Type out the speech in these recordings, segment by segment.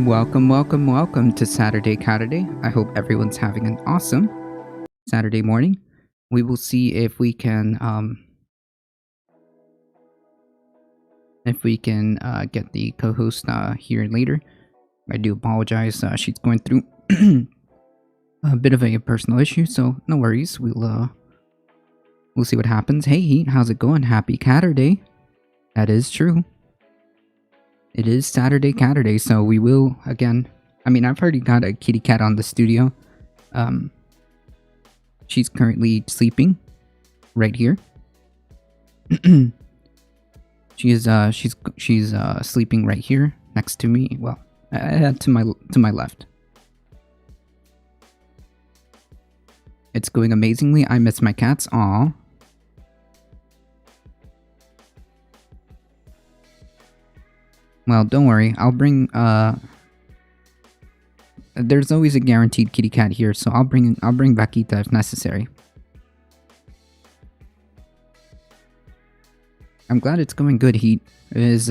Welcome to Saturday Caturday. I hope everyone's having an awesome Saturday morning. We will see if we can get the co-host here later. I do apologize. She's going through a bit of a personal issue, so no worries. We'll see what happens. Hey Heat, how's it going? Happy Caturday. That is true. It is Saturday Caturday, so we will again. I've already got a kitty cat on the studio. She's currently sleeping right here. she's sleeping right here next to me. Well, to my left. It's going amazingly. I miss my cats. Aw. Well, don't worry. I'll bring there's always a guaranteed kitty cat here, so I'll bring Vaquita if necessary. I'm glad it's going good, Heat. Does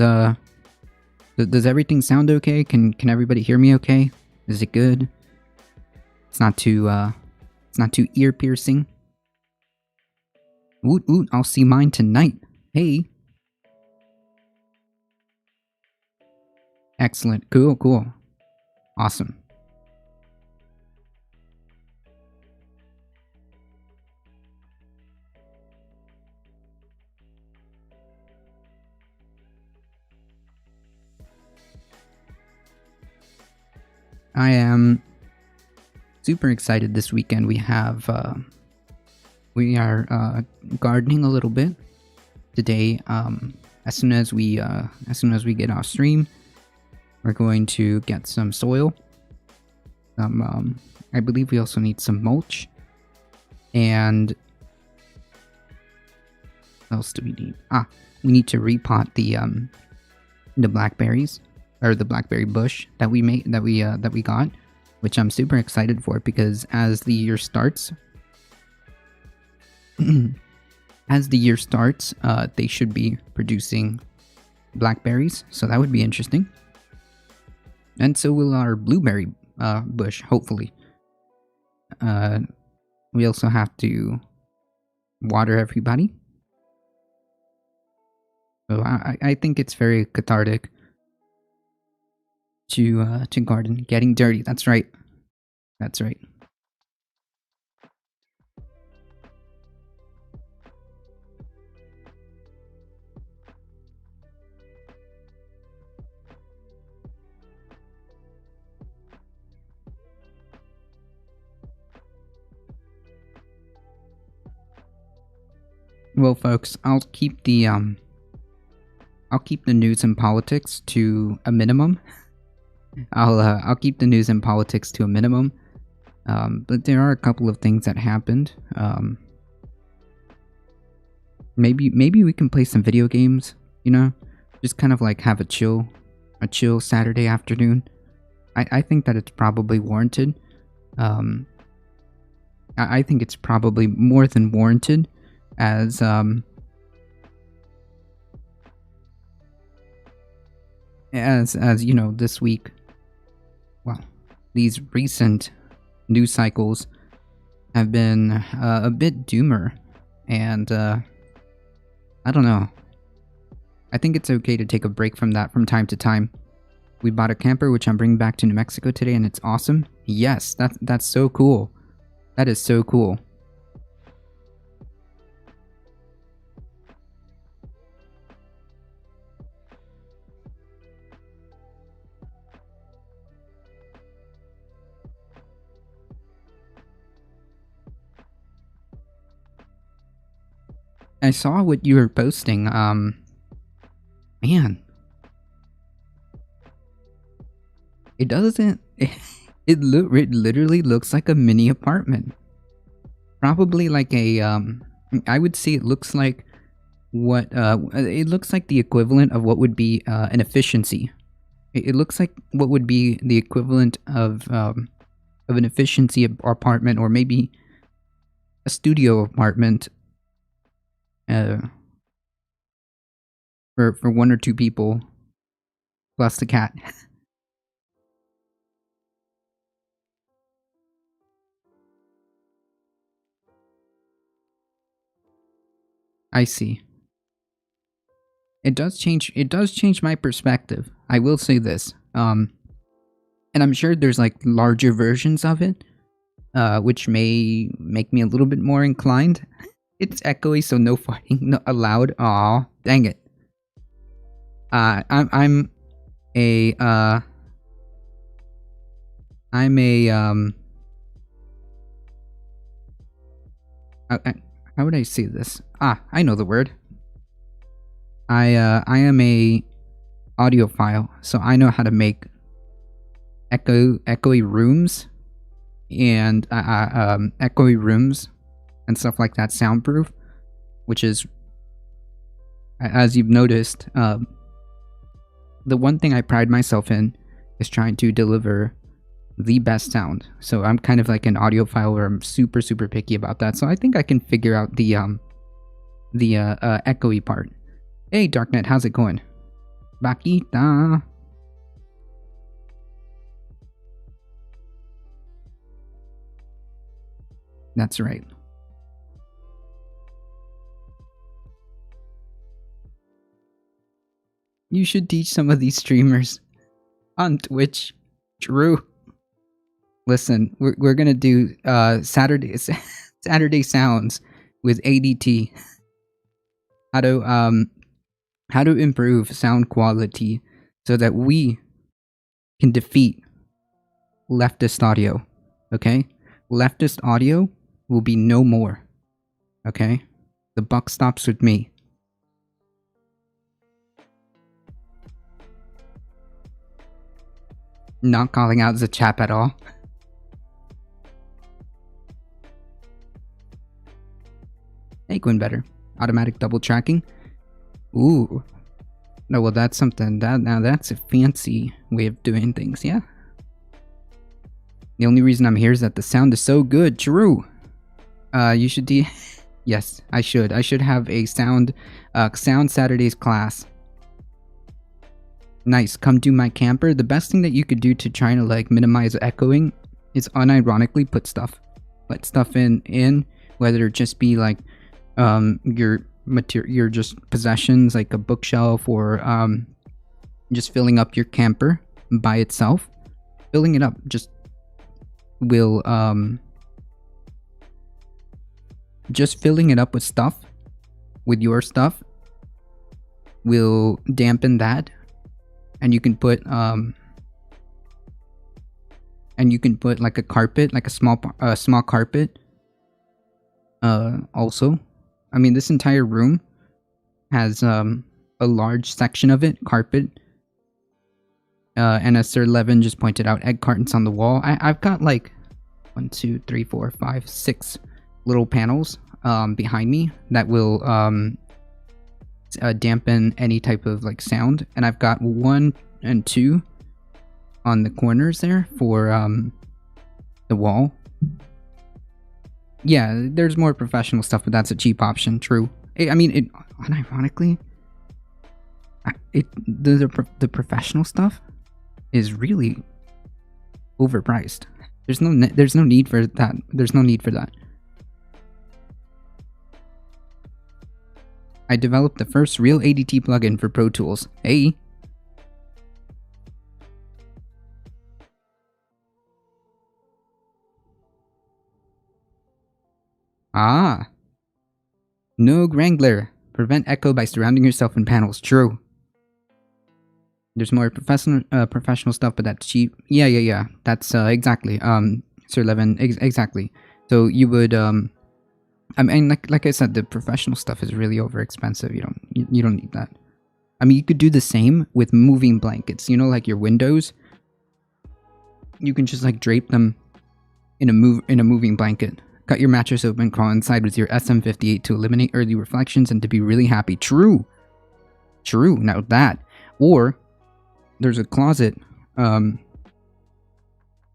everything sound okay? Can everybody hear me okay? Is it good? It's not too ear piercing. Woot woot, I'll see mine tonight. Hey. Excellent. Cool. Awesome. I am super excited this weekend. We are gardening a little bit today. As soon as we get off stream, we're going to get some soil. I believe we also need some mulch. And what else do we need? We need to repot the blackberries, or the blackberry bush that we got, which I'm super excited for because as the year starts, they should be producing blackberries, so that would be interesting. And so will our blueberry bush, hopefully. We also have to water everybody. So I think it's very cathartic to garden. Getting dirty, that's right. Well, folks, I'll keep the news and politics to a minimum. I'll keep the news and politics to a minimum. But there are a couple of things that happened. Maybe we can play some video games, just kind of like have a chill Saturday afternoon. I think that it's probably warranted. I think it's probably more than warranted, as this week, well, these recent news cycles have been a bit doomer, and I don't know. I think it's okay to take a break from that from time to time. We bought a camper, which I'm bringing back to New Mexico today, and it's awesome. Yes, that's so cool. That is so cool. I saw what you were posting. Man. It doesn't... It literally looks like a mini apartment. Probably like a, I would say it looks like what, it looks like the equivalent of what would be an efficiency. It looks like what would be the equivalent of an efficiency apartment, or maybe a studio apartment for one or two people plus the cat. I see. It does change my perspective. I will say this. And I'm sure there's like larger versions of it, which may make me a little bit more inclined. It's echoey, so no fighting not allowed. Aw, dang it. I'm a I'm a how would I say this? I know the word. I am a audiophile, so I know how to make echoey rooms and echoey rooms and stuff like that soundproof, which is, as you've noticed, the one thing I pride myself in is trying to deliver the best sound. So I'm kind of like an audiophile where I'm super picky about that. So I think I can figure out the echoey part. Hey Darknet, how's it going? Bakita. That's right. You should teach some of these streamers on Twitch. True. Listen, we're gonna do Saturday sounds with ADT. How to improve sound quality so that we can defeat leftist audio. Okay? Leftist audio will be no more. Okay? The buck stops with me. Not calling out the chap at all. Hey, Quinn better. Automatic double tracking. Ooh. No, well that's something. Now that's a fancy way of doing things, yeah? The only reason I'm here is that the sound is so good. True. You should Yes, I should. I should have a sound Saturdays class. Nice. Come do my camper. The best thing that you could do to try to like minimize echoing is unironically put stuff. Let stuff in, whether it just be like your just possessions like a bookshelf or just filling up your camper by itself. Filling it up just will just filling it up with stuff, with your stuff, will dampen that, and you can put like a carpet, like a small carpet. Also, I mean, this entire room has a large section of it carpet. And as Sir Levin just pointed out, egg cartons on the wall. I've got like 1, 2, 3, 4, 5, 6 little panels behind me that will dampen any type of like sound, and I've got 1 and 2 on the corners there for the wall. Yeah, there's more professional stuff, but that's a cheap option. True. I mean, unironically, the professional stuff is really overpriced. There's no need for that. There's no need for that. I developed the first real ADT plugin for Pro Tools. Hey. No Wrangler. Prevent echo by surrounding yourself in panels. True. There's more professional stuff, but that's cheap. Yeah. That's exactly. Sir Levin, exactly. So you would I mean, like I said, the professional stuff is really over expensive. You don't need that. I mean, you could do the same with moving blankets. You know, like your windows. You can just like drape them in a moving blanket. Cut your mattress open, crawl inside with your SM58 to eliminate early reflections and to be really happy. True. Now that, or there's a closet. Well,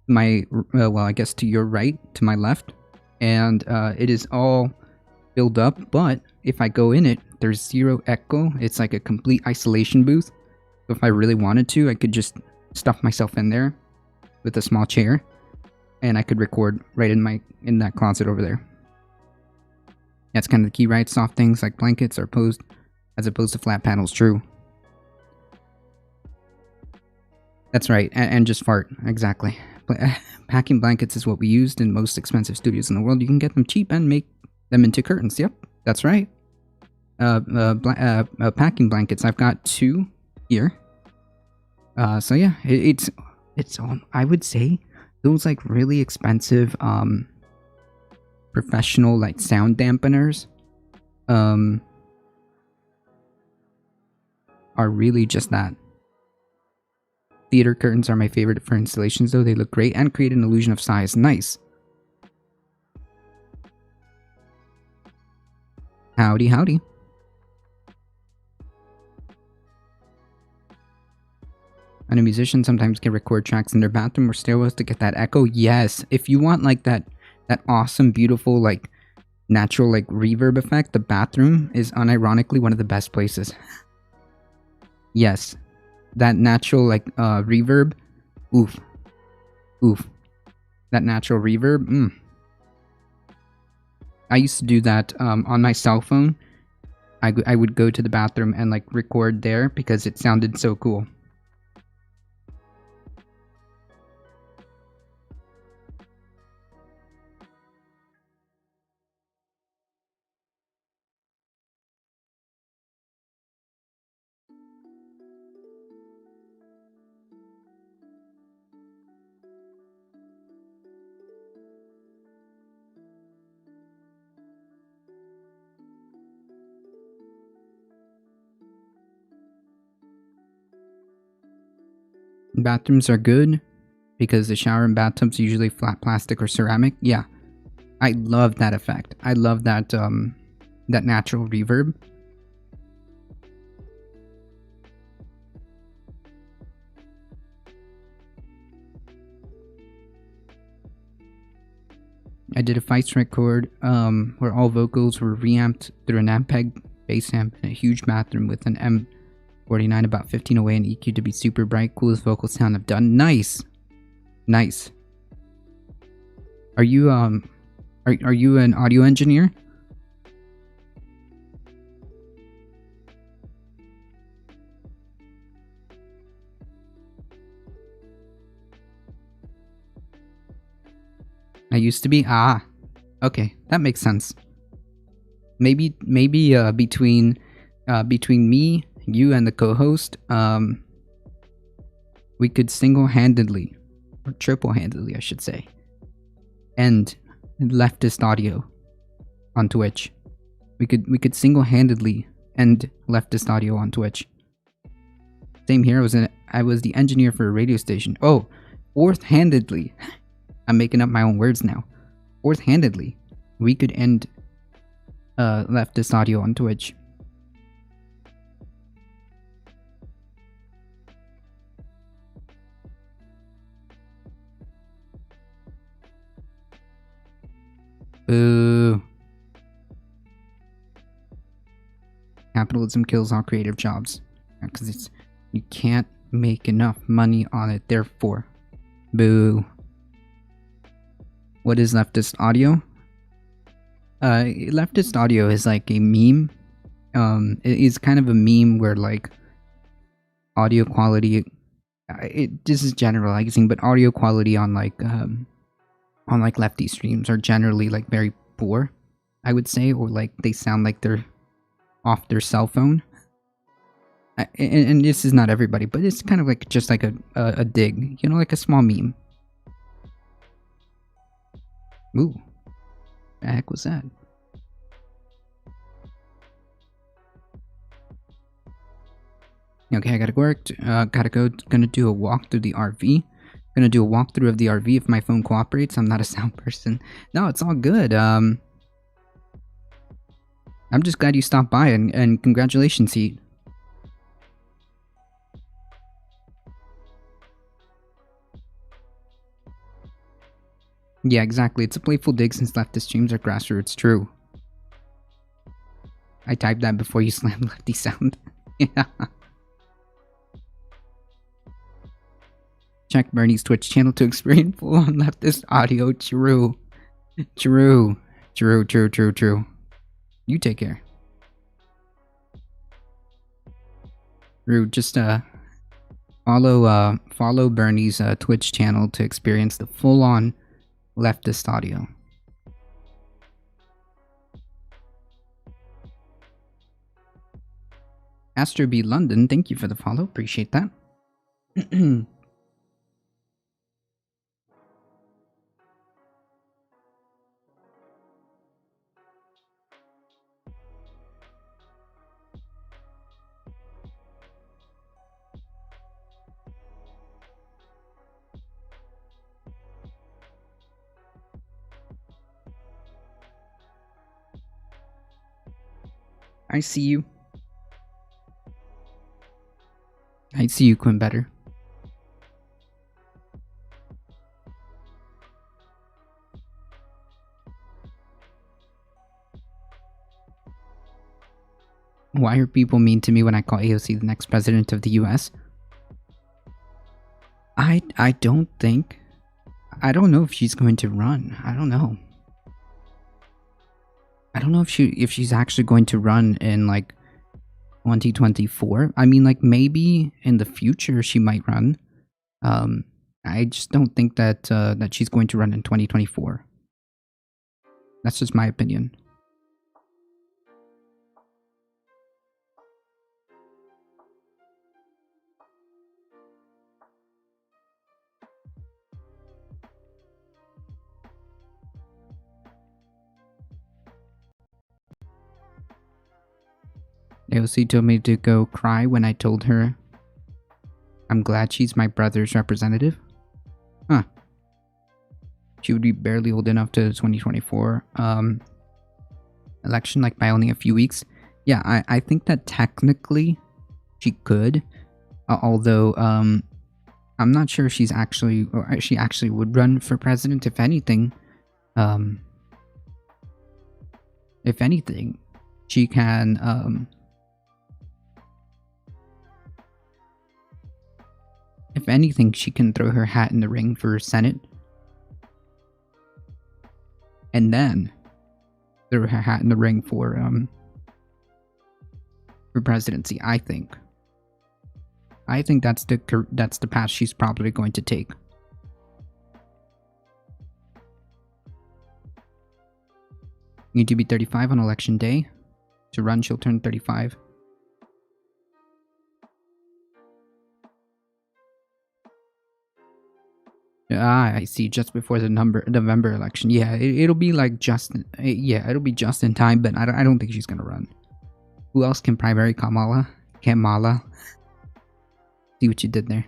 I guess to your right, to my left, and it is all filled up. But if I go in it, there's 0 echo. It's like a complete isolation booth. So if I really wanted to, I could just stuff myself in there with a small chair, and I could record right in that closet over there. That's kind of the key, right? Soft things like blankets are posed as opposed to flat panels. True. That's right, and just fart. Exactly. Packing blankets is what we used in most expensive studios in the world. You can get them cheap and make them into curtains. Yep, that's right. Packing blankets. I've got 2 here. So yeah, it's I would say those like really expensive professional like sound dampeners are really just that. Theater curtains are my favorite for installations though. They look great and create an illusion of size. Nice. Howdy, howdy. And a musician sometimes can record tracks in their bathroom or stairwells to get that echo. Yes, if you want like that awesome, beautiful, like natural like reverb effect, the bathroom is unironically one of the best places. Yes, that natural like reverb. Oof, oof. That natural reverb. I used to do that on my cell phone. I would go to the bathroom and like record there because it sounded so cool. Bathrooms are good because the shower and bathtubs are usually flat plastic or ceramic. Yeah, I love that effect. I love that that natural reverb. I did a Feist record where all vocals were reamped through an Ampeg bass amp in a huge bathroom with an M49 about 15 away and EQ to be super bright. Coolest vocal sound I've done. Nice. Nice. Are you are you an audio engineer? I used to be. Ah, okay, that makes sense. Maybe between me, you, and the co-host, we could single-handedly, or triple-handedly, I should say, end leftist audio on Twitch. We could single-handedly end leftist audio on Twitch. Same here. I was the engineer for a radio station. Oh, fourth-handedly. I'm making up my own words now. Fourth-handedly, we could end leftist audio on Twitch. Boo. Capitalism kills all creative jobs. Because you can't make enough money on it, therefore. Boo. What is leftist audio? Leftist audio is like a meme. It is kind of a meme where like audio quality. This is generalizing, but audio quality on like lefty streams are generally like very poor, I would say, or like they sound like they're off their cell phone. And this is not everybody, but it's kind of like just like a dig, you know, like a small meme. Ooh, the heck was that? Okay, I gotta work. Gotta go. Gonna do a walk through the RV. Gonna do a walkthrough of the RV if my phone cooperates. I'm not a sound person. No, it's all good. I'm just glad you stopped by and congratulations, Heat. Yeah, exactly. It's a playful dig since leftist streams are grassroots. True. I typed that before you slammed lefty sound. Yeah. Check Bernie's Twitch channel to experience full-on leftist audio. True. True. True, true, true, true. You take care. Rue, just follow Bernie's Twitch channel to experience the full-on leftist audio. Astro B London, thank you for the follow. Appreciate that. I see you. I see you, Quinn Better. Why are people mean to me when I call AOC the next president of the US? I don't think... I don't know if she's going to run. I don't know. I don't know if she's actually going to run in, like, 2024. I mean, like, maybe in the future she might run. I just don't think that that she's going to run in 2024. That's just my opinion. AOC told me to go cry when I told her I'm glad she's my brother's representative. Huh. She would be barely old enough to the 2024 election, like by only a few weeks. Yeah, I think that technically she could, although I'm not sure she actually would run for president. If anything, she can if anything, she can throw her hat in the ring for Senate. And then throw her hat in the ring for presidency, I think. I think that's the path she's probably going to take. You need to be 35 on election day. To run, she'll turn 35. Ah, I see. Just before the November election. Yeah, it'll be like it'll be just in time, but I don't think she's gonna run. Who else can primary Kamala? Kamala. See what you did there.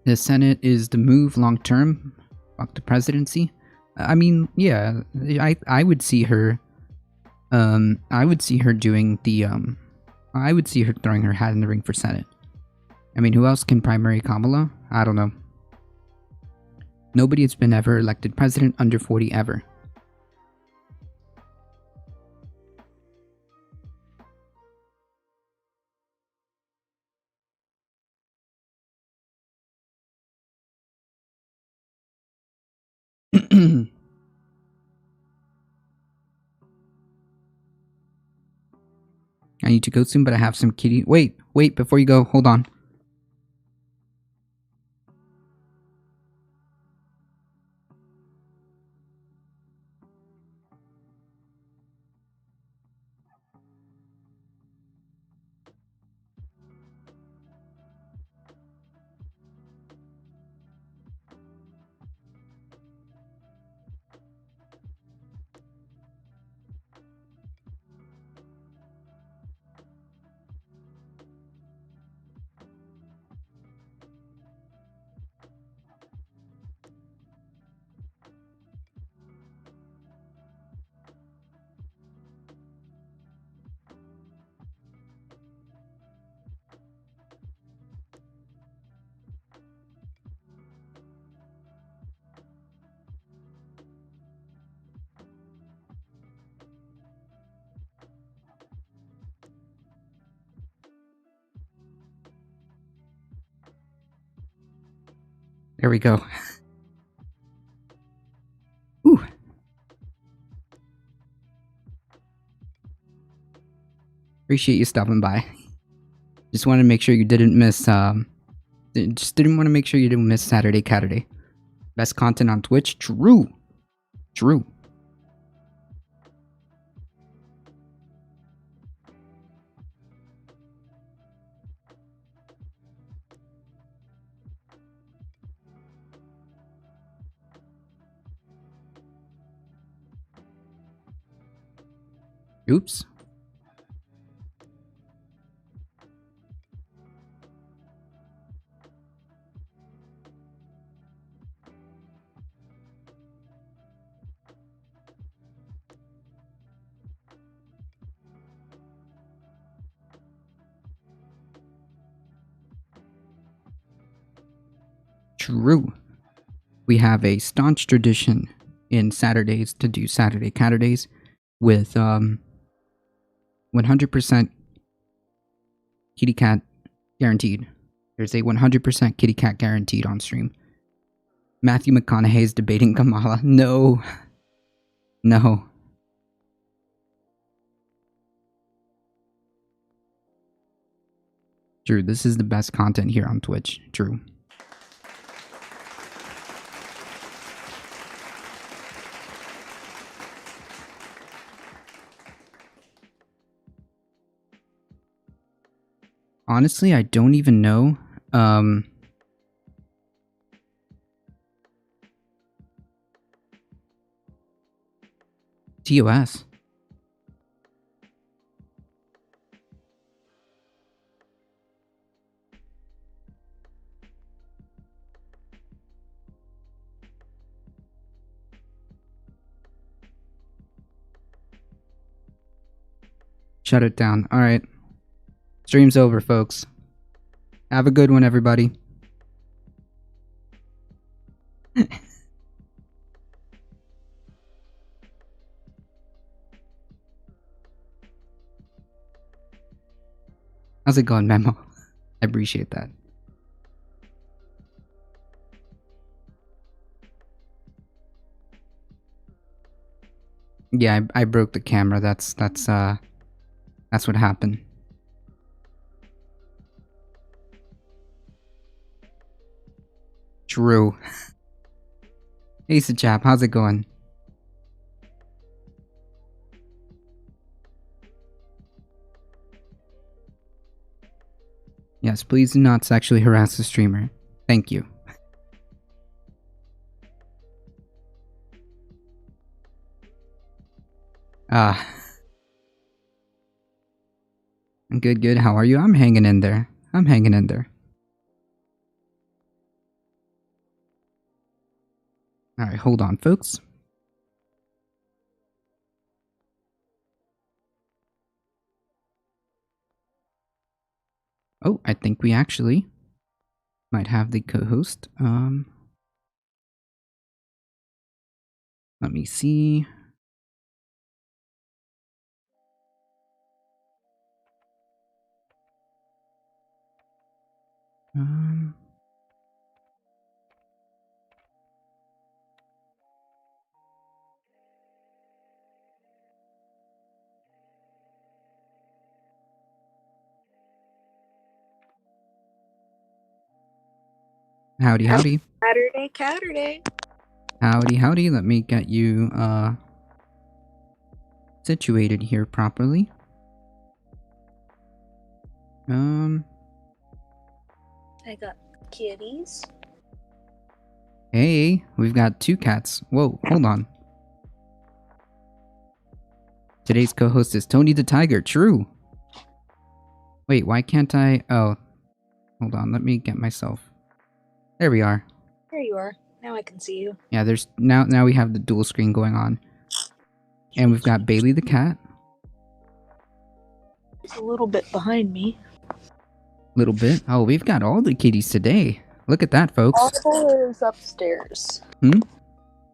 The Senate is the move long term. Fuck the presidency. I mean, yeah, I would see her. I would see her doing the. I would see her throwing her hat in the ring for Senate. I mean, who else can primary Kamala? I don't know. Nobody has been ever elected president under 40 ever. I need to go soon, but I have some kitty. Wait, before you go, hold on. There we go. Ooh. Appreciate you stopping by. Just wanted to make sure you didn't miss, just didn't want to make sure you didn't miss Saturday Caturday. Best content on Twitch? True. True. Oops. True. We have a staunch tradition in Saturdays to do Saturday Caturdays with 100% kitty cat guaranteed. There's a 100% kitty cat guaranteed on stream. Matthew McConaughey is debating Kamala. No. No. True, this is the best content here on Twitch. True. Honestly, I don't even know. TOS. Shut it down. Alright. Stream's over, folks. Have a good one, everybody. How's it going, Memo? I appreciate that. Yeah, I broke the camera. That's what happened. True. Hey, Chap, how's it going? Yes, please do not sexually harass the streamer. Thank you. Good, good. How are you? I'm hanging in there. I'm hanging in there. Alright, hold on, folks. Oh, I think we actually might have the co-host. Let me see. Howdy, howdy. Caturday. Howdy, howdy. Let me get you, situated here properly. I got kitties. Hey, we've got 2 cats. Whoa, hold on. Today's co-host is Tony the Tiger. True. Wait, why can't I? Oh, hold on. Let me get myself. There we are. There you are. Now I can see you. Yeah, there's now we have the dual screen going on. And we've got Bailey the cat. It's a little bit behind me. Little bit. Oh, we've got all the kitties today. Look at that, folks. Marble is upstairs. Hmm?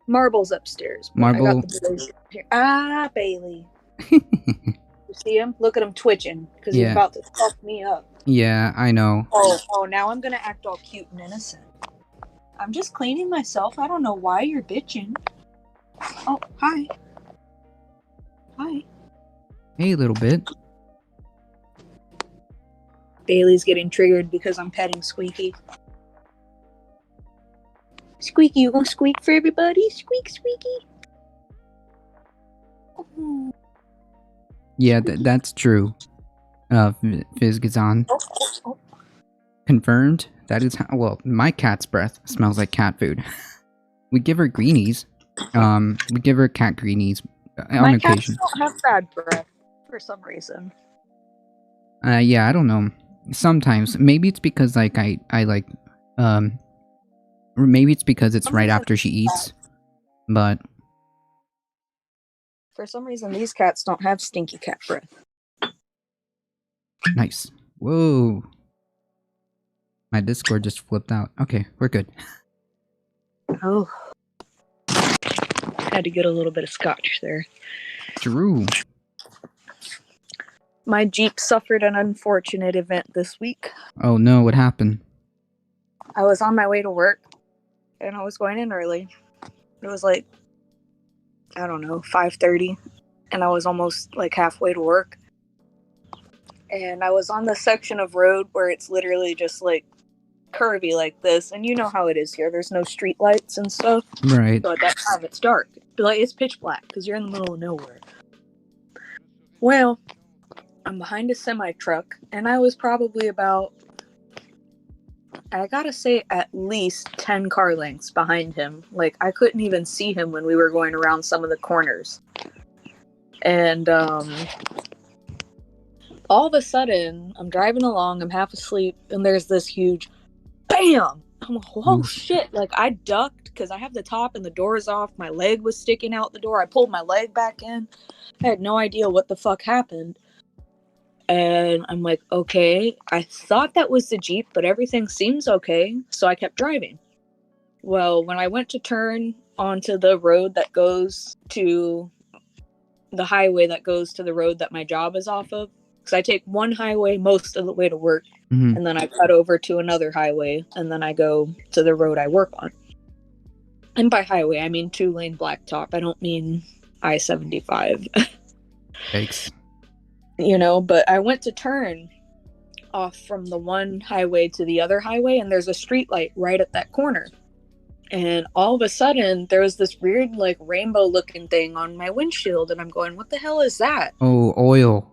Marble's upstairs. Marble. I got the boys here. Ah, Bailey. You see him? Look at him twitching because he's about to fuck me up. Yeah, I know. Oh, now I'm gonna act all cute and innocent. I'm just cleaning myself. I don't know why you're bitching. Oh, hi. Hi. Hey, a little bit. Bailey's getting triggered because I'm petting Squeaky. Squeaky, you gonna squeak for everybody? Squeak, Squeaky. Oh. Yeah, that's true. Fizgazan. Oh. Confirmed. That is how. Well, my cat's breath smells like cat food. We give her greenies. We give her cat greenies on My cats occasion. don't have bad breath for some reason. Yeah, I don't know. Sometimes maybe it's because like I like or maybe it's because it's right after she eats. But for some reason, these cats don't have stinky cat breath. nice. Whoa. My Discord just flipped out. Okay, we're good. Oh. Had to get a little bit of scotch there. Drew. My Jeep suffered an unfortunate event this week. Oh no, what happened? I was on my way to work, and I was going in early. It was like, I don't know, 5:30, and I was almost like halfway to work. And I was on the section of road where it's literally just like curvy like this, and you know how it is here. There's no street lights and stuff. Right. So at that time, it's dark. But like, it's pitch black because you're in the middle of nowhere. Well, I'm behind a semi-truck, and I was probably about, I gotta say, at least 10 car lengths behind him. Like, I couldn't even see him when we were going around some of the corners. And all of a sudden, I'm driving along, I'm half asleep, and there's this huge BAM! I'm like, oh Oof. shit. Like, I ducked because I have the top and the doors off. My leg was sticking out the door. I pulled my leg back in. I had no idea what the fuck happened. And I'm like, okay, I thought that was the Jeep, but everything seems okay. So I kept driving. Well, when I went to turn onto the road that goes to the highway that goes to the road that my job is off of, because I take one highway most of the way to work, and then I cut over to another highway, and then I go to the road I work on. And by highway, I mean 2-lane blacktop. I don't mean I-75. Yikes. You know, but I went to turn off from the one highway to the other highway, and there's a street light right at that corner. And all of a sudden, there was this weird, like, rainbow-looking thing on my windshield, and I'm going, what the hell is that? Oh, oil.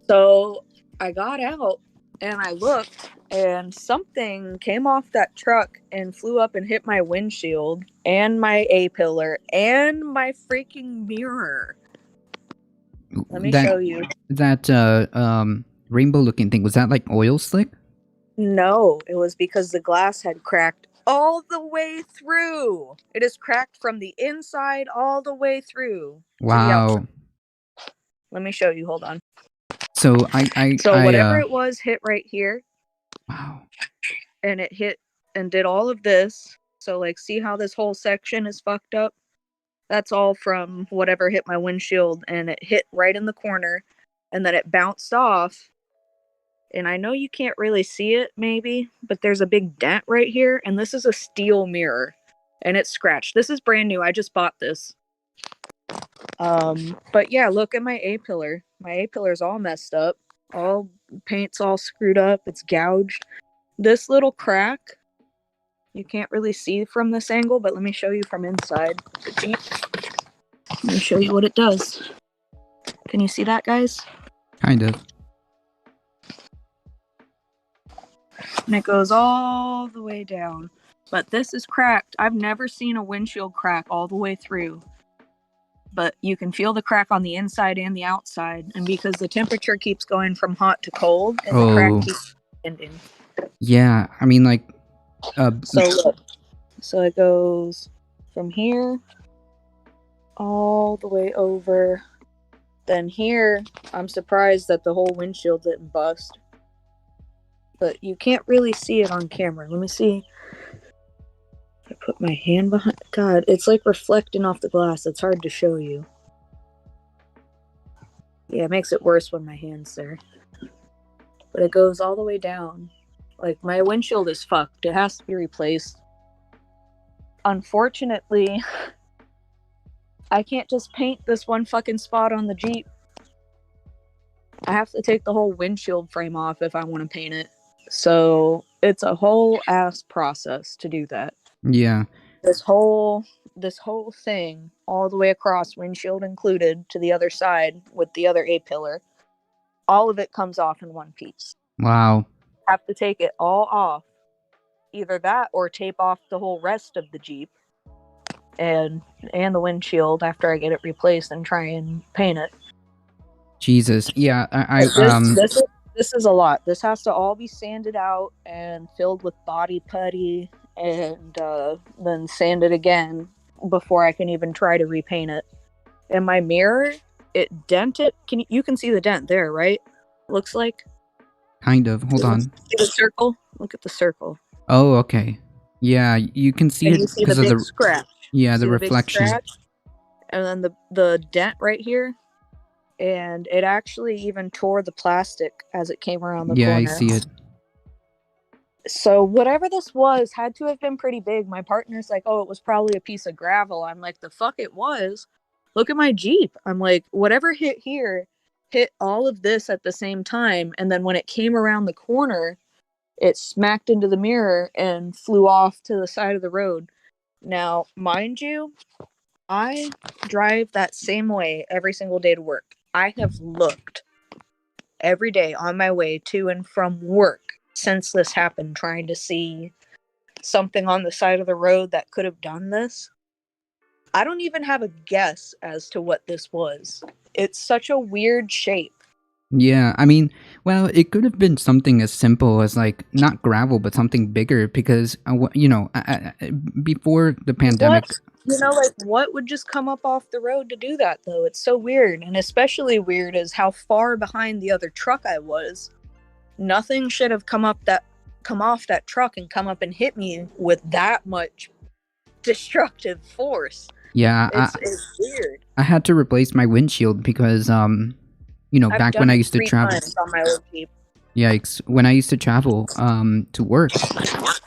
So I got out, and I looked, and something came off that truck and flew up and hit my windshield, and my A-pillar, and my freaking mirror. Let me show you. That rainbow looking thing, was that like oil slick? No, it was because the glass had cracked all the way through. It is cracked from the inside all the way through. Wow. Let me show you. Hold on. So whatever it was hit right here. Wow. And it hit and did all of this. So like, see how this whole section is fucked up? That's all from whatever hit my windshield, and it hit right in the corner, and then it bounced off. And I know you can't really see it, maybe, but there's a big dent right here, and this is a steel mirror, and it's scratched. This is brand new. I just bought this. But yeah, look at my A-pillar. My A-pillar's all messed up. All paint's all screwed up. It's gouged. This little crack, you can't really see from this angle, but let me show you from inside the Jeep. Let me show you what it does. Can you see that, guys? Kind of. And it goes all the way down. But this is cracked. I've never seen a windshield crack all the way through. But you can feel the crack on the inside and the outside. And because the temperature keeps going from hot to cold, and the crack keeps ending. Yeah, I mean, like... So look. So it goes from here all the way over. Then here, I'm surprised that the whole windshield didn't bust. But you can't really see it on camera. Let me see. I put my hand behind. God, it's like reflecting off the glass. It's hard to show you. Yeah, it makes it worse when my hand's there. But it goes all the way down. Like, my windshield is fucked. It has to be replaced. unfortunately, I can't just paint this one fucking spot on the Jeep. I have to take the whole windshield frame off if I want to paint it. So it's a whole ass process to do that. Yeah. This whole thing, all the way across, windshield included, to the other side with the other A-pillar, all of it comes off in one piece. Wow. Have to take it all off. Either that or tape off the whole rest of the Jeep and the windshield after I get it replaced and try and paint it. Jesus. Yeah. This is a lot. This has to all be sanded out and filled with body putty and then sanded again before I can even try to repaint it. And my mirror, it dented. You can see the dent there, right? Looks like. Kind of. Hold on. See the circle? Look at the circle. Oh, okay. Yeah, you can see And it you see because the of big the scratch. yeah, See the big reflection. scratch? And then the dent right here. And it actually even tore the plastic as it came around the Yeah, corner. I see it. So whatever this was had to have been pretty big. My partner's like, oh, it was probably a piece of gravel. I'm like, the fuck it was. Look at my Jeep. I'm like, whatever hit here hit all of this at the same time. And then when it came around the corner, it smacked into the mirror and flew off to the side of the road. Now, mind you, I drive that same way every single day to work. I have looked every day on my way to and from work since this happened, trying to see something on the side of the road that could have done this. I don't even have a guess as to what this was. It's such a weird shape. Yeah, I mean, well, it could have been something as simple as like not gravel, but something bigger because before the pandemic. What would just come up off the road to do that though? It's so weird, and especially weird is how far behind the other truck I was. Nothing should have come off that truck and come up and hit me with that much destructive force. Yeah, it's weird. I had to replace my windshield because back when I used to travel on my old Jeep. Yikes. When I used to travel to work,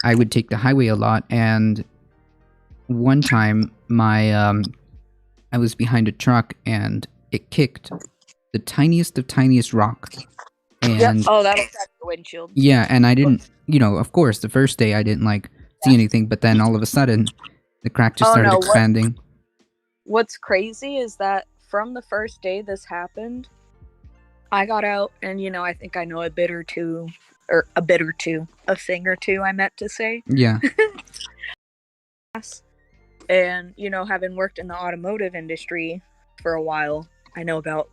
I would take the highway a lot, and one time I was behind a truck and it kicked the tiniest of tiniest rock. And yep. Oh, that'll crack the windshield. Yeah, and I didn't, of course, the first day I didn't see anything, but then all of a sudden the crack just started expanding. What's crazy is that from the first day this happened, I got out and, I think I know a thing or two, I meant to say. Yeah. And, having worked in the automotive industry for a while, I know about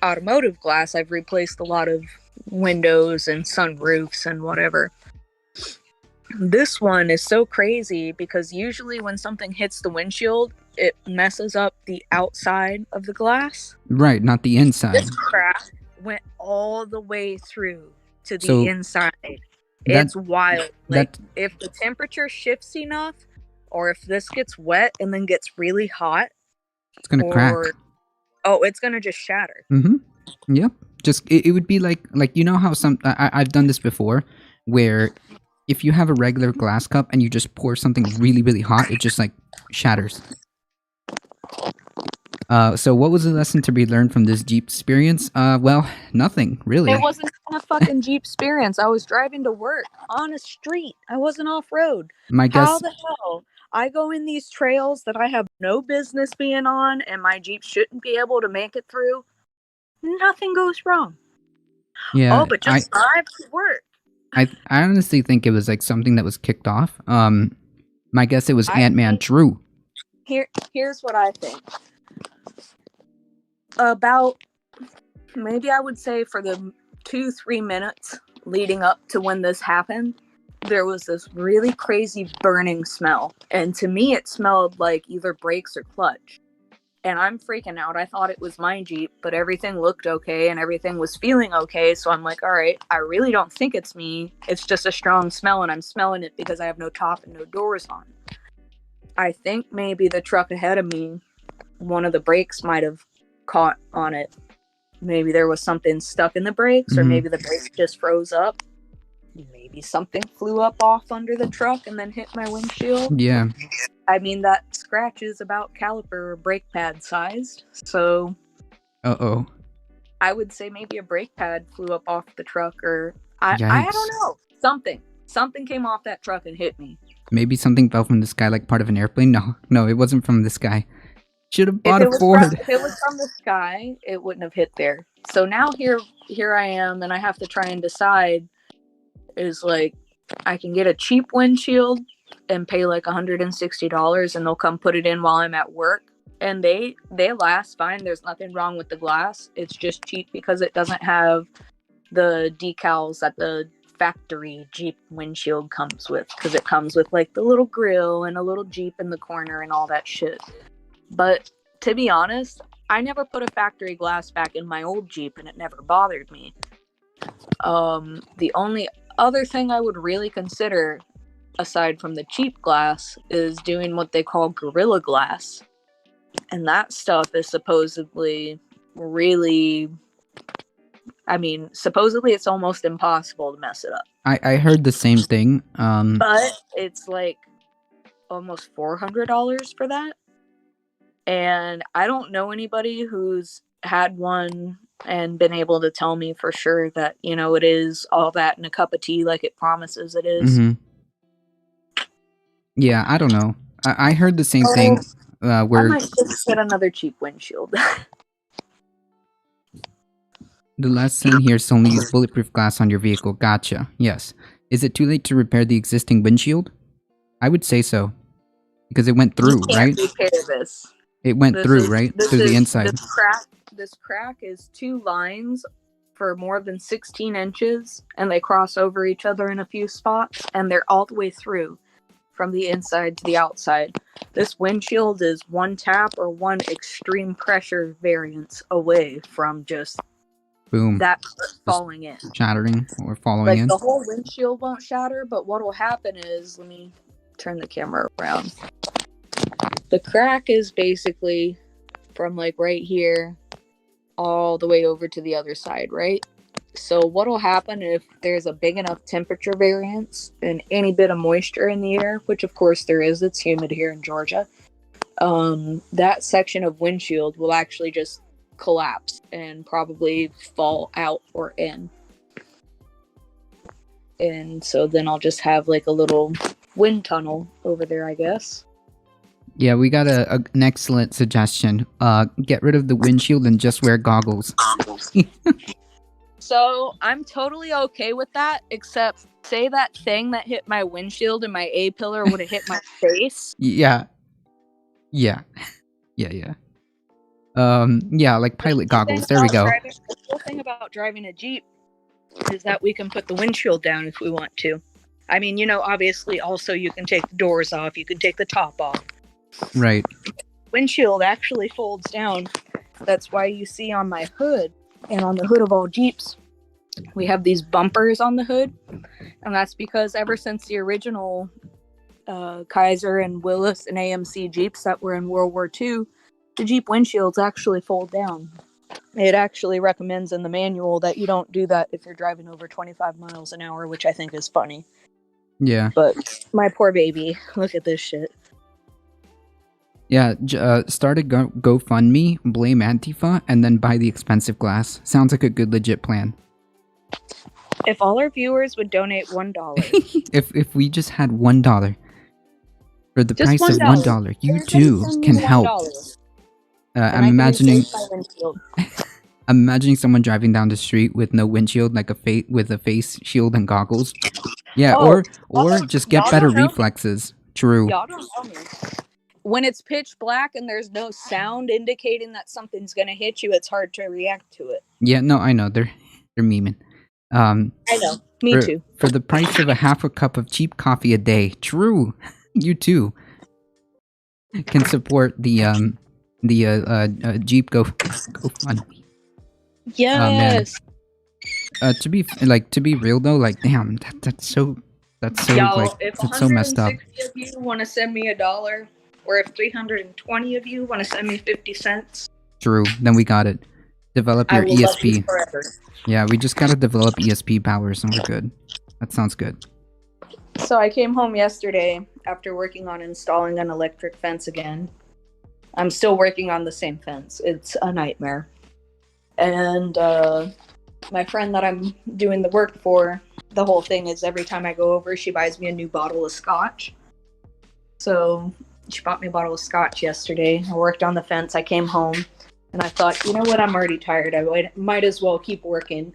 automotive glass. I've replaced a lot of windows and sunroofs and whatever. This one is so crazy because usually when something hits the windshield, it messes up the outside of the glass. Right, not the inside. This crack went all the way through to the inside. It's wild. If the temperature shifts enough, or if this gets wet and then gets really hot, it's gonna crack. Oh, it's gonna just shatter. Mm-hmm. Yep. Just it would be like how I've done this before, where if you have a regular glass cup and you just pour something really, really hot, it just shatters. So what was the lesson to be learned from this Jeep experience? Well, nothing, really. It wasn't a fucking Jeep experience. I was driving to work on a street. I wasn't off-road. How the hell? I go in these trails that I have no business being on and my Jeep shouldn't be able to make it through. Nothing goes wrong. Yeah. Oh, but just drive to work. I honestly think it was something that was kicked off. My guess it was Ant-Man Drew. Here's what I think. About, maybe I would say for the 2-3 minutes leading up to when this happened, there was this really crazy burning smell. And to me, it smelled like either brakes or clutch. And I'm freaking out. I thought it was my Jeep, but everything looked okay and everything was feeling okay. So I'm like, all right, I really don't think it's me. It's just a strong smell and I'm smelling it because I have no top and no doors on. I think maybe the truck ahead of me, one of the brakes might have caught on it. Maybe there was something stuck in the brakes, or maybe the brakes just froze up. maybe something flew up off under the truck and then hit my windshield. Yeah. I mean, that scratch is about caliper or brake pad sized, so Uh-oh. I would say maybe a brake pad flew up off the truck, or I Yikes. don't know. Something came off that truck and hit me. Maybe something fell from the sky like part of an airplane? No, it wasn't from the sky. Should have bought a If Ford. it was from the sky, it wouldn't have hit there. So now here I am, and I have to try and decide, is like, I can get a cheap windshield and pay like $160, and they'll come put it in while I'm at work, and they last fine. There's nothing wrong with the glass. It's just cheap because it doesn't have the decals that the factory Jeep windshield comes with, because it comes with like the little grill and a little Jeep in the corner and all that shit. But to be honest, I never put a factory glass back in my old Jeep, and it never bothered me. The only other thing I would really consider, aside from the cheap glass, is doing what they call Gorilla Glass. And that stuff is supposedly really... I mean, supposedly it's almost impossible to mess it up. I heard the same thing. But it's like almost $400 for that. And I don't know anybody who's had one and been able to tell me for sure that, you know, it is all that in a cup of tea like it promises it is. Yeah, I don't know. I heard the same thing. Where I might just get another cheap windshield. The lesson here is to only use bulletproof glass on your vehicle. Gotcha. Yes. Is it too late to repair the existing windshield? I would say so. Because it went through, right? Repair this. It went through, right? Through the inside. This crack is 2 lines for more than 16 inches, and they cross over each other in a few spots, and they're all the way through from the inside to the outside. This windshield is one tap or one extreme pressure variance away from just boom, that falling in, shattering or falling in. The whole windshield won't shatter, but what will happen is, let me turn the camera around. The crack is basically from like right here all the way over to the other side, right? So what will happen if there's a big enough temperature variance and any bit of moisture in the air, which of course there is, it's humid here in Georgia, that section of windshield will actually just collapse and probably fall out or in. And so then I'll just have like a little wind tunnel over there, I guess. Yeah, we got an excellent suggestion. Get rid of the windshield and just wear goggles. So I'm totally okay with that, except say that thing that hit my windshield and my A-pillar would have hit my face. Yeah, like pilot goggles. There we go. The cool thing about driving a Jeep is that we can put the windshield down if we want to. I mean, you know, obviously also you can take the doors off, you can take the top off. Right. Windshield actually folds down. That's why you see on my hood and on the hood of all Jeeps, we have these bumpers on the hood. And that's because ever since the original Kaiser and Willis and AMC Jeeps that were in World War II, the Jeep windshields actually fold down. It actually recommends in the manual that you don't do that if you're driving over 25 miles an hour, which I think is funny. Yeah. But my poor baby, look at this shit. Yeah, start a GoFundMe, blame Antifa, and then buy the expensive glass. Sounds like a good legit plan. If all our viewers would donate $1. if we just had $1 for the just price $1. of $1, you too can help. I'm imagining I'm imagining someone driving down the street with no windshield, like with a face shield and goggles. Yeah, or just get better reflexes. True. Y'all don't know me. When it's pitch black and there's no sound indicating that something's gonna hit you, it's hard to react to it. Yeah, no, I know. They're memeing. I know. Me too. For the price of a half a cup of cheap coffee a day. True. You too can support the Jeep GoFundMe. Yes. To be real though, like damn, that's so Y'all, like if that's so messed up. 160 of you want to send me $1, or if 320 of you want to send me 50 cents. True. Then we got it. Develop your I will ESP. love you forever. Yeah, we just gotta develop ESP powers and we're good. That sounds good. So I came home yesterday after working on installing an electric fence again. I'm still working on the same fence. It's a nightmare. And my friend that I'm doing the work for, the whole thing is every time I go over, she buys me a new bottle of scotch. So she bought me a bottle of scotch yesterday. I worked on the fence. I came home and I thought, you know what? I'm already tired. I might as well keep working.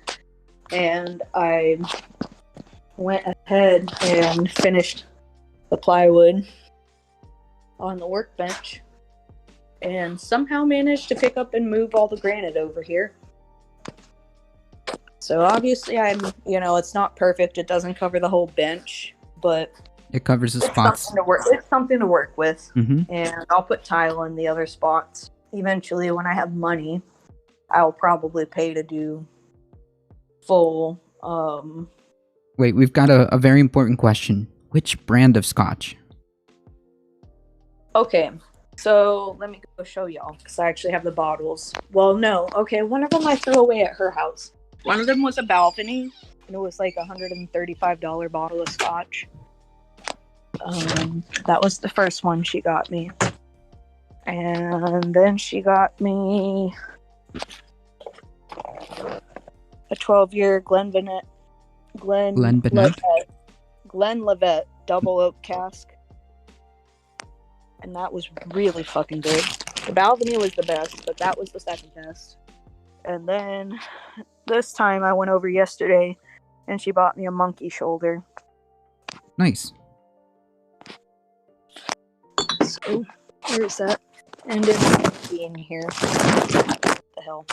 And I went ahead and finished the plywood on the workbench and somehow managed to pick up and move all the granite over here. So obviously it's not perfect. It doesn't cover the whole bench, but it covers the spots. It's something to work with. Mm-hmm. And I'll put tile in the other spots. Eventually, when I have money, I'll probably pay to do full. Wait, we've got a very important question. Which brand of scotch? Okay, so let me go show y'all, because I actually have the bottles. Well, no. Okay, one of them I threw away at her house. One of them was a balcony, and it was like a $135 bottle of scotch. That was the first one she got me. And then she got me a 12-year Glenlivet double oak cask. And that was really fucking good. The Balvenie was the best, but that was the second best. And then this time I went over yesterday and she bought me a monkey shoulder. Nice. So, where's that? And it's in here. What the hell?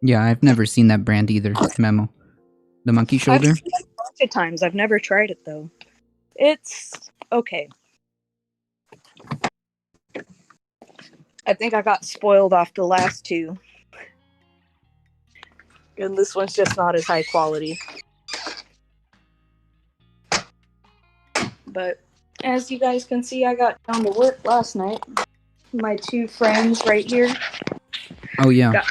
Yeah, I've never seen that brand either. Memo. The monkey shoulder? I've seen it a bunch of times. I've never tried it, though. It's okay. I think I got spoiled off the last two. And this one's just not as high quality. But as you guys can see, I got down to work last night. My two friends right here. Oh, yeah. Got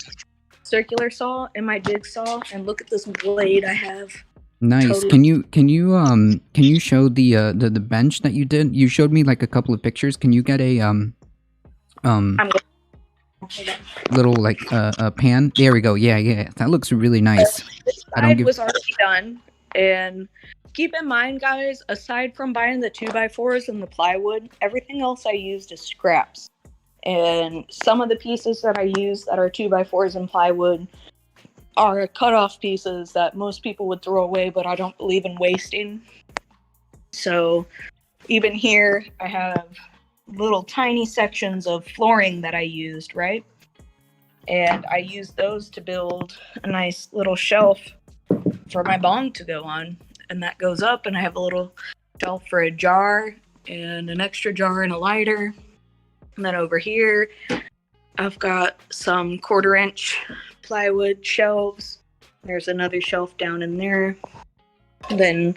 circular saw and my jigsaw, and look at this blade I have. Nice. Totally. Can you show the bench that you did? You showed me like a couple of pictures. Can you get a little like a pan? There we go. Yeah. That looks really nice. This side was already done, and keep in mind, guys, aside from buying the 2x4s and the plywood, everything else I used is scraps. And some of the pieces that I use that are 2x4s and plywood are cut-off pieces that most people would throw away, but I don't believe in wasting. So even here, I have little tiny sections of flooring that I used, right? And I used those to build a nice little shelf for my bong to go on. And that goes up, and I have a little shelf for a jar and an extra jar and a lighter. And then over here, I've got some 1/4-inch plywood shelves. There's another shelf down in there. And then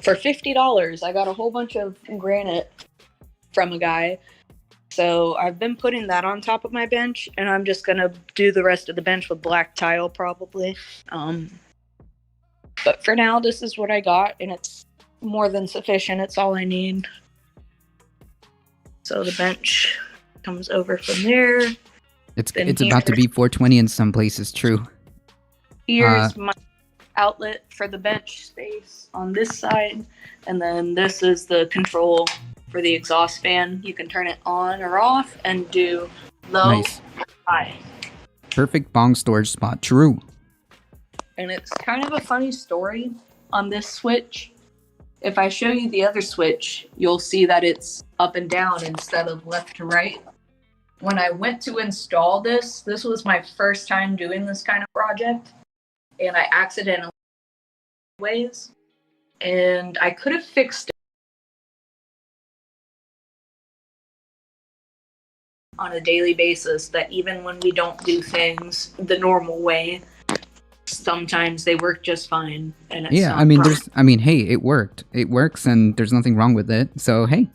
for $50, I got a whole bunch of granite from a guy. So I've been putting that on top of my bench, and I'm just going to do the rest of the bench with black tile probably. But for now, this is what I got, and it's more than sufficient. It's all I need. So the bench comes over from there. It's about to be 420 in some places, true. Here's my outlet for the bench space on this side, and then this is the control for the exhaust fan. You can turn it on or off and do low nice. or high. Perfect bong storage spot, true. And it's kind of a funny story on this switch. If I show you the other switch, you'll see that it's up and down instead of left to right. When I went to install this was my first time doing this kind of project, and I accidentally ways, and I could have fixed it on a daily basis, that even when we don't do things the normal way, sometimes they work just fine. And it's hey, it worked. It works, and there's nothing wrong with it. So hey,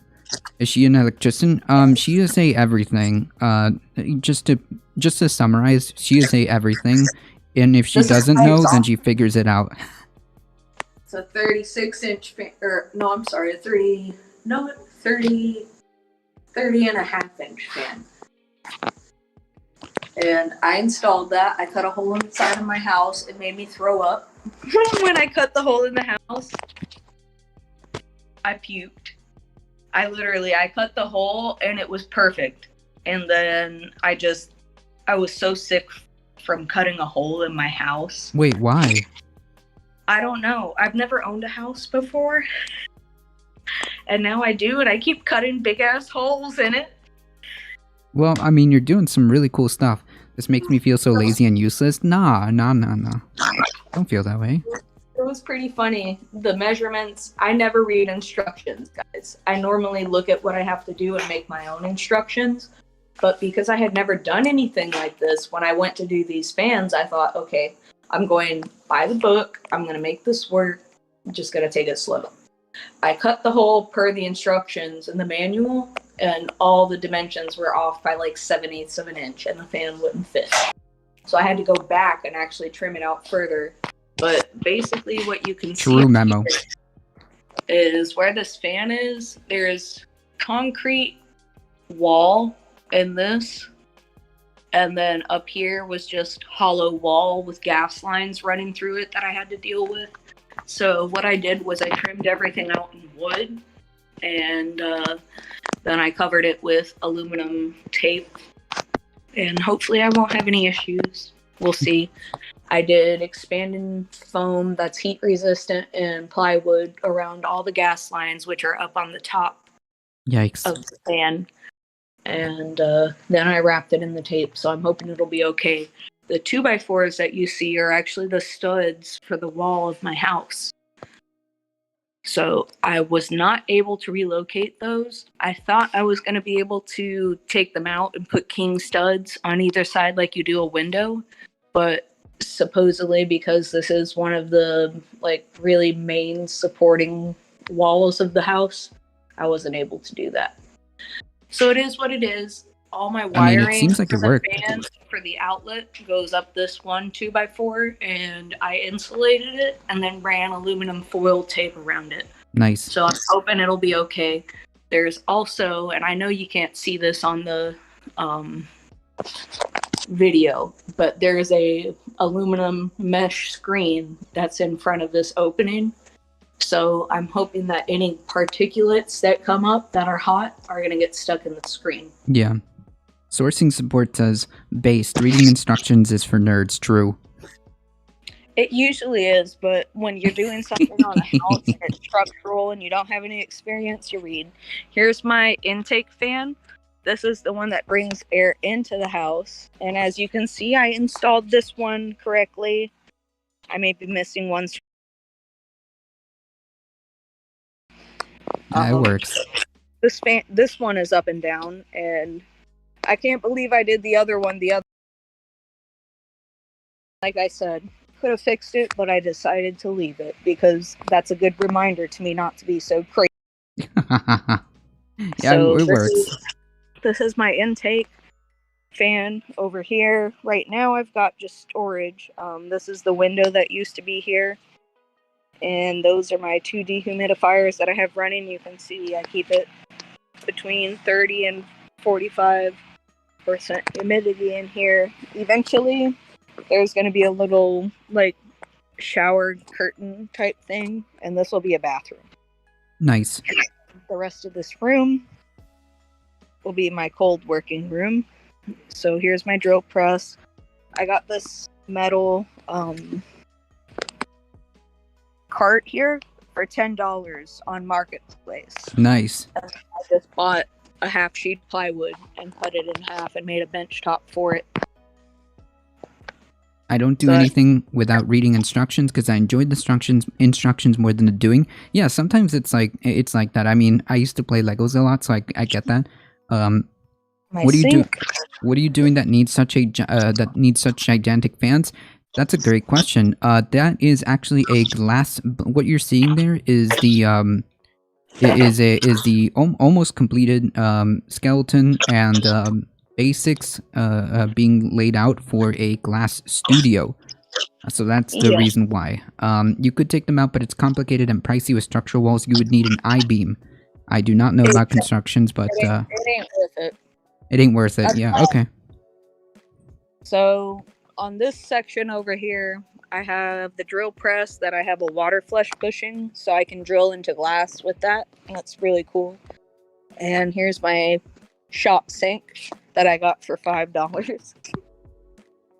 is she an electrician? She is a everything. Just to summarize, she is a everything. And if she This is doesn't my know, then exhaust. she figures it out. It's a 36-inch fan, or no, I'm sorry, a 30 and a half inch fan. And I installed that. I cut a hole inside of my house. It made me throw up. When I cut the hole in the house, I puked. I cut the hole and it was perfect. And then I was so sick from cutting a hole in my house. Wait, why? I don't know. I've never owned a house before. And now I do, and I keep cutting big ass holes in it. Well, I mean, you're doing some really cool stuff. This makes me feel so lazy and useless. Nah. Don't feel that way. It was pretty funny. The measurements, I never read instructions, guys. I normally look at what I have to do and make my own instructions. But because I had never done anything like this, when I went to do these fans, I thought, okay, I'm going by the book. I'm going to make this work. I'm just going to take it slow. I cut the hole per the instructions in the manual, and all the dimensions were off by like 7/8 of an inch, and the fan wouldn't fit. So I had to go back and actually trim it out further. But basically what you can True see memo. is where this fan is, there's concrete wall in this. And then up here was just hollow wall with gas lines running through it that I had to deal with. So what I did was I trimmed everything out in wood, and then I covered it with aluminum tape, and hopefully I won't have any issues. We'll see. I did expanding foam that's heat resistant and plywood around all the gas lines, which are up on the top Yikes. of the fan. And then I wrapped it in the tape, so I'm hoping it'll be okay. The 2x4s that you see are actually the studs for the wall of my house. So I was not able to relocate those. I thought I was going to be able to take them out and put king studs on either side like you do a window. But supposedly, because this is one of the like really main supporting walls of the house, I wasn't able to do that. So it is what it is. All my wiring, I mean, it seems like for it the worked. fan for the outlet goes up this one 2x4, and I insulated it and then ran aluminum foil tape around it. Nice. So I'm hoping it'll be okay. There's also, and I know you can't see this on the video, but there's a aluminum mesh screen that's in front of this opening. So I'm hoping that any particulates that come up that are hot are going to get stuck in the screen. Yeah. Sourcing support says, based, reading instructions is for nerds, true. It usually is, but when you're doing something on a house and it's structural and you don't have any experience, you read. Here's my intake fan. This is the one that brings air into the house. And as you can see, I installed this one correctly. I may be missing one. It works. This one is up and down, and I can't believe I did the other one. Like I said, could have fixed it, but I decided to leave it because that's a good reminder to me not to be so crazy. Yeah, So it works. This is my intake fan over here. Right now I've got just storage. This is the window that used to be here. And those are my 2 dehumidifiers that I have running. You can see I keep it between 30 and 45% humidity in here. Eventually, there's going to be a little, like, shower curtain type thing, and this will be a bathroom. Nice. The rest of this room will be my cold working room. So here's my drill press. I got this metal cart here for $10 on Marketplace. Nice. I just bought a half sheet plywood and cut it in half and made a bench top for it. I don't do anything without reading instructions because I enjoy the instructions more than the doing. Yeah, sometimes it's like that. I mean, I used to play Legos a lot, so I get that. What do you do? What are you doing that needs such gigantic fans? That's a great question. That is actually a glass. What you're seeing there is the almost completed skeleton and basics being laid out for a glass studio. So that's the Yeah. reason why. You could take them out, but it's complicated and pricey with structural walls. You would need an I-beam. I do not know about constructions, but It ain't worth it. it ain't worth it. That's Yeah, why. okay. So on this section over here, I have the drill press that I have a water flush bushing, so I can drill into glass with that. That's really cool. And here's my shop sink that I got for $5.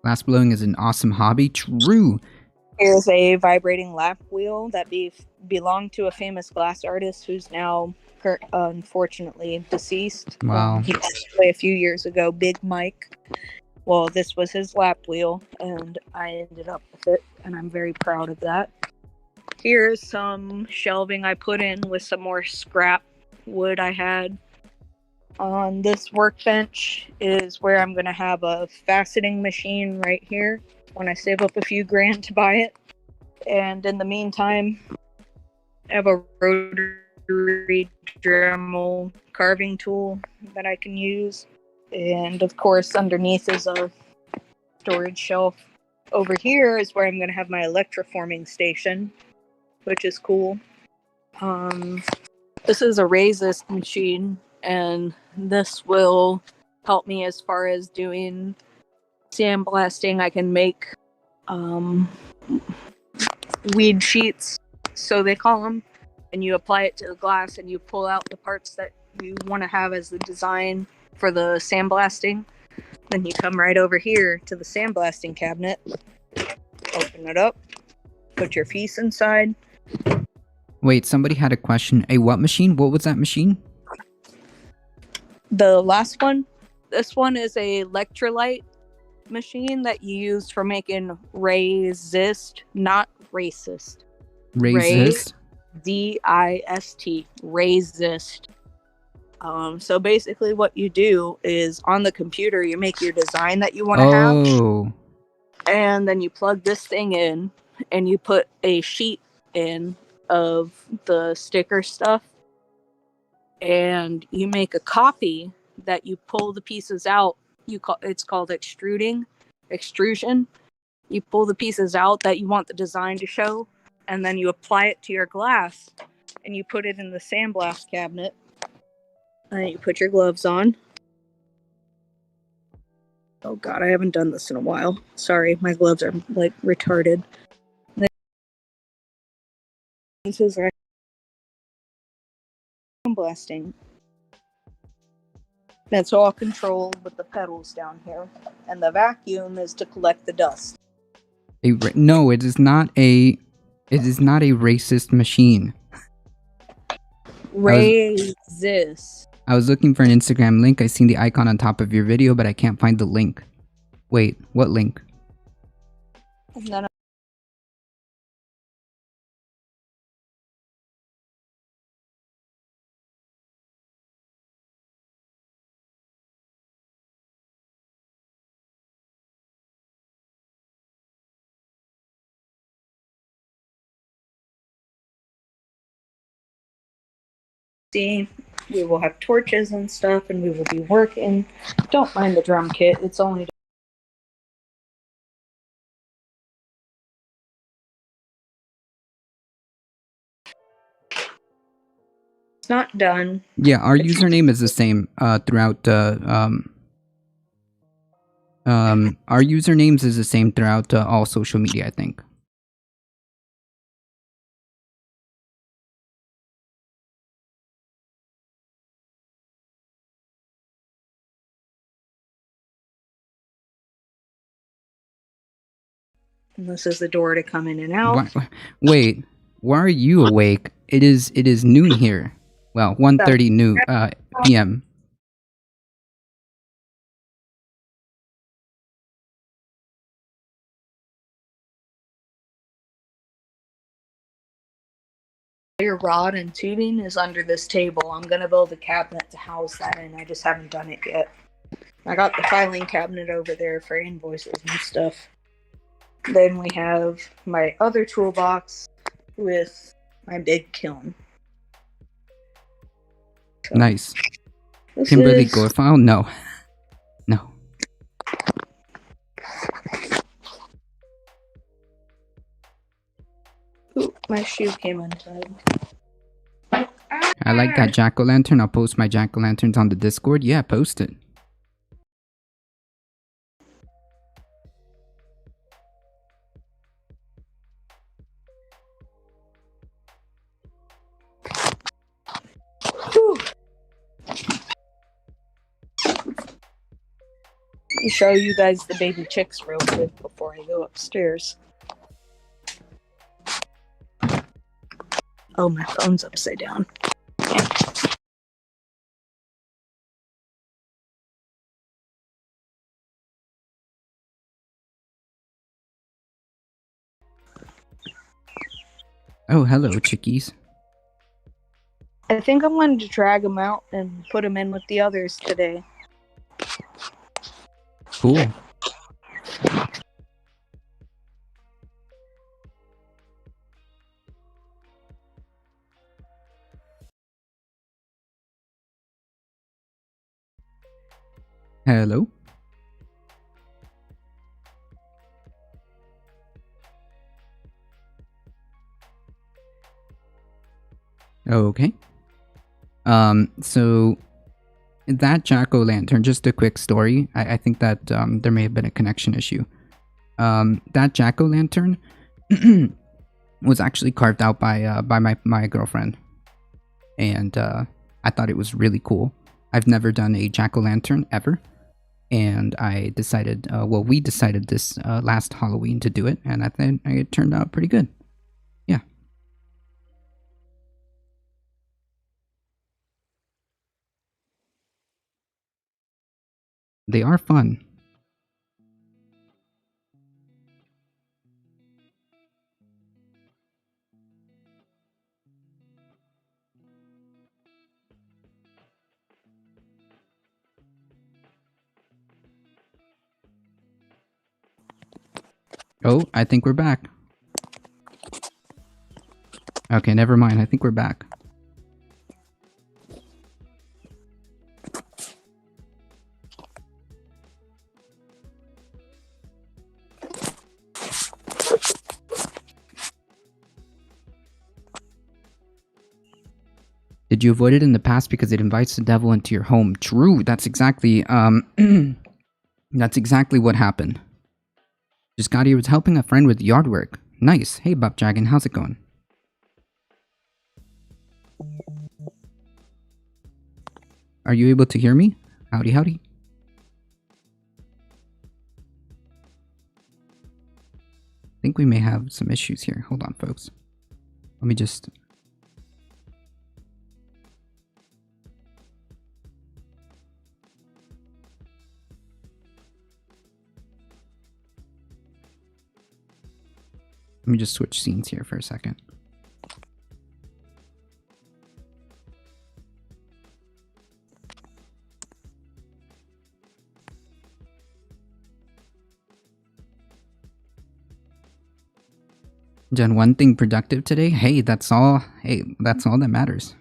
Glass blowing is an awesome hobby. True. Here's a vibrating lap wheel that belonged to a famous glass artist who's now unfortunately deceased. Wow. He passed away a few years ago, Big Mike. Well, this was his lap wheel, and I ended up with it, and I'm very proud of that. Here's some shelving I put in with some more scrap wood I had. On this workbench is where I'm going to have a faceting machine right here when I save up a few grand to buy it. And in the meantime, I have a rotary Dremel carving tool that I can use. And of course, underneath is a storage shelf. Over here is where I'm going to have my electroforming station, which is cool. This is a resist machine, and this will help me as far as doing sandblasting. I can make weed sheets, so they call them, and you apply it to the glass and you pull out the parts that you want to have as the design for the sandblasting. Then you come right over here to the sandblasting cabinet, open it up, put your piece inside. Wait, somebody had a question. A what machine? What was that machine? The last one, this one is a electrolyte machine that you use for making resist, not racist. Resist? D-I-S-T, resist. So basically what you do is on the computer, you make your design that you want to have. Oh. And then you plug this thing in and you put a sheet in of the sticker stuff. And you make a copy that you pull the pieces out. It's called extrusion. You pull the pieces out that you want the design to show, and then you apply it to your glass, and you put it in the sandblast cabinet. And you put your gloves on. Oh god, I haven't done this in a while. Sorry, my gloves are like retarded. This is sandblasting. That's all controlled with the pedals down here, and the vacuum is to collect the dust. No, it is not a. It is not a racist machine. Resist. I was looking for an Instagram link. I seen the icon on top of your video, but I can't find the link. Wait, what link? None See, we will have torches and stuff, and we will be working. Don't mind the drum kit. It's only. It's not done. Yeah, our username is the same throughout. Our usernames is the same throughout all social media, I think. And this is the door to come in and out. Wait, why are you awake? It is noon here. Well, 1:30 noon p.m. Your rod and tubing is under this table. I'm gonna build a cabinet to house that in. I just haven't done it yet. I got the filing cabinet over there for invoices and stuff. Then we have my other toolbox with my big kiln. So Nice. Kimberly is... Gorfile? No. No. My shoe came untied. I like that jack-o'-lantern. I'll post my jack-o'-lanterns on the Discord. Yeah, post it. Whew. Let me show you guys the baby chicks real quick before I go upstairs. Oh, my phone's upside down. Oh, hello, chickies. I think I'm going to drag them out and put them in with the others today. Cool. Hello? Okay. So that jack-o'-lantern, just a quick story. I think that there may have been a connection issue. That jack-o'-lantern was actually carved out by my girlfriend, and I thought it was really cool. I've never done a jack-o'-lantern ever, and I decided, we decided this last Halloween to do it, and I think it turned out pretty good. Yeah. They are fun. Oh, I think we're back. Okay, never mind. I think we're back. Did you avoid it in the past because it invites the devil into your home? True. That's exactly that's exactly what happened. Just got here, was helping a friend with yard work. Nice. Hey, Bob Dragon, how's it going? Are you able to hear me? Howdy, howdy. I think we may have some issues here. Hold on, folks. Let me just... Let me just switch scenes here for a second. Done one thing productive today? Hey, that's all. Hey, that's all that matters.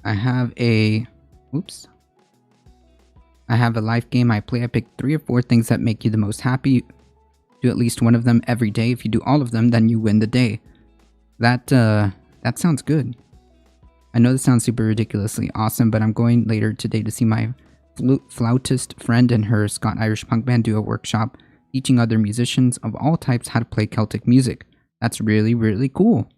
I have a... Oops. I have a life game I play. I pick 3 or 4 things that make you the most happy. Do at least one of them every day. If you do all of them, then you win the day. That sounds good. I know this sounds super ridiculously awesome, but I'm going later today to see my flautist friend and her Scot-Irish punk band do a workshop teaching other musicians of all types how to play Celtic music. That's really, really cool.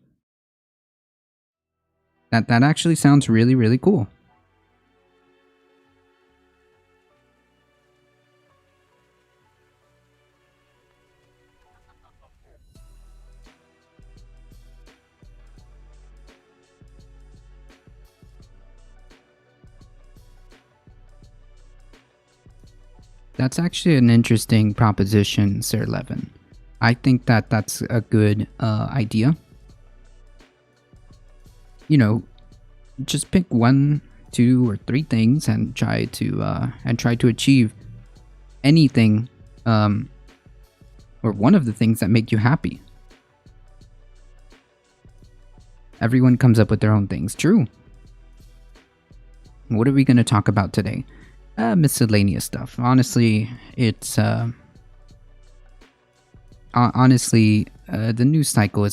That actually sounds really, really cool. That's actually an interesting proposition, Sir Levin. I think that that's a good idea. You know, just pick one, two, or three things and try to achieve anything, or one of the things that make you happy. Everyone comes up with their own things. True. What are we going to talk about today? Miscellaneous stuff. Honestly, it's the news cycle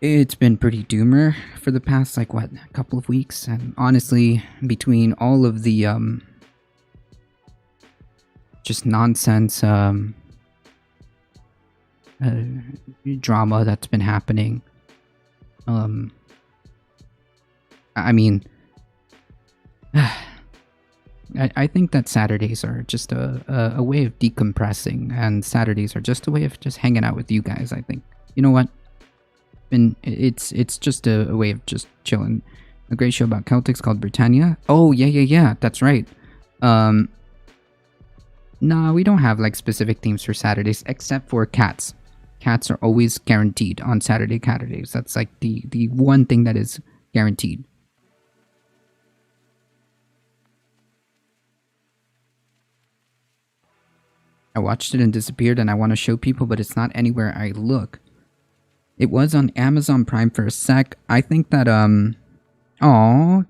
it's been pretty doomer for the past a couple of weeks, and honestly, between all of the just nonsense drama that's been happening, I mean, I think that Saturdays are just a way of decompressing, and Saturdays are just a way of just hanging out with you guys. I think, you know what? And it's just a way of just chilling. A great show about Celtics called Britannia. Oh yeah, that's right. Nah, we don't have specific themes for Saturdays except for cats. Cats are always guaranteed on Caturdays. That's the one thing that is guaranteed. I watched it and disappeared, and I want to show people, but it's not anywhere I look. It was on Amazon Prime for a sec. I think that, Aww.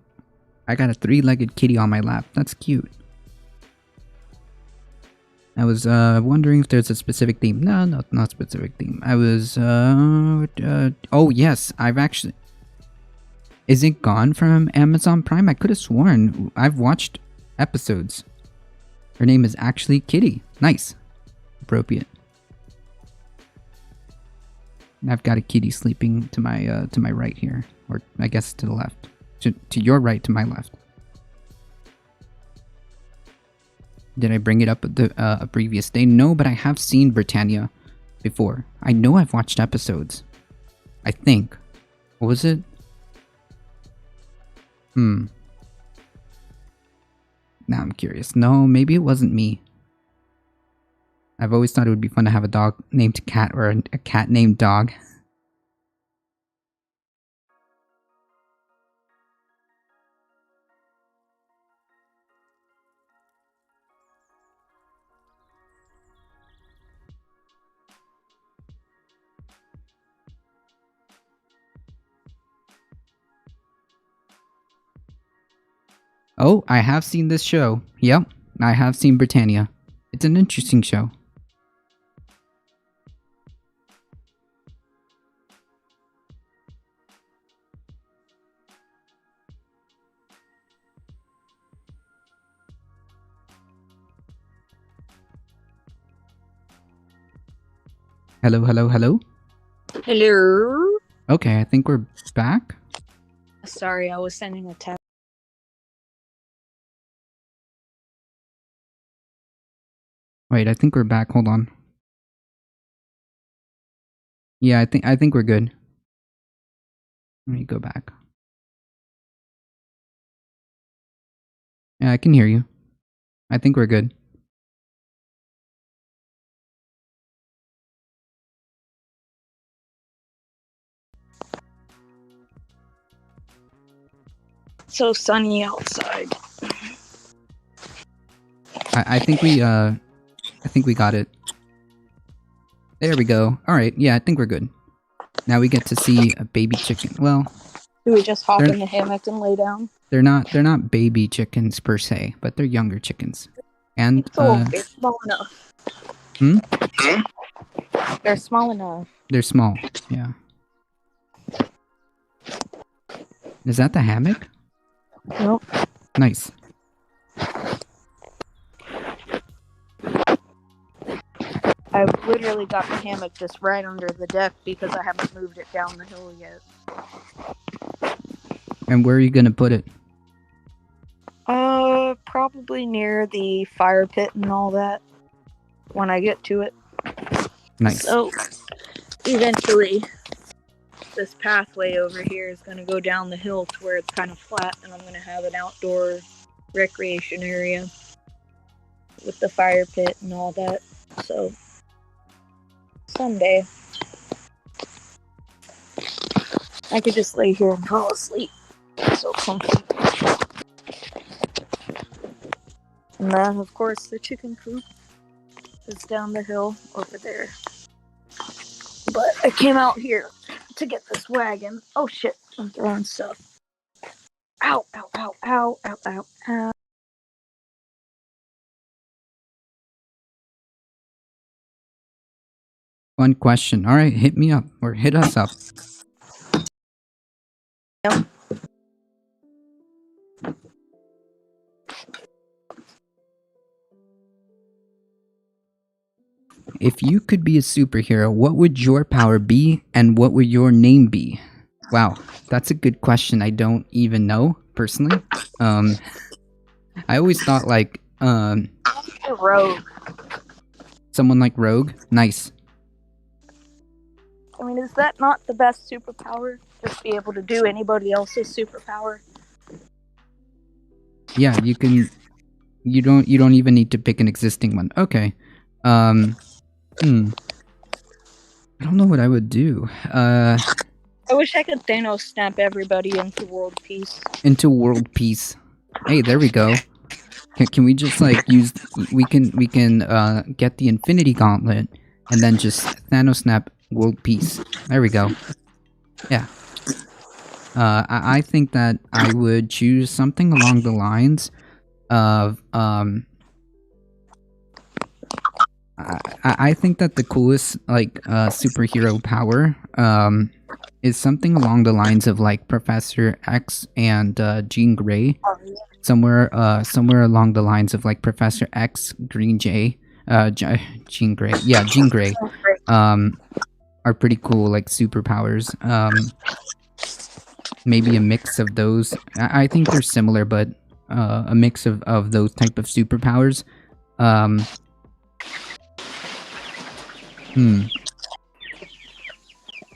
I got a three-legged kitty on my lap. That's cute. I was, wondering if there's a specific theme. No, not specific theme. I was, oh, yes. I've actually... Is it gone from Amazon Prime? I could have sworn I've watched episodes. Her name is actually Kitty. Nice. Appropriate. I've got a kitty sleeping to my right here, or I guess to the left, to your right, to my left. Did I bring it up a previous day? No, but I have seen Britannia before. I know I've watched episodes. I think. What was it? Now I'm curious. No, maybe it wasn't me. I've always thought it would be fun to have a dog named Cat, or a cat named Dog. Oh, I have seen this show. Yep, I have seen Britannia. It's an interesting show. Hello. Hello. Okay, I think we're back. Sorry, I was sending a text. Wait, I think we're back. Hold on. Yeah, I think we're good. Let me go back. Yeah, I can hear you. I think we're good. It's so sunny outside. I think we got it. There we go. All right. Yeah, I think we're good. Now we get to see a baby chicken. Well, do we just hop in the hammock and lay down? They're not baby chickens per se, but they're younger chickens. And they're small enough. They're small enough. They're small. Yeah. Is that the hammock? Nope. Nice. I've literally got the hammock just right under the deck because I haven't moved it down the hill yet. And where are you gonna put it? Probably near the fire pit and all that when I get to it. Nice. So, eventually, this pathway over here is going to go down the hill to where it's kind of flat, and I'm going to have an outdoor recreation area. with the fire pit and all that. So someday I could just lay here and fall asleep. It's so comfy. And then, of course, the chicken coop is down the hill over there. But I came out here to get this wagon. Oh shit, I'm throwing stuff. Ow, ow, ow, ow, ow, ow, ow. One question. All right, hit me up or hit us up. Yep. If you could be a superhero, what would your power be and what would your name be? Wow, that's a good question. I don't even know, personally. I always thought like A rogue. someone like Rogue. Nice. I mean, is that not the best superpower? Just be able to do anybody else's superpower? Yeah, you can you don't even need to pick an existing one. Okay. I don't know what I would do. I wish I could Thanos snap everybody into world peace. Into world peace. Hey, there we go. Can we just like use we can get the Infinity Gauntlet and then just Thanos snap world peace. There we go. Yeah. I think that I would choose something along the lines of I think that the coolest like superhero power is something along the lines of like Professor X and Jean Grey. Somewhere along the lines of like Professor X, Green Jay, Jean Grey. Yeah, Jean Grey. Are pretty cool like superpowers. Maybe a mix of those. I think they're similar, but a mix of those type of superpowers.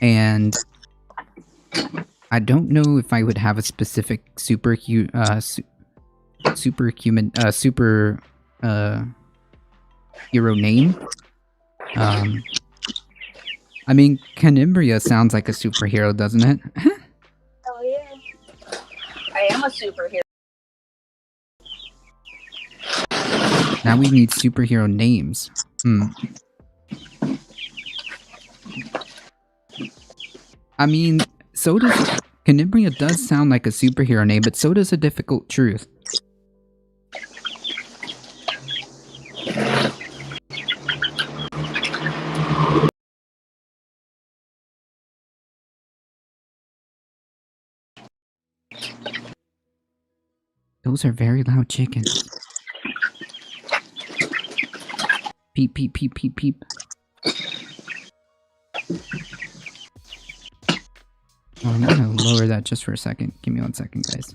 And I don't know if I would have a specific superhuman hero name. I mean, Canimbria sounds like a superhero, doesn't it? Hell yeah. I am a superhero. Now we need superhero names. I mean, so does Canimbria does sound like a superhero name, but so does A Difficult Truth. Those are very loud chickens. Peep, peep, peep, peep, peep. Oh, I'm gonna lower that just for a second. Give me 1 second, guys.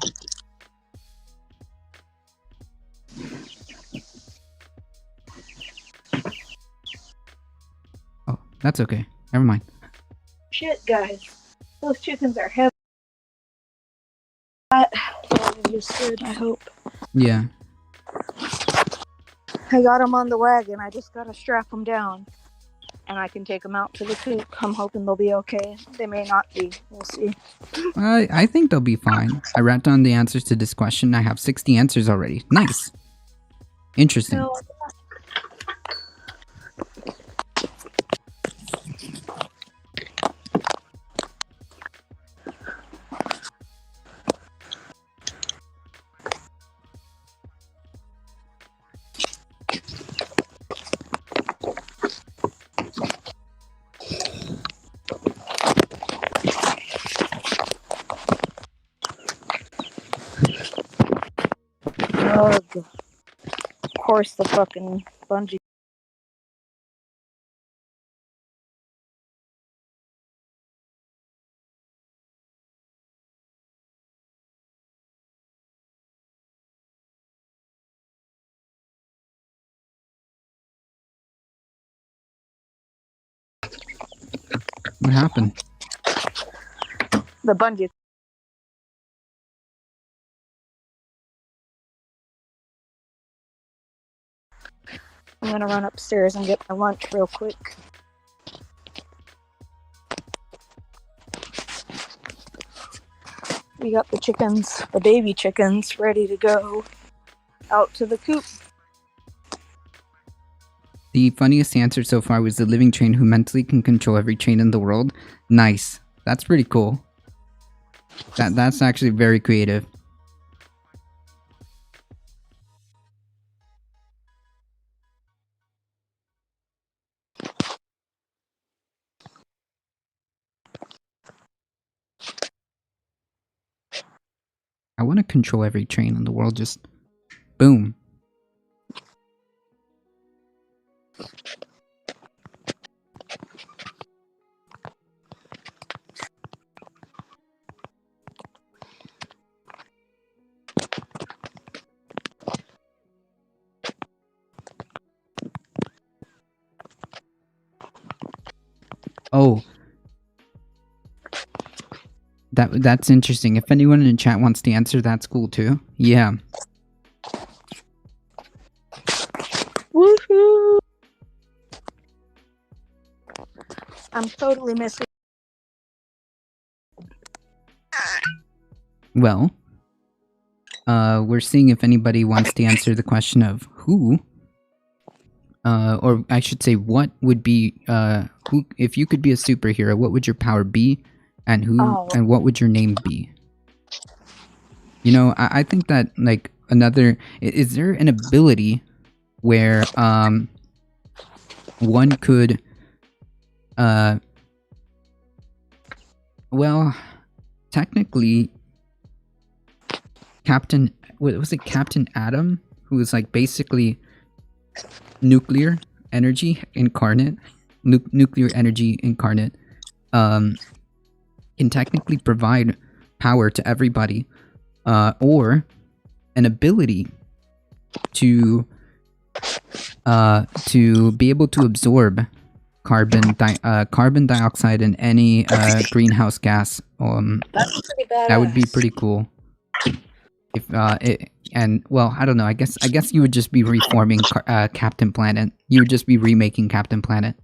Oh, that's okay. Never mind. Shit, guys. Those chickens are heavy. You stood, I hope. Yeah. I got them on the wagon. I just gotta strap them down. And I can take them out to the coop. I'm hoping they'll be okay. They may not be. We'll see. I think they'll be fine. I wrote down the answers to this question. I have 60 answers already. Nice. Interesting. No. Ugh. Of course, the fucking bungee. What happened? The bungee. I'm gonna run upstairs and get my lunch real quick. We got the chickens, the baby chickens, ready to go out to the coop. The funniest answer so far was the living train who mentally can control every train in the world. Nice. That's pretty cool. That's actually very creative. I want to control every train in the world. Just boom. Oh, that's interesting. If anyone in the chat wants to answer, that's cool too. Yeah. Woohoo! I'm totally missing. Well, we're seeing if anybody wants to answer the question of who, or I should say, what would be, who, if you could be a superhero, what would your power be, and who, and what would your name be? You know, I think that, like, is there an ability where, one could, well, technically, was it Captain Atom, who was, like, basically nuclear energy incarnate, nuclear energy incarnate, can technically provide power to everybody, or an ability to be able to absorb carbon dioxide and any greenhouse gas. That's pretty badass. That would be pretty cool. If and well, I don't know. I guess you would just be reforming Captain Planet. You would just be remaking Captain Planet.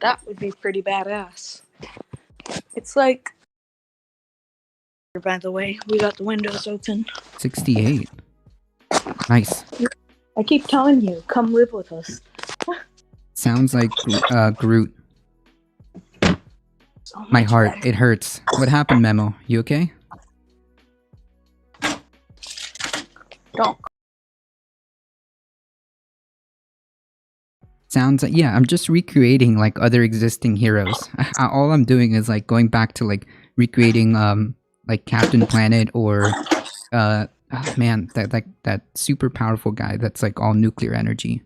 That would be pretty badass. It's like, by the way, we got the windows open. 68. Nice. I keep telling you, come live with us. Sounds like Groot. So My heart, better. it hurts. What happened, Memo? You okay? Don't. Sounds like, yeah, I'm just recreating like other existing heroes. All I'm doing is like going back to like recreating like Captain Planet or man, that super powerful guy that's like all nuclear energy.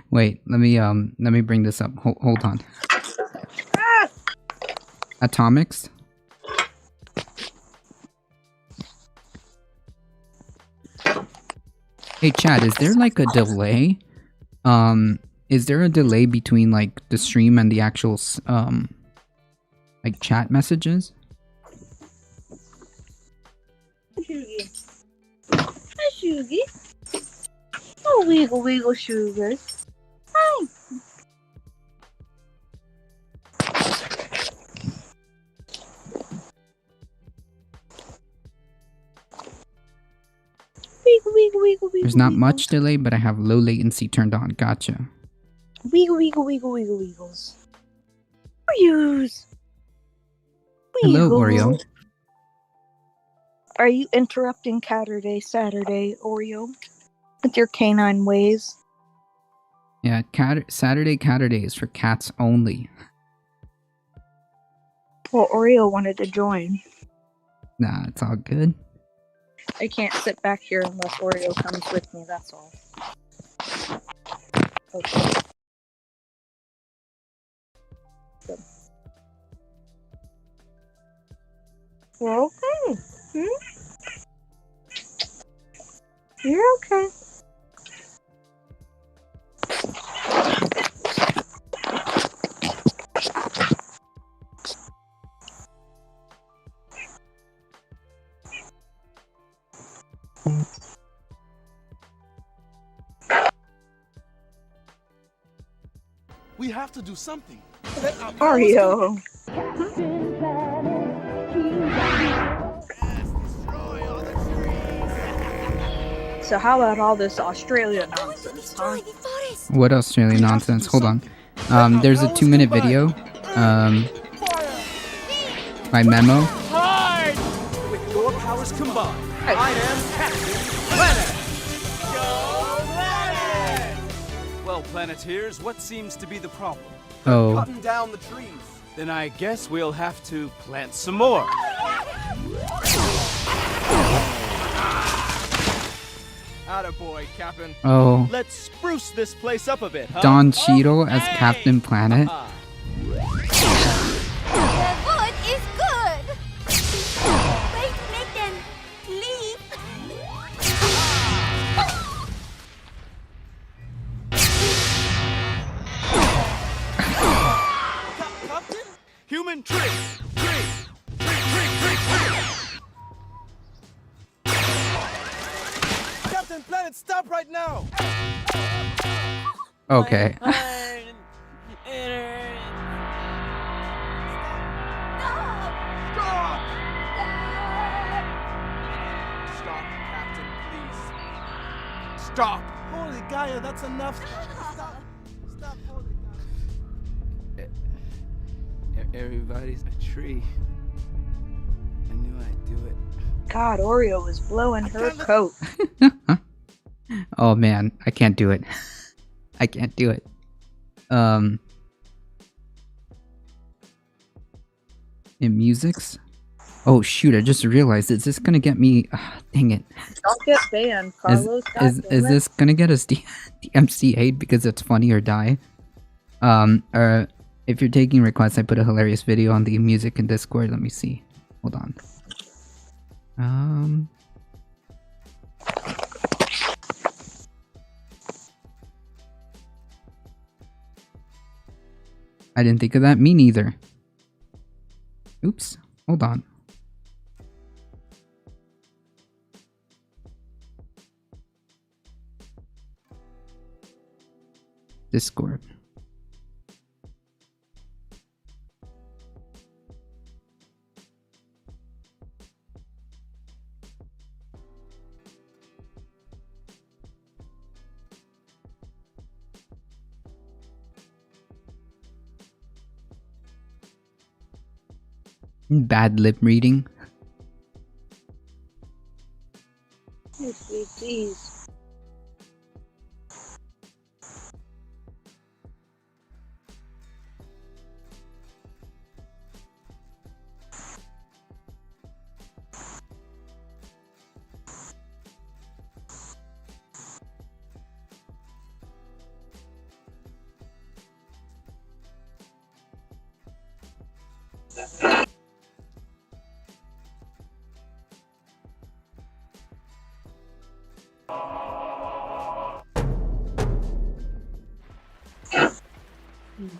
Wait, let me bring this up. Hold on. Atomics. Hey Chad, is there like a delay? Is there a delay between like the stream and the actual like chat messages? Sugar. Oh, wiggle, wiggle, sugar. Hi. Wiggle, wiggle, wiggle, wiggle. There's not wiggle. much delay, but I have low latency turned on. Gotcha. Wiggle, wiggle, wiggle, wiggle, wiggles. Oreos. Hello, Oreo. Are you interrupting Caturday, Saturday, Oreo? With your canine ways? Yeah, Caturday is for cats only. Well, Oreo wanted to join. Nah, it's all good. I can't sit back here unless Oreo comes with me, that's all. Okay. Good. Well, okay. You're okay. We have to do something. Mario. So how about all this Australia nonsense, huh? What Australian nonsense? Hold on. There's a 2-minute video. My memo. Hide! With your powers combined, I am Captain Planet! Go Planet! Well, Planeteers, what seems to be the problem? Oh. Cutting down the trees. Then I guess we'll have to plant some more. Attaboy, Captain. Oh. Let's spruce this place up a bit, huh? Don Cheadle as Captain Planet. The wood is good. Wait to make them leave. Captain? Human tree! Tree! Captain Planet, stop right now! Okay. Stop, Captain, please. Stop! Holy Gaia, that's enough. Stop. Stop, holy Gaia. Everybody's a tree. I knew I'd do it. God, Oreo was blowing her coat. Oh man, I can't do it. I can't do it. In musics? Oh shoot, I just realized, is this gonna get me... dang it. Don't get banned, Carlos. Is this gonna get us DMCA'd because it's funny or die? Or if you're taking requests, I put a hilarious video on the music in Discord. Let me see. Hold on. I didn't think of that. Me neither. Oops. Hold on. Discord. Bad lip reading. Oh, sweet jeez.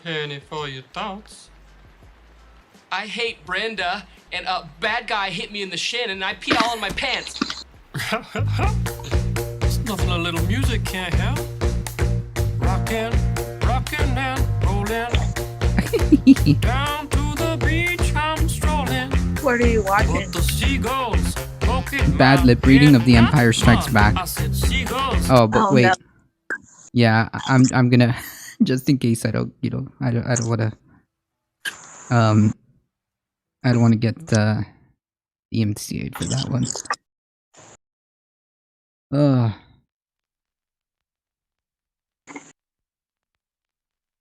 Penny for your thoughts. I hate Brenda, and a bad guy hit me in the shin, and I peed all in my pants. It's nothing a little music can't help. Rockin', rockin' and rollin'. Down to the beach I'm strolling. What are you watching? But the seagulls poking Bad my lip reading of The head. Empire Strikes Back. I said seagulls. Oh, but Oh, wait. no. Yeah, I'm gonna just in case I don't, I don't want to I don't want to get EMCA'd for that one.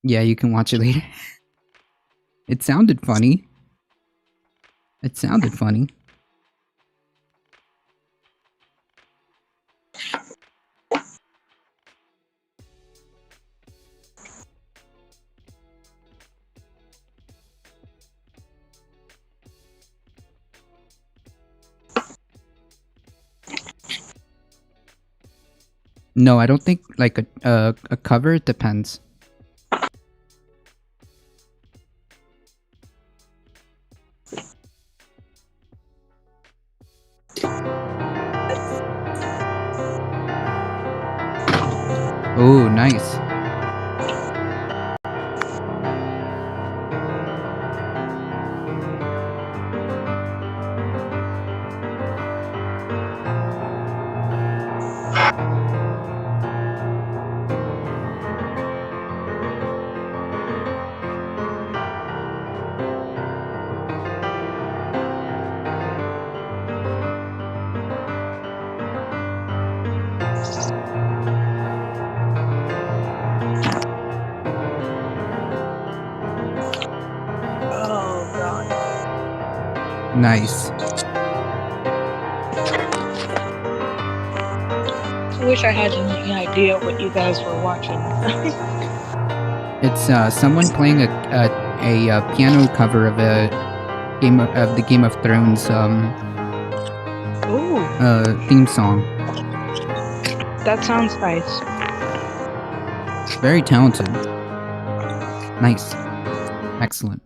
Yeah, you can watch it later. It sounded funny. It sounded funny. No, I don't think like a cover. It depends. Oh, nice. Oh god. Nice. I wish I had any idea what you guys were watching. It's someone playing a piano cover of a of the Game of Thrones Ooh, theme song. that sounds nice. Very talented. Nice. Excellent.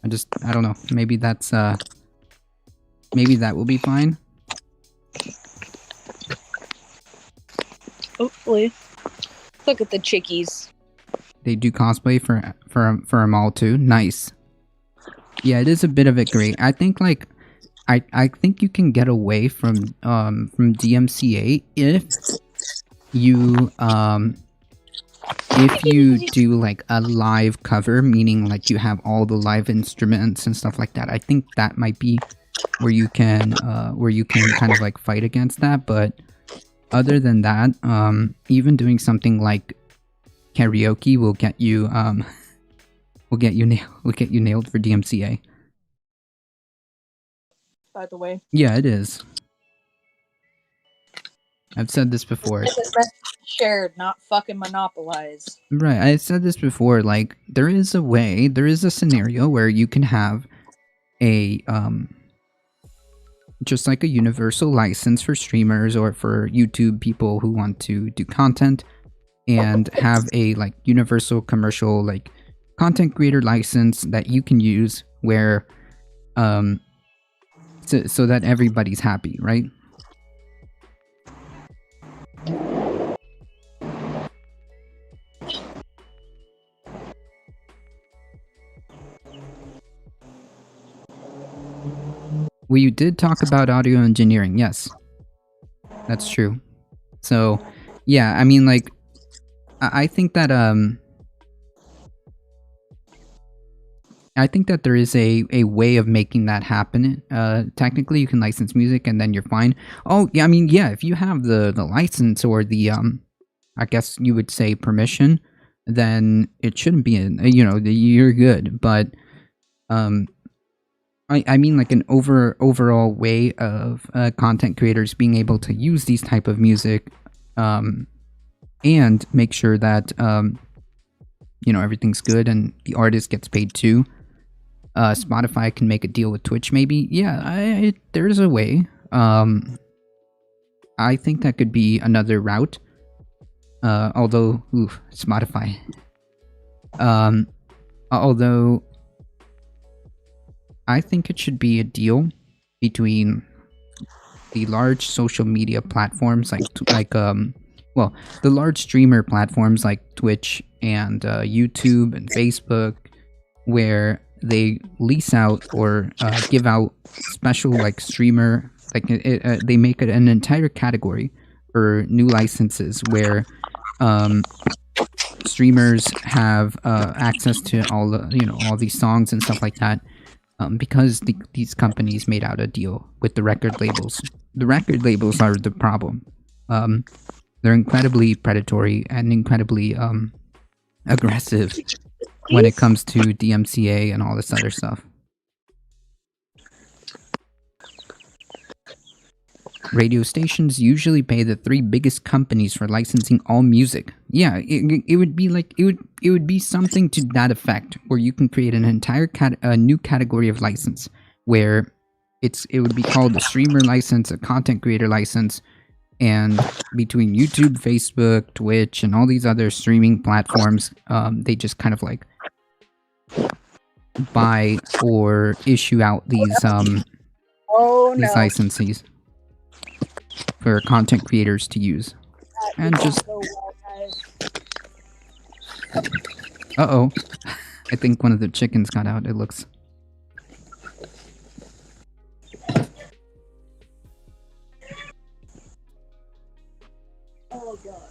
I don't know. Maybe that's maybe that will be fine. Hopefully. Look at the chickies. They do cosplay for a mall too. Nice. Yeah, it is a bit of a great. I think like I think you can get away from DMCA if you do like a live cover, meaning like you have all the live instruments and stuff like that. I think that might be where you can kind of like fight against that. But other than that, even doing something like karaoke will get you nailed for DMCA. By the way. Yeah, it is. I've said this before. Shared, not fucking monopolized. Right, I said this before, like, there is a scenario where you can have a, just like a universal license for streamers or for YouTube people who want to do content, and have a, like, universal commercial, like, content creator license that you can use where, so that everybody's happy, right? We did talk about audio engineering, yes. That's true. So, yeah, I mean, like, I think that, I think that there is a way of making that happen. Technically, you can license music and then you're fine. Oh, yeah, I mean, yeah, if you have the license or the, I guess you would say permission, then it shouldn't be, you're good. But, I mean, like, an overall way of content creators being able to use these type of music, and make sure that, everything's good and the artist gets paid too. Spotify can make a deal with Twitch, maybe. Yeah, there's a way. I think that could be another route. Although, Spotify. Although, I think it should be a deal between the large social media platforms the large streamer platforms like Twitch and YouTube and Facebook, where they lease out or give out special like streamer, like they make it an entire category for new licenses where streamers have access to all the all these songs and stuff like that. Because these companies made out a deal with the record labels. The record labels are the problem. They're incredibly predatory and incredibly aggressive when it comes to DMCA and all this other stuff. Radio stations usually pay the 3 biggest companies for licensing all music. Yeah, it would be like it would be something to that effect, where you can create an entire new category of license, where it would be called a streamer license, a content creator license, And between YouTube, Facebook, Twitch, and all these other streaming platforms, they just kind of like buy or issue out these Oh these no. licenses for content creators to use. That And did just not go well, guys. uh-oh. I think one of the chickens got out. It looks. Oh god.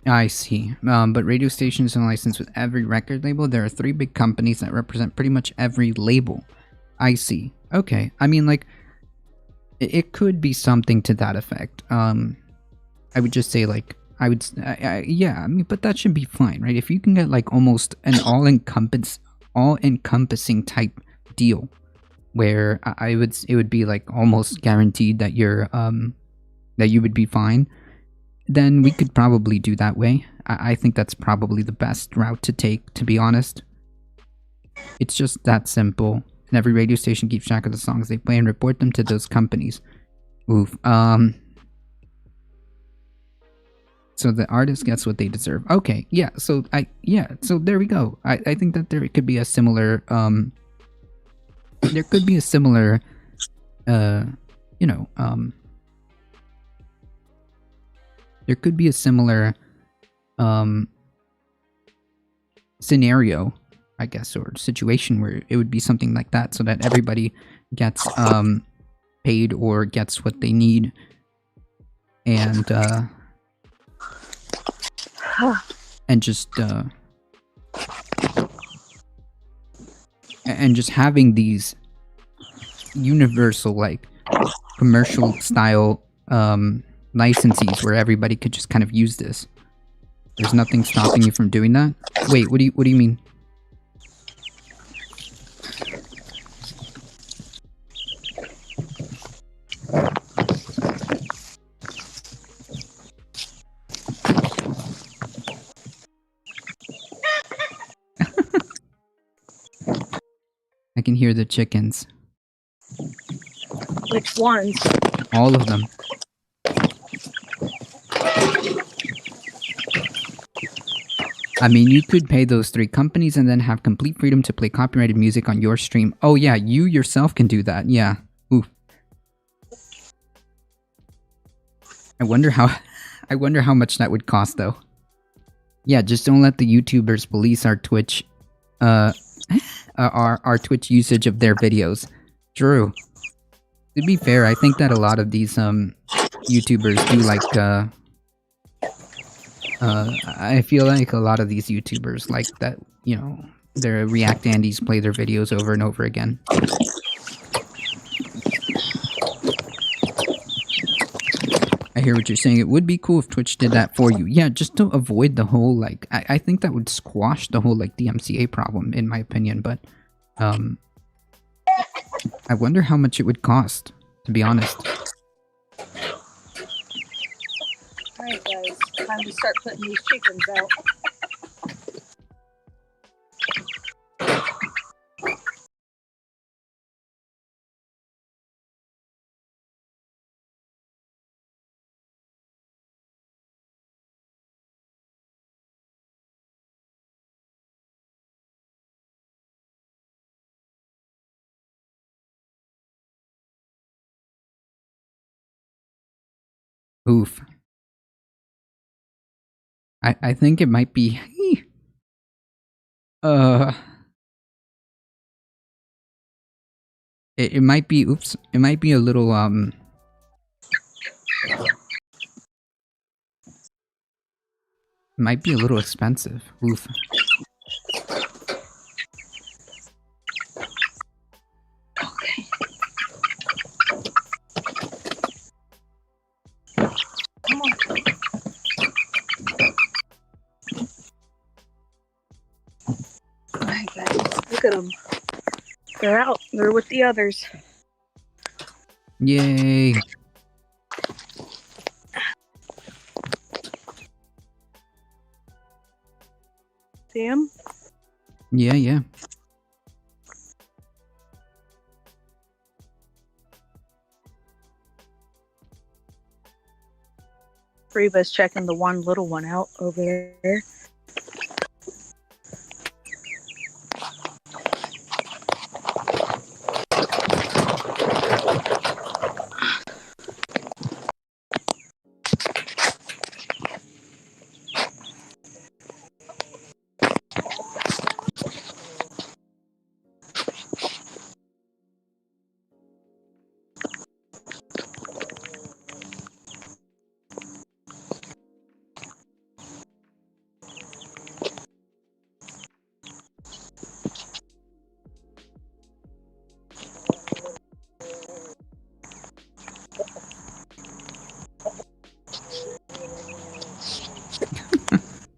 I see. But radio stations are licensed with every record label. There are 3 big companies that represent pretty much every label. I see. Okay. I mean, like, it could be something to that effect. I would just say, like, yeah, I mean, but that should be fine, right? If you can get, like, almost an all-encompassing type deal, where it would be, like, almost guaranteed that that you would be fine, then we could probably do that way. I think that's probably the best route to take, to be honest. It's just that simple. And every radio station keeps track of the songs they play and report them to those companies. Oof. So the artist gets what they deserve. Okay, yeah, so so there we go. I think that there could be a similar, there could be a similar, there could be a similar, scenario, I guess, or situation where it would be something like that, so that everybody gets paid or gets what they need, and just having these universal, like, commercial style licensees where everybody could just kind of use this. There's nothing stopping you from doing that. Wait, what do you mean? I can hear the chickens. Which ones? All of them. I mean, you could pay those 3 companies and then have complete freedom to play copyrighted music on your stream. Oh yeah, you yourself can do that. Yeah. Ooh. I wonder how much that would cost though. Yeah, just don't let the YouTubers police our Twitch our Twitch usage of their videos. True. To be fair, I think that a lot of these YouTubers do like I feel like a lot of these YouTubers like that, you know, their React Andes play their videos over and over again. I hear what you're saying. It would be cool if Twitch did that for you. Yeah, just to avoid the whole, like, I think that would squash the whole, like, DMCA problem, in my opinion, but, I wonder how much it would cost, to be honest. Alright guys, time to start putting these chickens out. Oof. I think it might be... It might be... Oops. It might be a little, It might be a little expensive. Oof. Okay. Come on. Alright guys, look at them. They're out. They're with the others. Yay. See 'em? Yeah. Reba's checking the one little one out over there.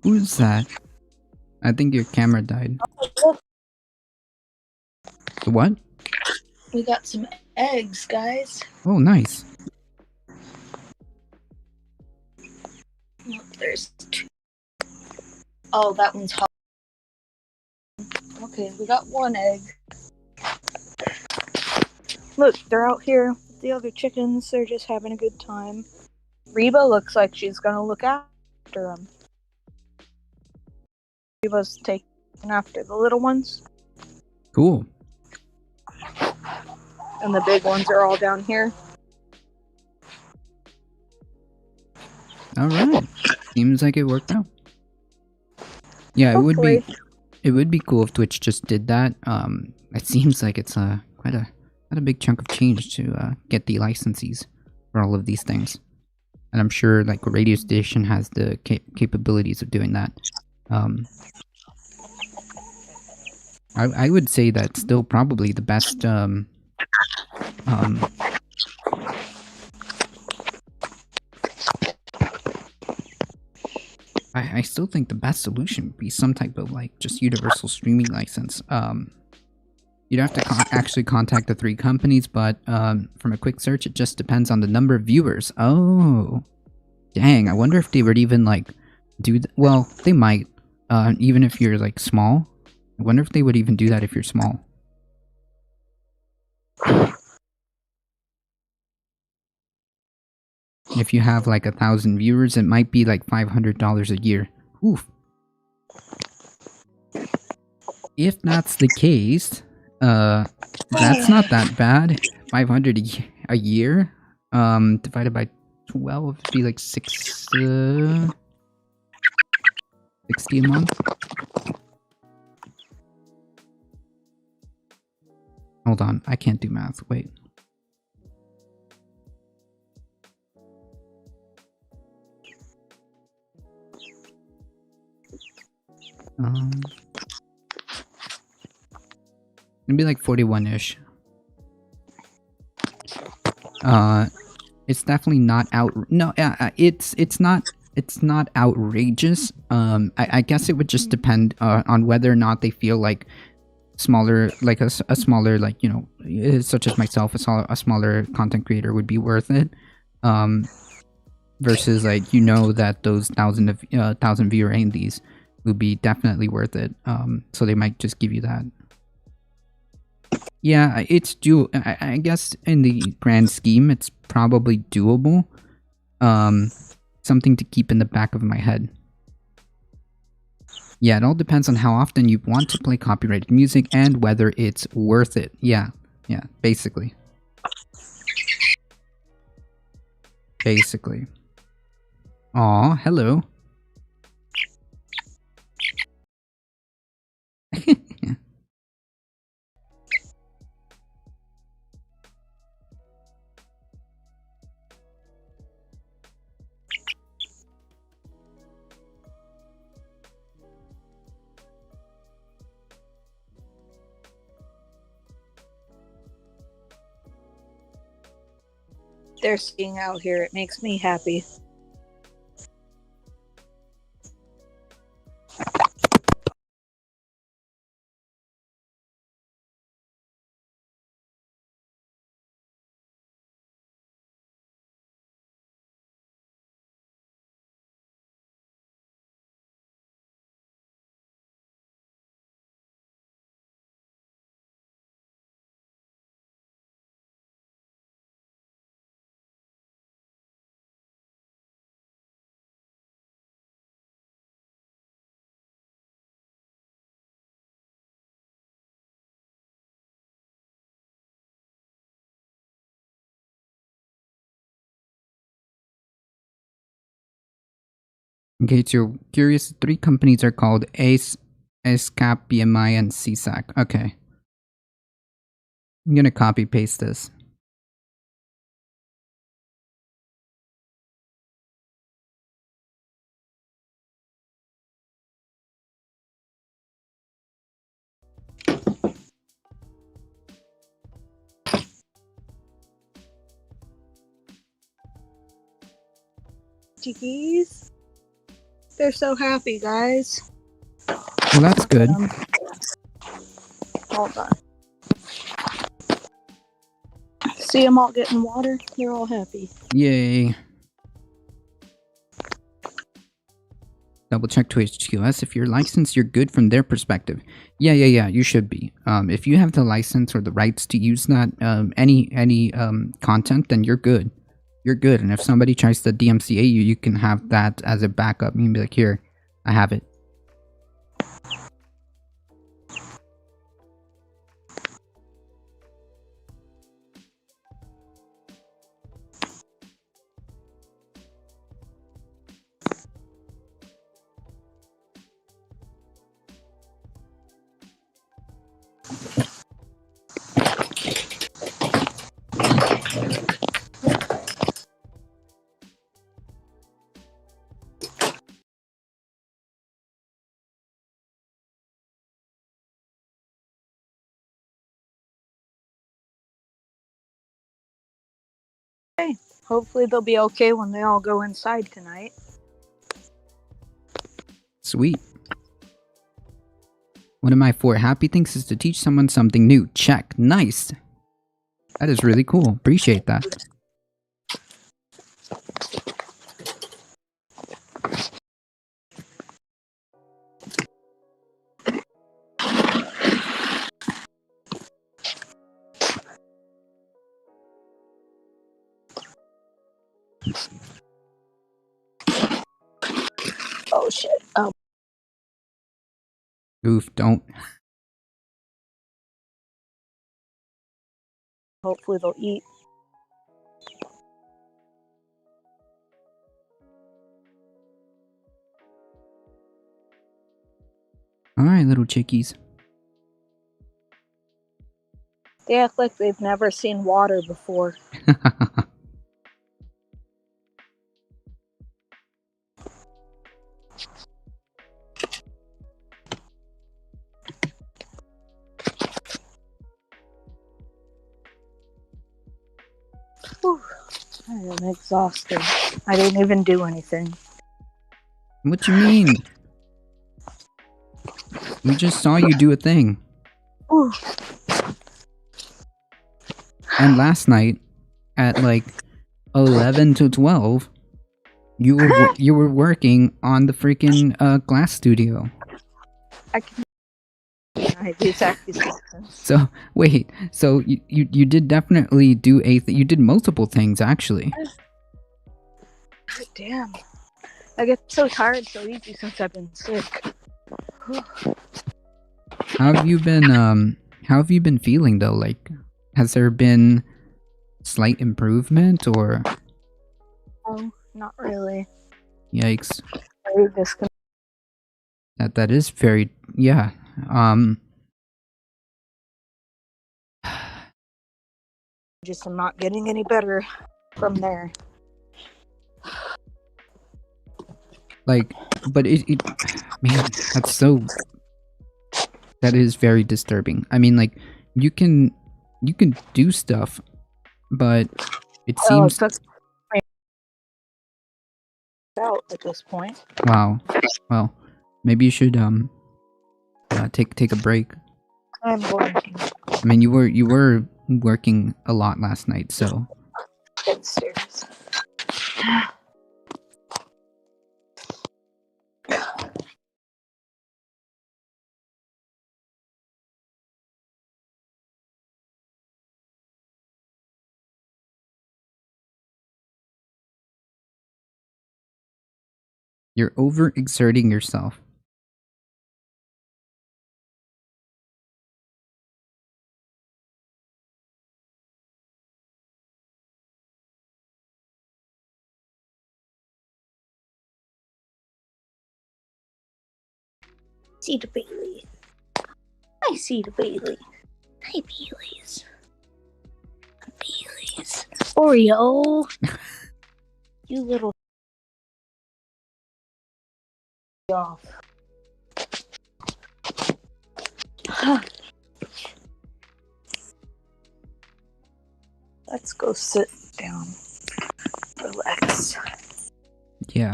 Who's that? I think your camera died. The what? We got some eggs, guys. Oh, nice. Look, there's two. Oh, that one's hot. Okay, we got one egg. Look, they're out here with the other chickens. They're just having a good time. Reba looks like she's gonna look after them. Reba's taking after the little ones, Cool. and the big ones are all down here. All right. Seems like it worked out. Yeah, Hopefully. it would be cool if Twitch just did that. It seems like it's quite a big chunk of change to get the licenses for all of these things, and I'm sure like a radio station has the capabilities of doing that. I would say that's still probably the best. I still think the best solution would be some type of like just universal streaming license. You'd have to actually contact the 3 companies, but from a quick search, it just depends on the number of viewers. Oh, dang! I wonder if they would even like do. Well, they might. Even if you're like small, I wonder if they would even do that if you're small. If you have like 1,000 viewers, it might be like $500 a year. Oof. If that's the case, that's not that bad. 500 a year, divided by 12 would be like 60 a month. Hold on, I can't do math. Wait. It'd be like 41-ish. It's definitely not it's not outrageous. I guess it would just depend on whether or not they feel like smaller, like a smaller, like, you know, such as myself, a smaller content creator would be worth it. Versus like, you know, that those 1,000 viewer indies would be definitely worth it. So they might just give you that. Yeah, it's I guess in the grand scheme, it's probably doable. Something to keep in the back of my head. Yeah, it all depends on how often you want to play copyrighted music and whether it's worth it. Yeah, basically. Basically. Aw, hello. They're seeing out here. It makes me happy. In case you're curious, 3 companies are called ACE, SCAP, BMI, and CSAC. Okay. I'm gonna copy paste this. Chickies. They're so happy, guys. Well, that's good. Hold on. See them all getting water? They're all happy. Yay. Double check to HQS. If you're licensed, you're good from their perspective. Yeah, you should be. If you have the license or the rights to use that any content, then you're good. You're good. And if somebody tries to DMCA you, you can have that as a backup. You can be like, here, I have it. Hopefully they'll be okay when they all go inside tonight. Sweet. One of my 4 happy things is to teach someone something new. Check. Nice. That is really cool. Appreciate that. Oh shit. Oh. Oof, don't. Hopefully they'll eat. Alright, little chickies. They act like they've never seen water before. Whew. I am exhausted. I didn't even do anything. What you mean? We just saw you do a thing. Whew. And last night, at like 11 to 12, you were working on the freaking glass studio. I can deny these accusations. So wait, so you did definitely do you did multiple things actually. God damn. I get so tired so easy since I've been sick. How have you been feeling though? Like, has there been slight improvement or? Oh, not really. Yikes. Very disconnected. That is very, yeah. Just I'm not getting any better from there. Like, but man, that is very disturbing. I mean, like, you can do stuff, but it seems out at this point. wow. Well, maybe you should take a break. I'm going to I mean, you were working a lot last night, so get stairs. you're overexerting yourself. see the Bailey. I see the Bailey. Hi, Baileys. Baileys. Oreo. You little off. Let's go sit down. Relax. Yeah.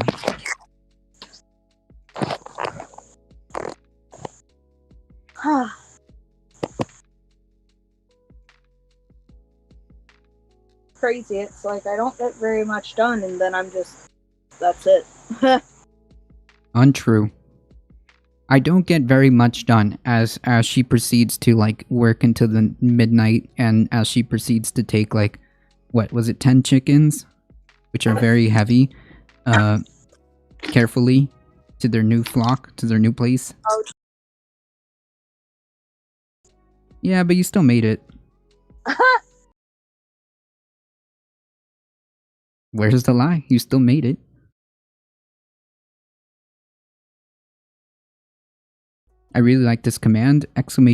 Crazy. It's like I don't get very much done, and then I'm just. That's it. Untrue. I don't get very much done as she proceeds to like work until the midnight, and as she proceeds to take like, what was it, 10 chickens, which are very heavy, carefully to their new flock, to their new place. Oh. Yeah, but you still made it. Where's the lie? You still made it. I really like this command,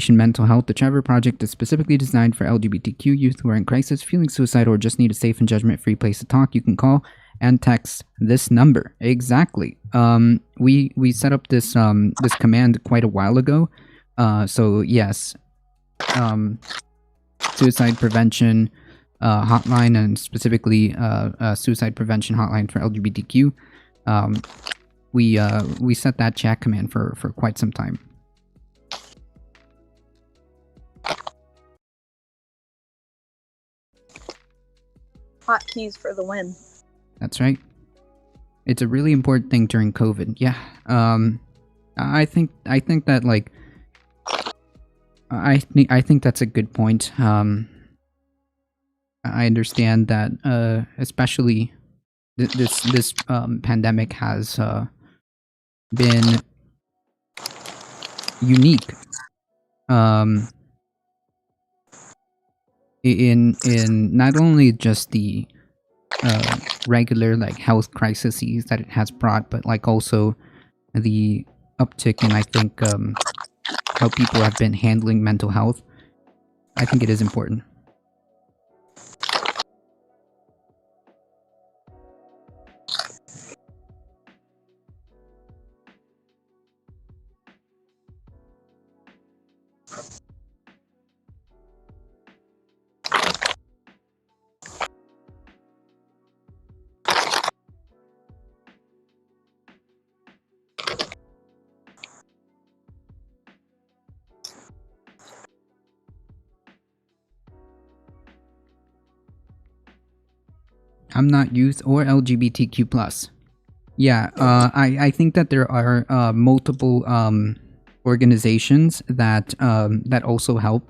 !mental health. The Trevor Project is specifically designed for LGBTQ youth who are in crisis, feeling suicidal, or just need a safe and judgment-free place to talk. You can call and text this number. Exactly. We set up this this command quite a while ago. So yes. Suicide prevention hotline, and specifically suicide prevention hotline for LGBTQ. We set that chat command for quite some time. Hotkeys for the win. That's right. It's a really important thing during COVID. Yeah. I think that like I think that's a good point. I understand that especially this pandemic has been unique. In not only just the regular like health crises that it has brought, but like also the uptick in, I think, how people have been handling mental health. I think it is important. I'm not youth or LGBTQ+. Yeah, I think that there are multiple organizations that that also help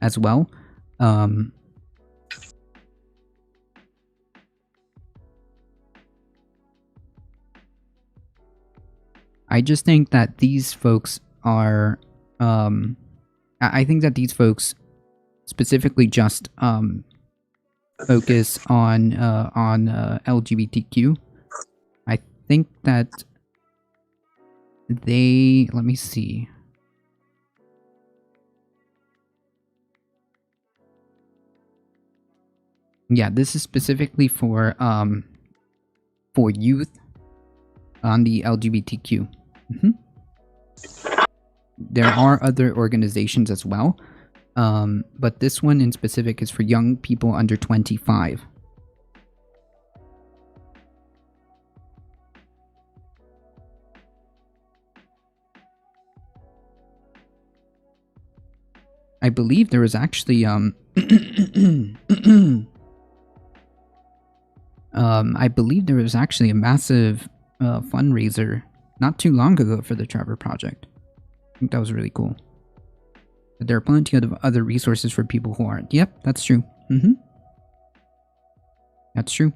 as well. I just think that these folks are I think that these folks specifically just focus on LGBTQ. I think that they, let me see. Yeah, this is specifically for youth on the LGBTQ. There are other organizations as well. But this one in specific is for young people under 25. I believe there was actually I believe there was actually a massive fundraiser not too long ago for the Trevor Project. I think that was really cool. But there are plenty of other resources for people who aren't. Yep, that's true. That's true.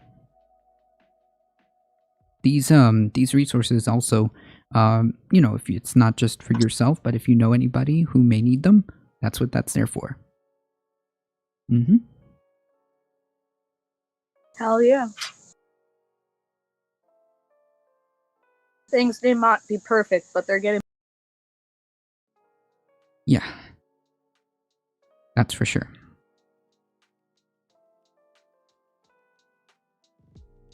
These resources also, you know, if it's not just for yourself, but if you know anybody who may need them, that's what that's there for. Hell yeah. Things may not be perfect, but they're getting Yeah, that's for sure.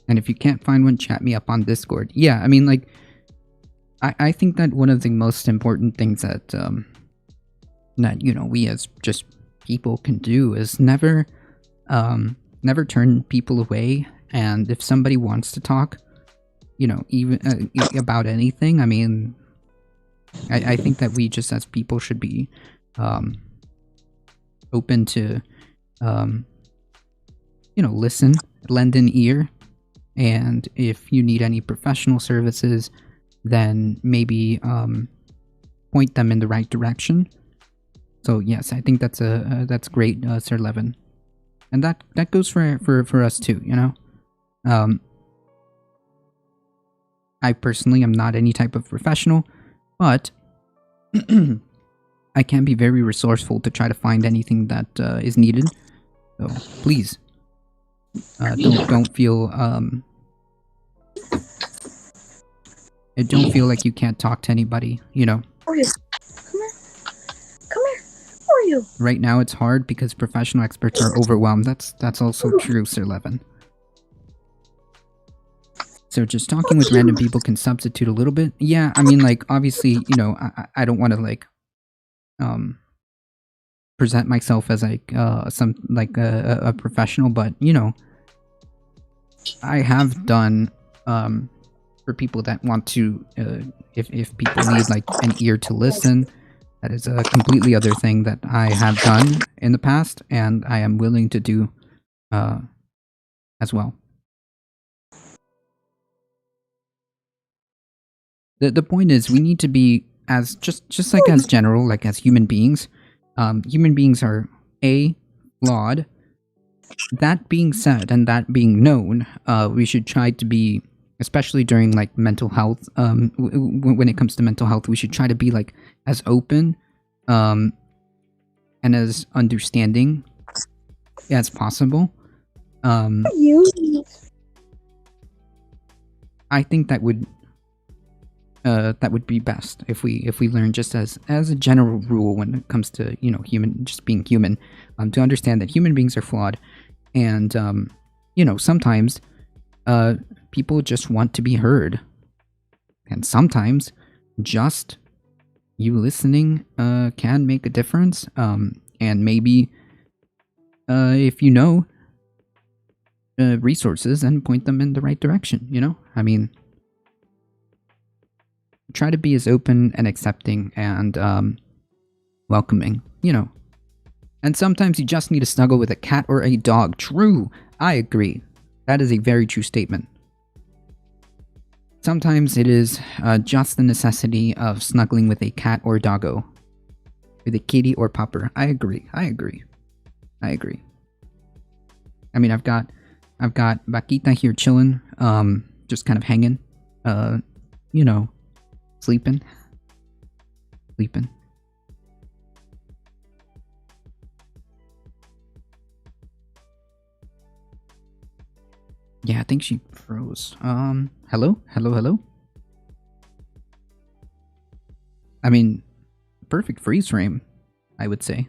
And if you can't find one, chat me up on Discord. Yeah, I mean, like, I think that one of the most important things that that we as just people can do is never turn people away. And if somebody wants to talk, even about anything, I mean, I think that we just as people should be open to listen, lend an ear, and if you need any professional services, then maybe point them in the right direction. So yes, I think that's great, Sir Levin, and that goes for us too. I personally am not any type of professional, but I can be very resourceful to try to find anything that is needed. So please, don't feel don't feel like you can't talk to anybody. Who are you? Come here. Come here. Who are you? Right now it's hard because professional experts are overwhelmed. That's also true, Sir Levin. So just talking with random people can substitute a little bit. Yeah, I mean, like, obviously, I don't want to, like, present myself as, like, a professional, but, I have done, for people that want to, if people need, like, an ear to listen, that is a completely other thing that I have done in the past, and I am willing to do, as well. The point is, we need to be as just like as general, like as human beings. Human beings are flawed. That being said, and that being known, we should try to be, especially during like mental health. When it comes to mental health, we should try to be like as open, and as understanding as possible. I think that would be best if we learn, just as a general rule when it comes to just being human, to understand that human beings are flawed, and sometimes people just want to be heard, and sometimes just you listening can make a difference, and maybe if resources, and point them in the right direction. I mean, try to be as open and accepting and welcoming, And sometimes you just need to snuggle with a cat or a dog. True, I agree. That is a very true statement. Sometimes it is just the necessity of snuggling with a cat or doggo. With a kitty or pupper. I agree. I mean, I've got Vaquita here chilling, just kind of hanging, sleeping. Yeah, I think she froze. Hello? I mean, perfect freeze frame, I would say.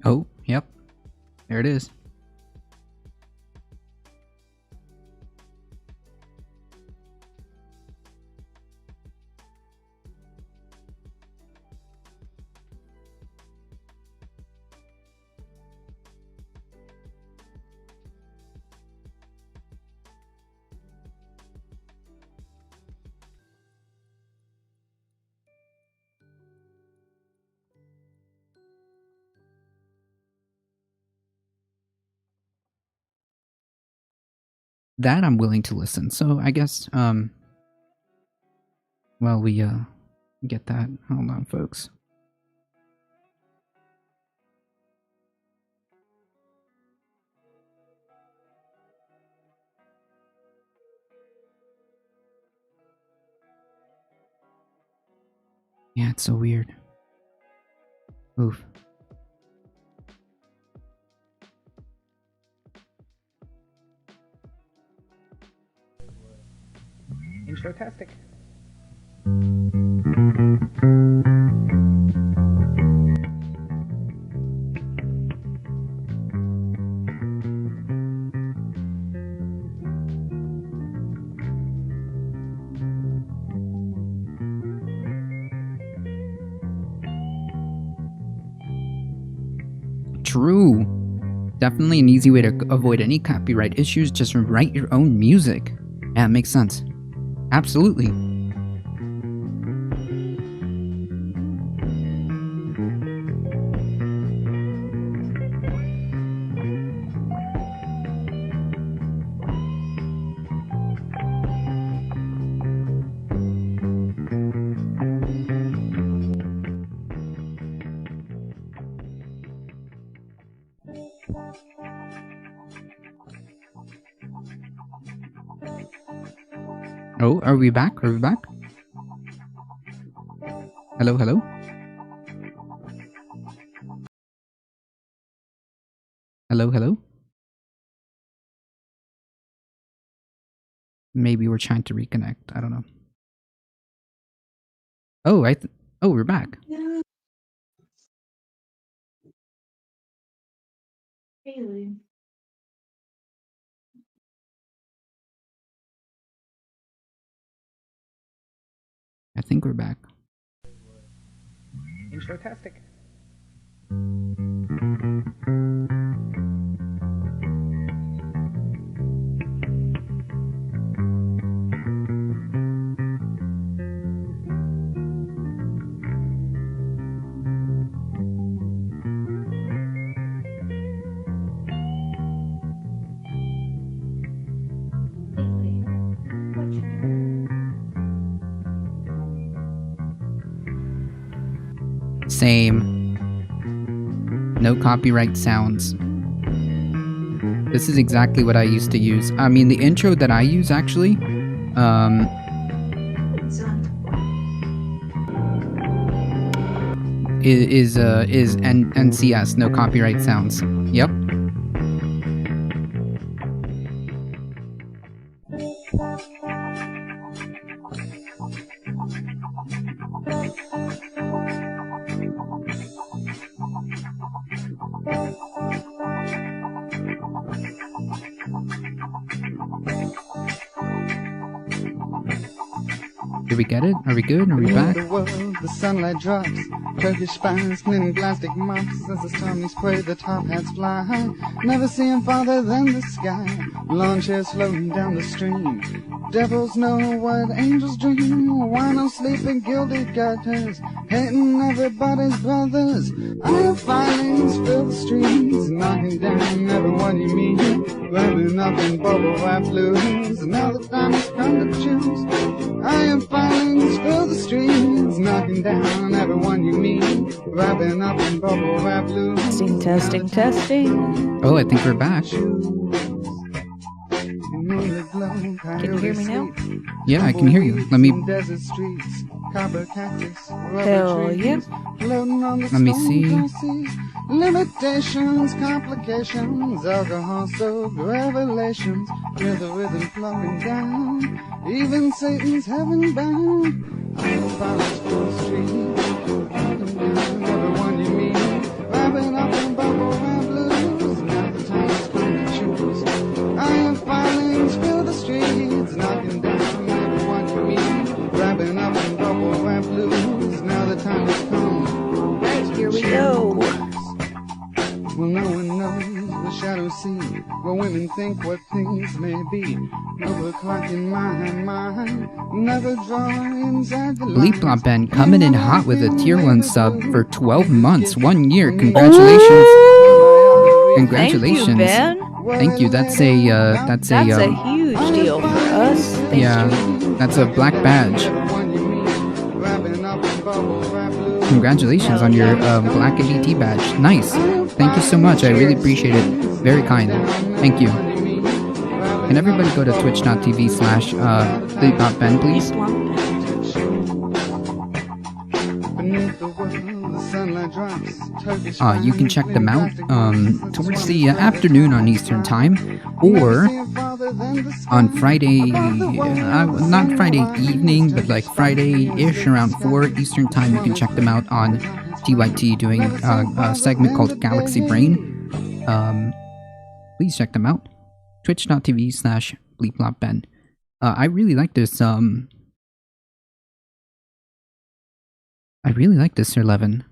Oh, yep. There it is. that I'm willing to listen. So I guess while we get that, hold on, folks. Yeah, it's so weird. Oof. Intro-tastic. True. Definitely an easy way to avoid any copyright issues. Just write your own music. Yeah, it makes sense. Absolutely. Oh, are we back? Are we back? Hello, hello? Hello, hello? Maybe we're trying to reconnect. I don't know. Oh, oh, we're back. Haley. I think we're back. Intro-tastic. Same. No copyright sounds. This is exactly what I used to use. I mean, the intro that I use actually, is NCS, no copyright sounds. Yep. Did we get it? Are we good? Are we back? The world, the sunlight drops, Turkish spies, cleaning plastic mops. As the stormy spray, the top hats fly high. Never seeing farther than the sky. Lawn chairs floating down the stream. Devils know what angels dream. Wino sleeping gilded gutters, hating everybody's brothers. Iron filings fill the streets, knocking down everyone you meet. Running up in bubble wrap blues. Now the time has come to choose. Iron filings fill the streets, knocking down everyone you meet. Wrapping up in bubble wrap blues. Testing, testing, testing. Oh, I think we're back. Can you hear me now? Yeah, I can hear you. Let me Hell yeah. Let me see. Limitations, complications, alcohol soaked revelations. Hear the rhythm flowing down. Even Satan's heaven bound. I'll follow the street, walking down everyone you meet. Wrapping up in bubble wrap blues. Now the time has come to choose. Iron filings fill the streets, knocking down everyone you meet. Wrapping up in bubble wrap blues. Now the time has come. Alright, here we go. Well, no one knows the shadows see where women think what things may be. Overclocking my mind, never draw inside the Bleep Blop Ben coming in hot with a tier 1 sub for 12 months, 1 year. Congratulations. Congratulations. Thank you, Ben. Thank you. That's a That's a huge Yeah, that's a black badge. Congratulations on your black ADT badge. Nice. Thank you so much. I really appreciate it. Very kind. Thank you. Can everybody go to twitch.tv/bleep.ben, please? You can check them out towards the afternoon on Eastern Time, or on Friday, not Friday evening, but like Friday-ish around 4 Eastern Time. You can check them out on TYT doing a segment called Galaxy Brain. Please check them out. Twitch.tv/bleepblopben. I really like this. I really like this Sir Levin.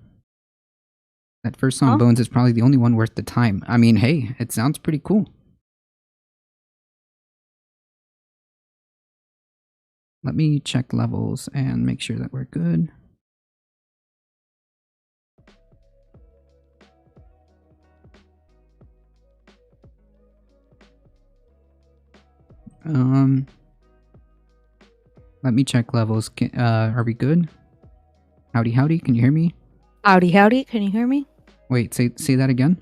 That first song, Bones, is probably the only one worth the time. I mean, hey, it sounds pretty cool. Let me check levels and make sure that we're good. Let me check levels. Are we good? Howdy, howdy. Can you hear me? Howdy, howdy. Can you hear me? Wait, say that again.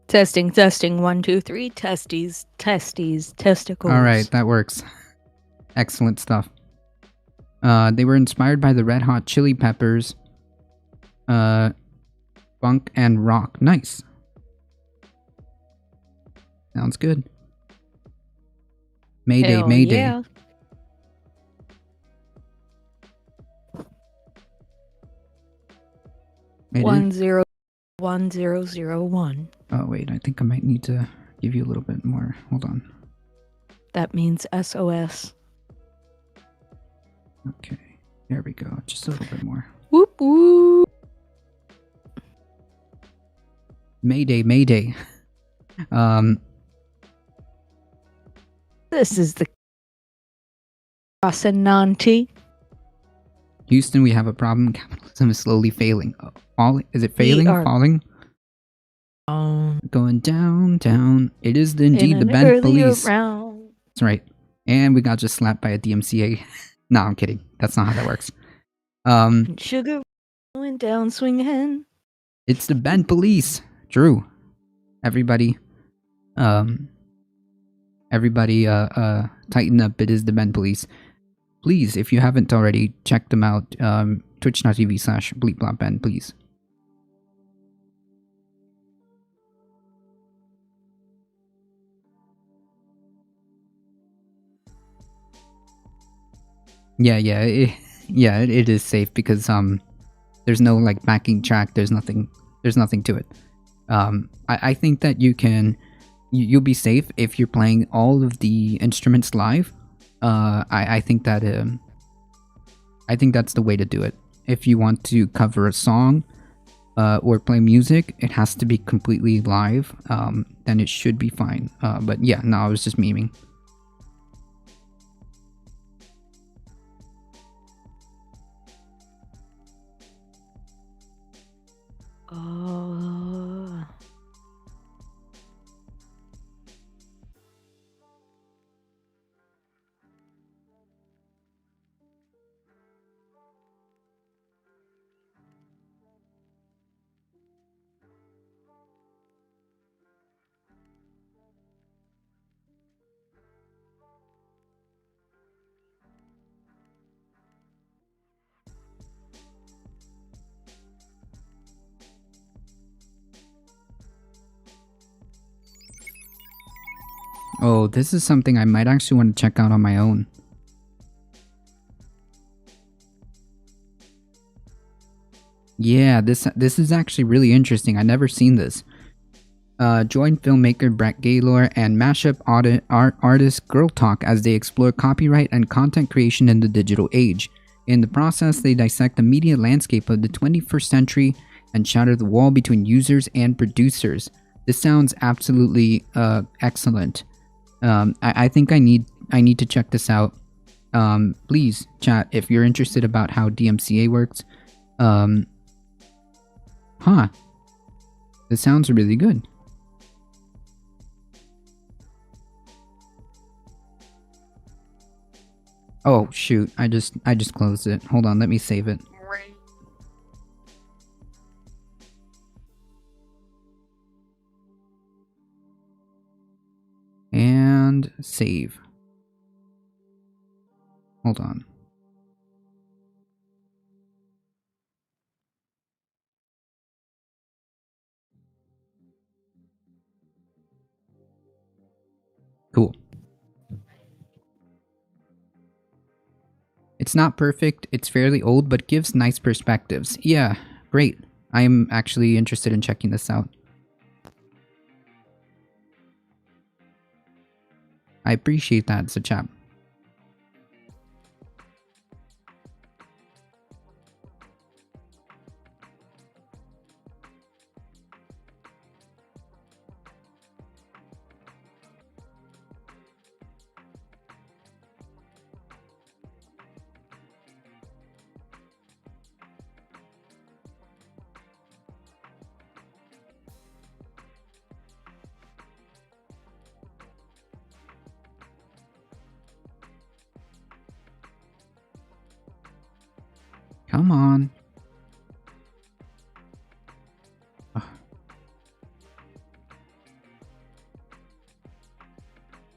Testing, testing. 1, 2, 3. Testes, testicles. All right, that works. Excellent stuff. They were inspired by the Red Hot Chili Peppers, funk and rock. Nice. Sounds good. Mayday, Hell Mayday. yeah. Mayday. 101001. Oh wait, I think I might need to give you a little bit more. Hold on. That means SOS. Okay, there we go. Just a little bit more. Whoop whoop. Mayday, Mayday. This is the Rocinante. Houston, we have a problem. Capitalism is slowly failing. Falling? Is it failing? Falling? Going down, down. It is indeed the band police. Round. That's right. And we got just slapped by a DMCA. No, I'm kidding. That's not how that works. Sugar went down swinging. It's the band police. True. Everybody, tighten up. It is the band police. Please, if you haven't already, check them out. Twitch.tv/bleepblopben, please. Yeah, it is safe because there's no like backing track. There's nothing to it. I think that you'll be safe if you're playing all of the instruments live. I think that I think that's the way to do it. If you want to cover a song or play music, it has to be completely live. Then it should be fine. But yeah, no, I was just memeing. Oh, this is something I might actually want to check out on my own. Yeah, this is actually really interesting. I never seen this. Join filmmaker Brett Gaylor and mashup artist Girl Talk as they explore copyright and content creation in the digital age. In the process, they dissect the media landscape of the 21st century and shatter the wall between users and producers. This sounds absolutely excellent. I think I need to check this out. Please, chat, if you're interested about how DMCA works. This sounds really good. Oh shoot, I just closed it. Hold on, let me save it. And save. Hold on. Cool. It's not perfect, it's fairly old, but gives nice perspectives. Yeah, great. I'm actually interested in checking this out. I appreciate that, Sachap. Come on. Ugh.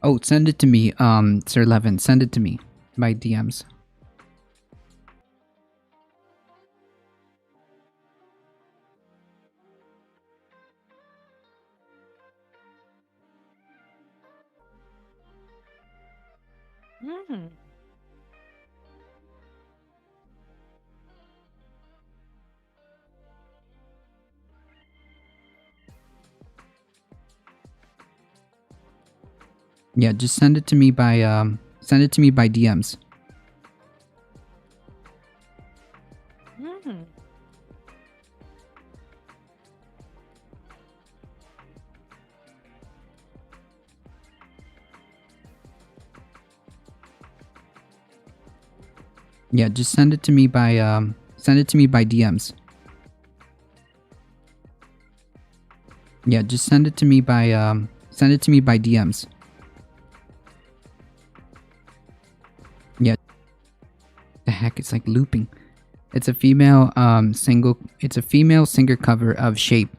Oh, send it to me, Sir Levin. Send it to me by DMs. Hmm. Yeah, just send it to me by DMs. Hmm. Yeah, just send it to me by DMs. Yeah, just send it to me by DMs. Yeah. The heck, it's like looping. It's a female singer cover of Shape.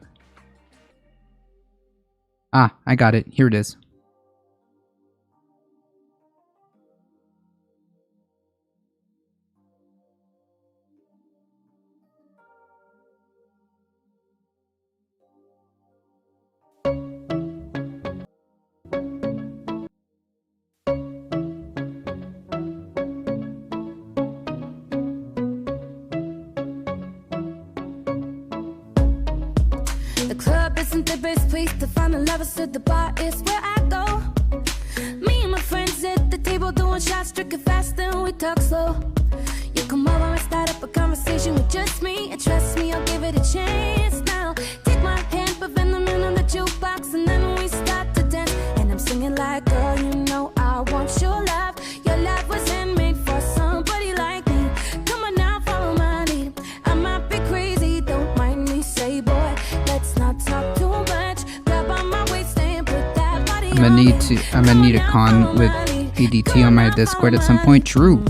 Ah, I got it. Here it is. The club isn't the best place to find a lover, so the bar is where I go. Me and my friends at the table doing shots, drinking fast, then we talk slow. You come over and start up a conversation with just me, and trust me, I'll give it a chance. Now, take my hand, put venom in on the jukebox, and then we start to dance. And I'm singing like, girl, you know I want your love. Your love was handmade for somebody like me. Come on now, follow my lead. I might be crazy, don't mind me, say boy. Let's not talk too much. Grab on my waist and put that body I'm gonna need a con with ADT on my Discord at some point. True.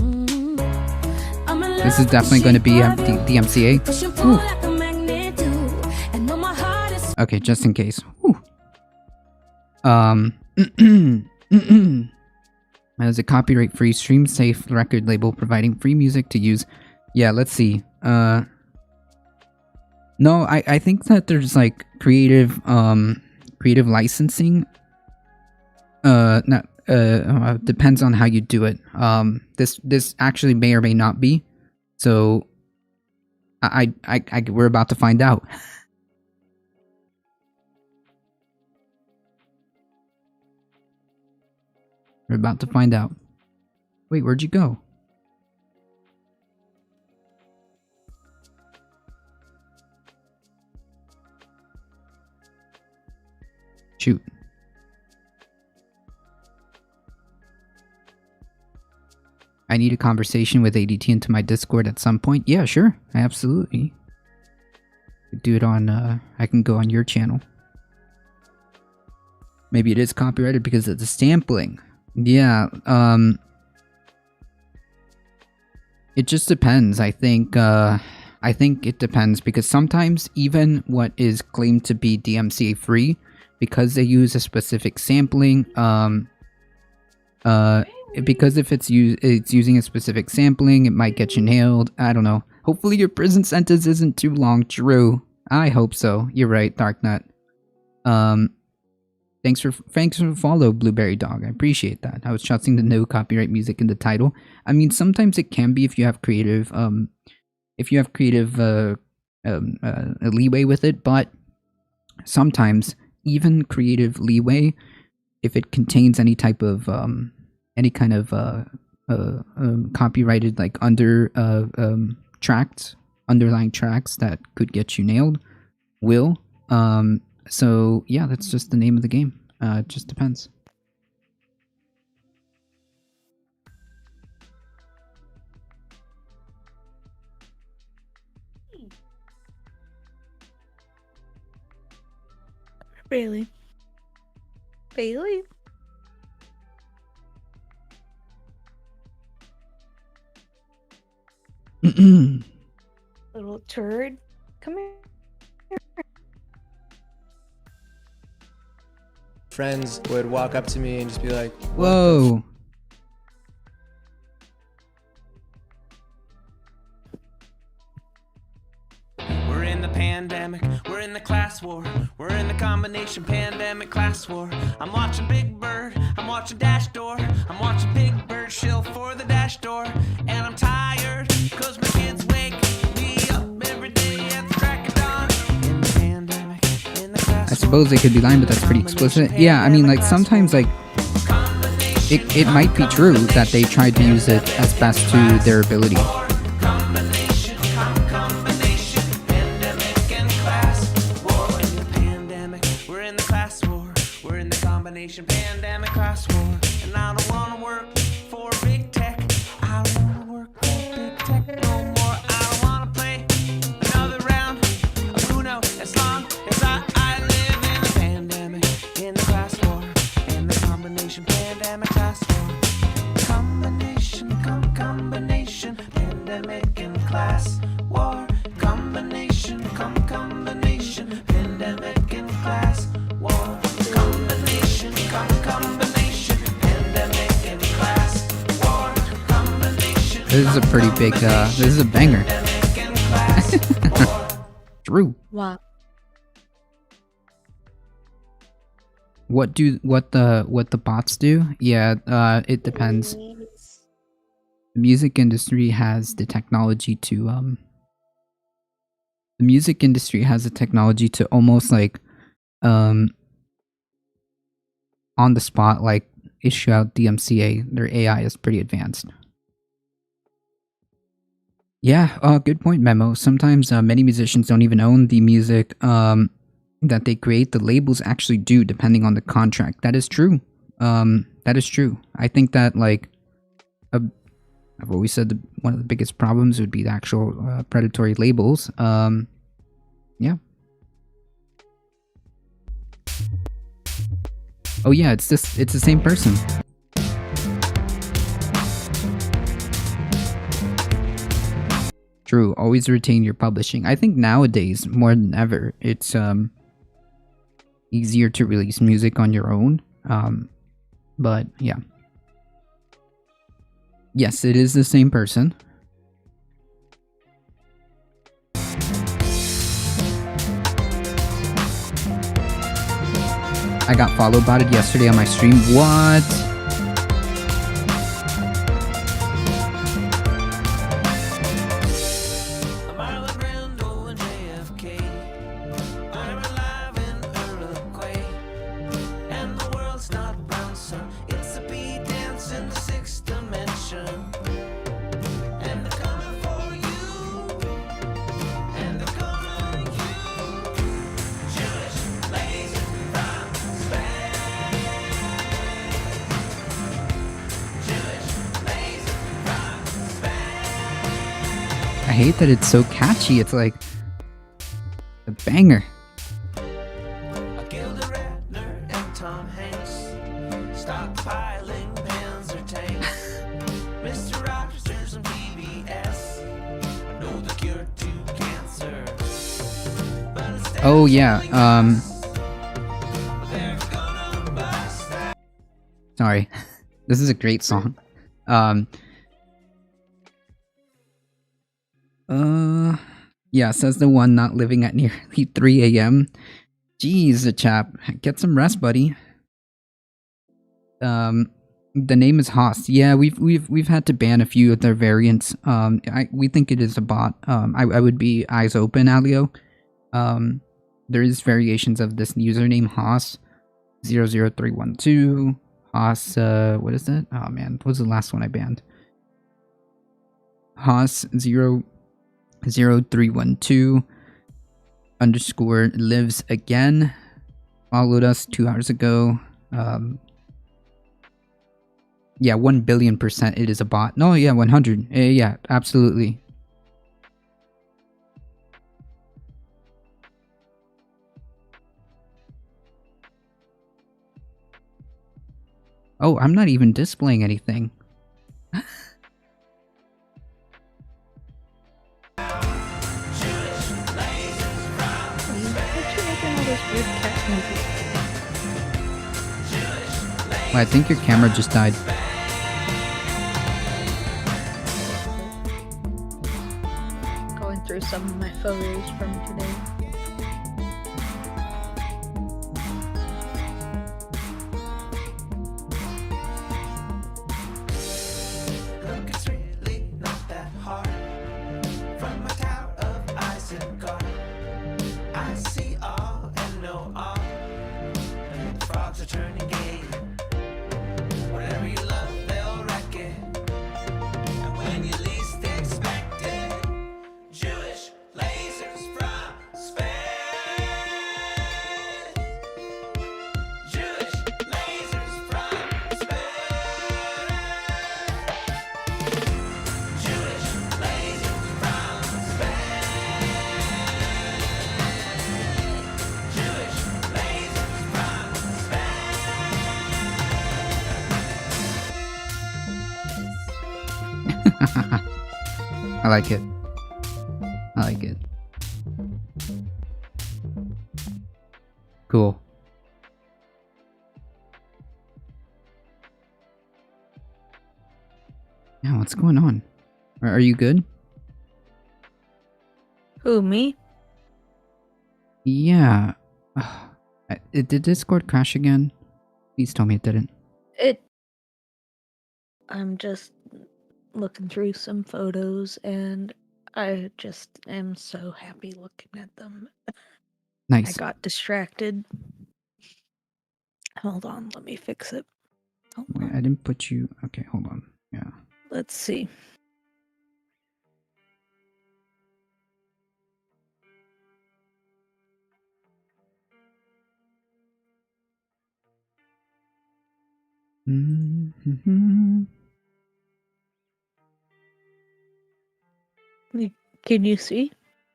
This is definitely going to be the MCA. Okay, just in case. As a copyright-free, stream-safe record label providing free music to use. Yeah, let's see. No, I think that there's like creative licensing. Depends on how you do it. This actually may or may not be. So, we're about to find out. We're about to find out. Wait, where'd you go? Shoot. I need a conversation with ADT into my Discord at some point. Yeah, sure. Absolutely. Do it on, I can go on your channel. Maybe it is copyrighted because of the sampling. Yeah, It just depends. I think it depends because sometimes even what is claimed to be DMCA free, because they use a specific sampling, because if it's using a specific sampling, it might get you nailed. I don't know. Hopefully your prison sentence isn't too long. True. I hope so. You're right, Darknut. Thanks for follow, Blueberry Dog. I appreciate that. I was trusting the no copyright music in the title. I mean, sometimes it can be if you have creative leeway with it, but sometimes even creative leeway, if it contains any type of any kind of copyrighted like underlying tracks that could get you nailed, will. So yeah, that's just the name of the game. It just depends. Bailey. Bailey? Little turd. Come here. Friends would walk up to me and just be like, Whoa. We're in the pandemic, we're in the class war, we're in the combination pandemic class war. I'm watching Big Bird, I'm watching Dash Door, I'm watching Big Bird shill for the dash door, and I'm tired, cause my kids wake me up every day at the crack of dawn. In the pandemic, in the class I suppose they could be lying, but that's pretty explicit. Yeah, I mean, like, sometimes, like, it might be true that they tried to use it as best to their ability. Pandemic class war, and I don't wanna work for big tech. I don't wanna work for big tech no more. I don't wanna play another round of Uno as long as I live in the pandemic, in the class war, in the combination pandemic class war. Combination, combination, pandemic and class war. Combination, combination, pandemic and class war. Combination, combination, pandemic and class war. Combination. This is a pretty big, this is a banger. True. Wow. What the bots do? Yeah, it depends. The music industry has the technology to almost like on the spot, like, issue out DMCA. Their AI is pretty advanced. Yeah, good point, Memo. Sometimes many musicians don't even own the music that they create. The labels actually do, depending on the contract. That is true. That is true. I think that, like, I've always said one of the biggest problems would be the actual predatory labels. Yeah. Oh yeah, it's the same person. True, always retain your publishing. I think nowadays, more than ever, it's easier to release music on your own. But yeah. Yes, it is the same person. I got followed by it yesterday on my stream. What? I hate that it's so catchy. It's like a banger. Oh yeah. Sorry, this is a great song. Yeah, says the one not living at nearly 3 a.m. Jeez, the chap, get some rest, buddy. The name is Haas. Yeah, we've had to ban a few of their variants. We think it is a bot. I would be eyes open, Alio. There is variations of this username Haas 00312. Haas, what is it? Oh man, what was the last one I banned? Haas 00312 underscore lives again. Followed us 2 hours ago. Yeah, 1,000,000,000% it is a bot. No, yeah, 100. Yeah, absolutely. Oh, I'm not even displaying anything. Well, I think your camera just died. Going through some of my photos from today. Look, it's really not that hard. From my tower of ice and guard, I see all and know all. The frogs are turning gay. Whatever you love, they'll wreck it. And when you least expect it, Jewish lasers from space. Jewish lasers from space. Jewish lasers from space. Jewish lasers from I like it. I like it. Cool. Yeah, what's going on? Are you good? Who, me? Yeah. Did Discord crash again? Please tell me it didn't. I'm just looking through some photos and I just am so happy looking at them. I Nice. got distracted. Hold on, let me fix it. Hold Wait, on. I didn't put you... Okay, hold on. Yeah. Let's see. Mm-hmm. Can you see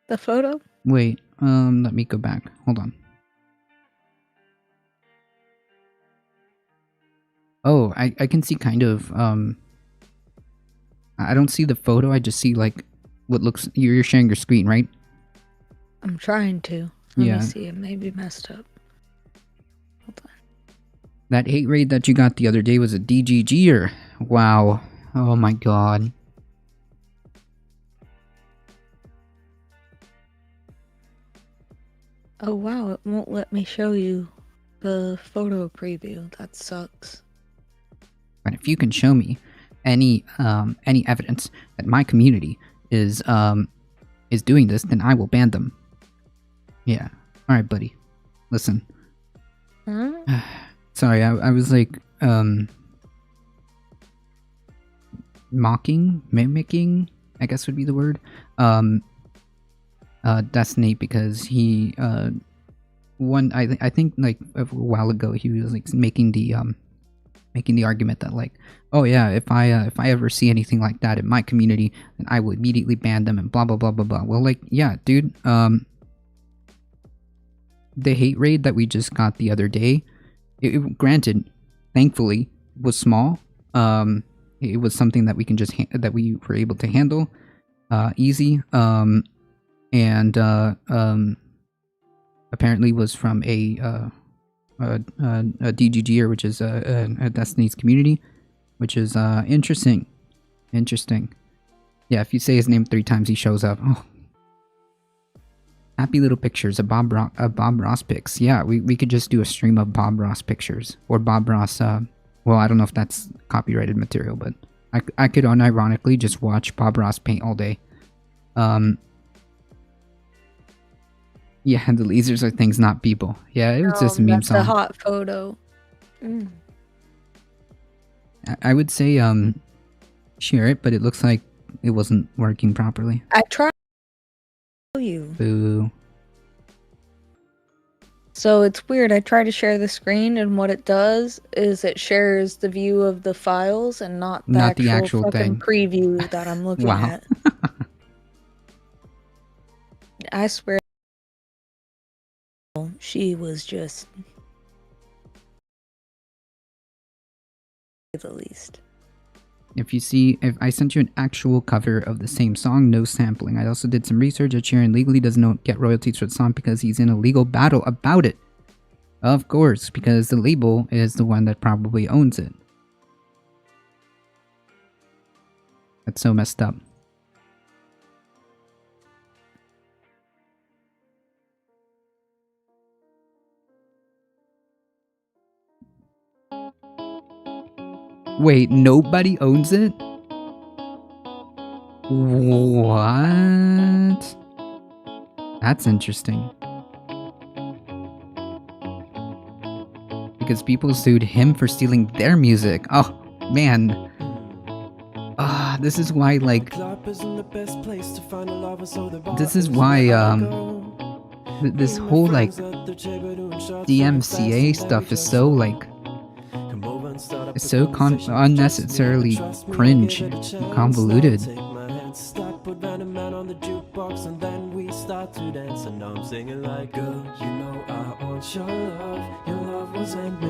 the photo? Wait, let me go back. Hold on. Oh, I can see kind of, I don't see the photo, I just see, like, what looks... You're sharing your screen, right? I'm trying to. Let Yeah. me see. It may be messed up. Hold on. That hate raid that you got the other day was a DGGer. Wow. Oh my god. Oh wow, it won't let me show you the photo preview. That sucks. But if you can show me any evidence that my community is doing this, then I will ban them. Yeah. Alright, buddy. Listen. Huh? Sorry, I was like, mimicking, I guess would be the word. That's Nate because he, I think like a while ago he was like making the argument that like, oh yeah, if I ever see anything like that in my community, then I will immediately ban them and blah blah blah blah blah. Well, like, yeah, dude, the hate raid that we just got the other day, granted, thankfully, was small. It was something that we can just that we were able to handle, easy. apparently was from a DGGer, which is a Destiny's community, which is interesting. Interesting. Yeah, if you say his name 3 times, he shows up. Oh. Happy little pictures of Bob Ross pics. Yeah, we could just do a stream of Bob Ross pictures. Or Bob Ross, well, I don't know if that's copyrighted material, but I could unironically just watch Bob Ross paint all day. Yeah, the lasers are things, not people. Yeah, it was just a meme that's song. a hot photo. Mm. I would say, share it, but it looks like it wasn't working properly. I tried to show you. Boo. So it's weird. I try to share the screen, and what it does is it shares the view of the files and not the actual fucking thing. preview that I'm looking Wow. at. I swear, she was just the least. If you see, if I sent you an actual cover of the same song, no sampling. I also did some research. Ed Sheeran legally doesn't get royalties for the song because he's in a legal battle about it. Of course, because the label is the one that probably owns it. That's so messed up. Wait, nobody owns it? What? That's interesting. Because people sued him for stealing their music. Oh, man. This is why, like... This is why, this whole, like... DMCA stuff is so, like... It's so unnecessarily cringe and convoluted.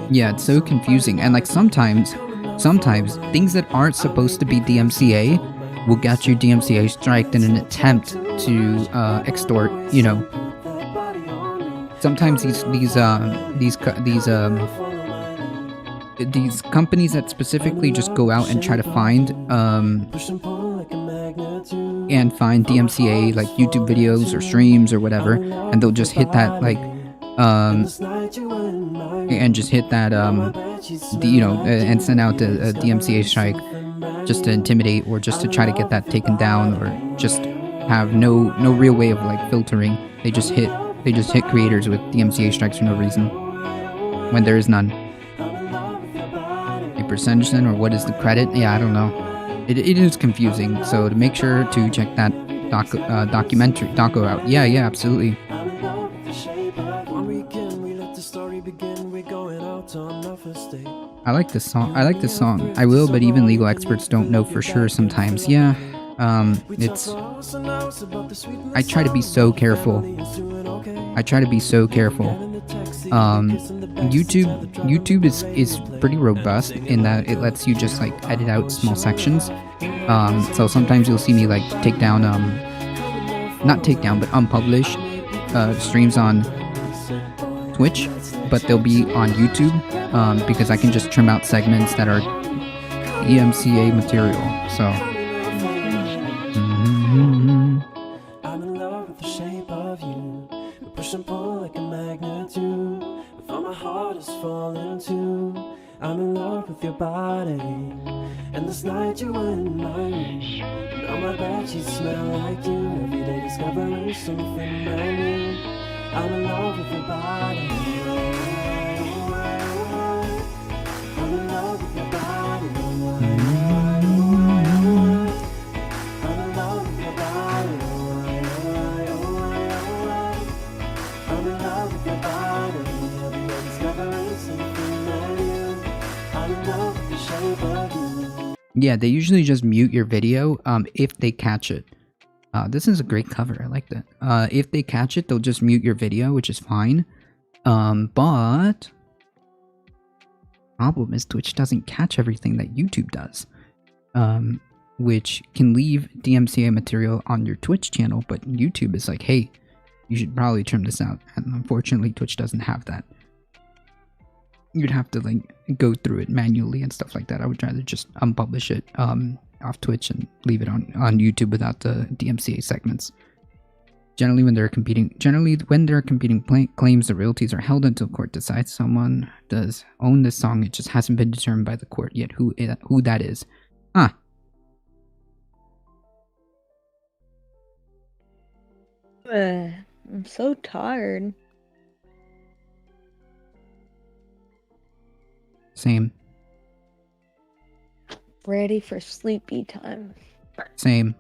Yeah, it's so confusing, and like sometimes things that aren't supposed to be DMCA will get you DMCA striked in an attempt to extort, you know. Sometimes these companies that specifically just go out and try to find DMCA like YouTube videos or streams or whatever, and they'll just hit that like and just hit that and send out a DMCA strike just to intimidate or just to try to get that taken down, or just have no real way of like filtering. They just hit creators with DMCA strikes for no reason when there is none. A percentage then, or what is the credit? Yeah, I don't know. It is confusing, so to make sure to check that doco out. Yeah, absolutely. I like this song. I will, but even legal experts don't know for sure sometimes. Yeah, I try to be so careful. YouTube is pretty robust in that it lets you just like edit out small sections. So sometimes you'll see me like take down not take down but unpublish streams on Twitch, but they'll be on YouTube because I can just trim out segments that are DMCA material. So I'm in love with the shape of you. We push and pull like a magnet do. Before my heart is falling too. I'm in love with your body. And this night you were in my room. And on my bed sheets smell like you. Every day discovering something brand new. I'm in love with your body. I'm in love with your body. yeah, they usually just mute your video if they catch it. This is a great cover. I like that. If they catch it, they'll just mute your video, which is fine. But problem is Twitch doesn't catch everything that YouTube does, which can leave DMCA material on your Twitch channel. But YouTube is like, hey, You should probably trim this out. And unfortunately, Twitch doesn't have that. You'd have to like go through it manually and stuff like that. I would rather just unpublish it off Twitch and leave it on YouTube without the DMCA segments. Generally, when there are competing claims, the royalties are held until court decides someone does own this song. It just hasn't been determined by the court yet who that is. Huh. I'm so tired. Same. Ready for sleepy time. Same.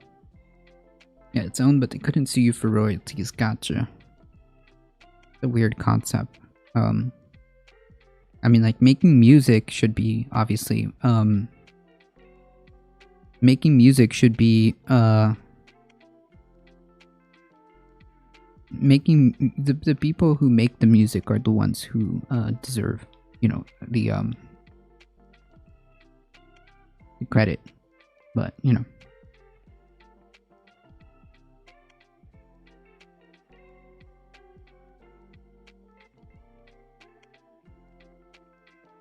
Yeah, it's owned, but they couldn't sue you for royalties. Gotcha. A weird concept. I mean, like, making music should be, obviously, making music should be, making, the people who make the music are the ones who, deserve, you know, the credit. But, you know.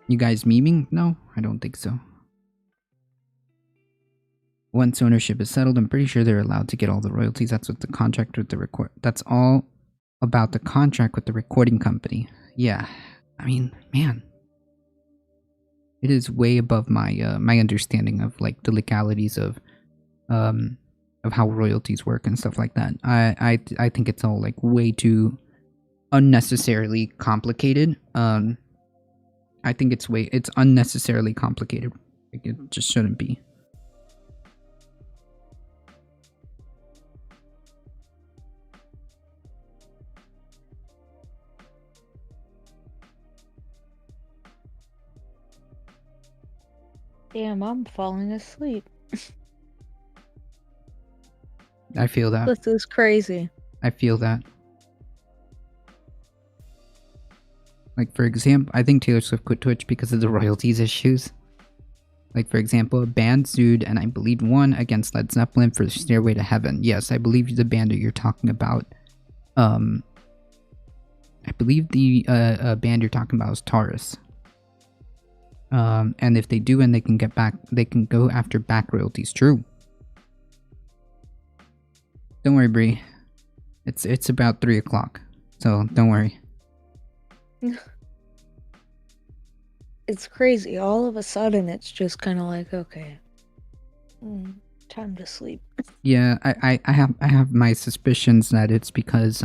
You guys memeing? No, I don't think so. Once ownership is settled, I'm pretty sure they're allowed to get all the royalties. That's what the contract with the record. That's all about the contract with the recording company. Yeah, I mean, man, it is way above my my understanding of like the legalities of how royalties work and stuff like that. I think it's all like way too unnecessarily complicated. I think it's unnecessarily complicated. Like, it just shouldn't be. Damn, I'm falling asleep. I feel that. This is crazy. I feel that. Like, for example, I think Taylor Swift quit Twitch because of the royalties issues. Like, for example, a band sued, and I believe won against Led Zeppelin for Stairway to Heaven. Yes, I believe the band that you're talking about. I believe the band you're talking about is Taurus. And if they do, and they can go after back royalties. True. Don't worry, Bree. It's about 3 o'clock, so don't worry. It's crazy. All of a sudden, it's just kind of like, okay, time to sleep. Yeah, I have my suspicions that it's because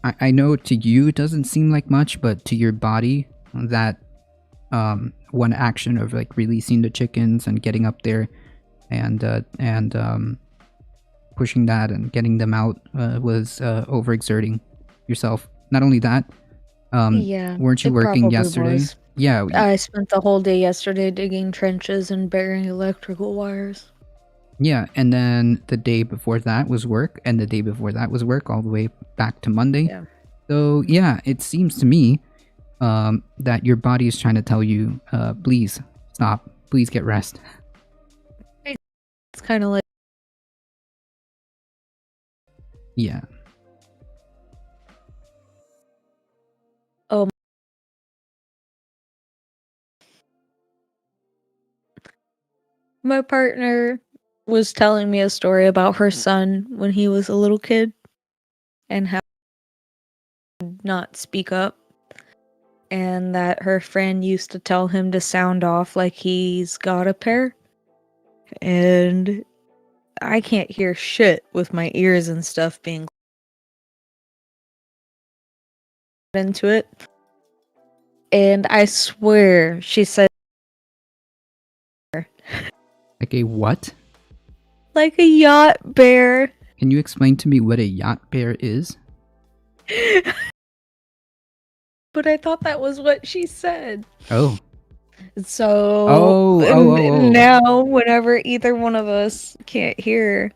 I know to you it doesn't seem like much, but to your body, that one action of like releasing the chickens and getting up there and pushing that and getting them out was overexerting yourself. Not only that, Yeah, weren't you it working probably yesterday? was. Yeah, I spent the whole day yesterday digging trenches and burying electrical wires. yeah, and then the day before that was work, and the day before that was work, all the way back to Monday. Yeah. So yeah, it seems to me that your body is trying to tell you, please stop, please get rest. It's kind of like, Yeah. oh, my partner was telling me a story about her son when he was a little kid and how he would not speak up, and that her friend used to tell him to sound off like he's got a pair. And I can't hear shit with my ears and stuff being into it. And I swear she said Like a what? like a yacht bear. Can you explain to me what a yacht bear is? But I thought that was what she said. Oh. So Oh. now whenever either one of us can't hear,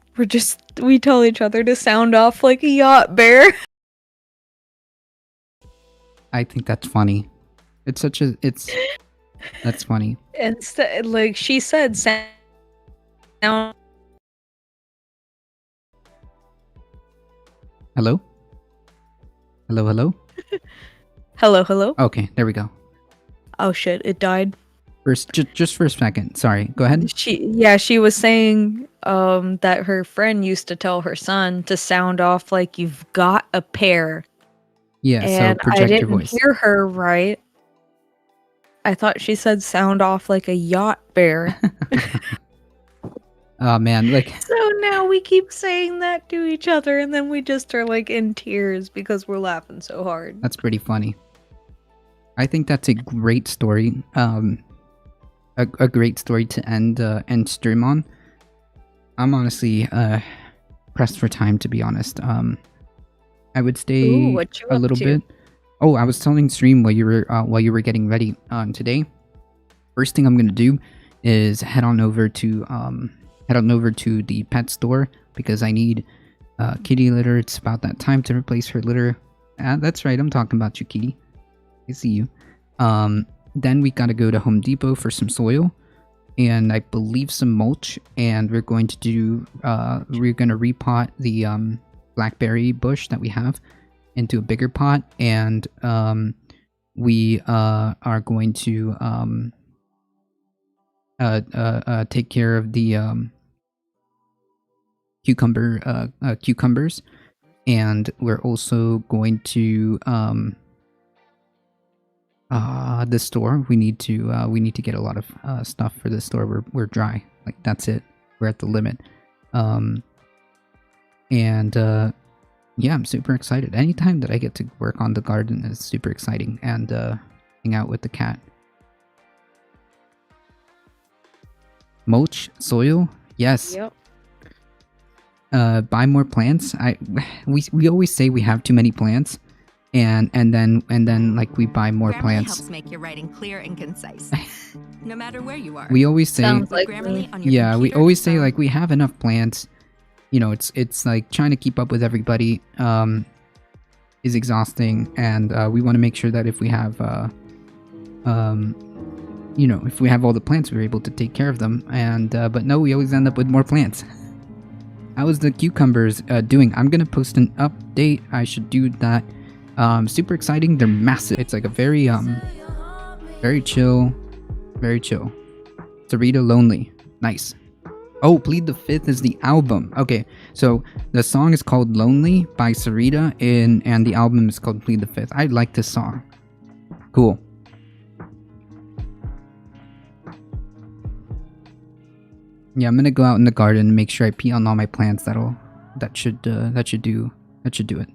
we tell each other to sound off like a yacht bear. I think that's funny. That's funny. Instead, like she said, sound Hello? Hello, hello? Hello, hello. Okay, there we go. Oh shit, it died. Just for a second. Sorry, go ahead. She was saying that her friend used to tell her son to sound off like you've got a pair. Yeah, so And I project your didn't voice. hear her right. I thought she said sound off like a yacht bear. Oh man, like So now we keep saying that to each other and then we just are like in tears because we're laughing so hard. that's pretty funny. I think that's a great story. A great story to end stream on. I'm honestly pressed for time, to be honest. I would stay Ooh, what you a up little to? bit. Oh, I was telling stream while you were getting ready today. First thing I'm gonna do is head on over to the pet store because I need kitty litter. It's about that time to replace her litter. That's right, I'm talking about you, kitty. I see you. Then we gotta go to Home Depot for some soil and I believe some mulch, and we're going to do we're gonna repot the blackberry bush that we have into a bigger pot, and we are going to take care of the cucumbers, and we're also going to the store. We need to get a lot of stuff for the store. We're dry. Like that's it. We're at the limit. Yeah, I'm super excited. Anytime that I get to work on the garden is super exciting, and hang out with the cat. Mulch, soil, yes. Yep. Buy more plants. We always say we have too many plants, and then like we buy more Grammarly plants. helps make your writing clear and concise, no matter where you are. We always say, Sounds like Grammarly on your yeah, we computer, always say phone. like we have enough plants. You know, it's like trying to keep up with everybody is exhausting, and we want to make sure that if we have you know, if we have all the plants, we're able to take care of them. And but no, we always end up with more plants. How is the cucumbers doing? I'm gonna post an update. I should do that. Super exciting. They're massive. It's like a very very chill, very chill. Sarita Lonely. Nice. Oh, Plead the Fifth is the album. Okay, so the song is called Lonely by Sarita, and the album is called Plead the Fifth. I like this song. Cool. Yeah, I'm gonna go out in the garden and make sure I pee on all my plants. That should do it.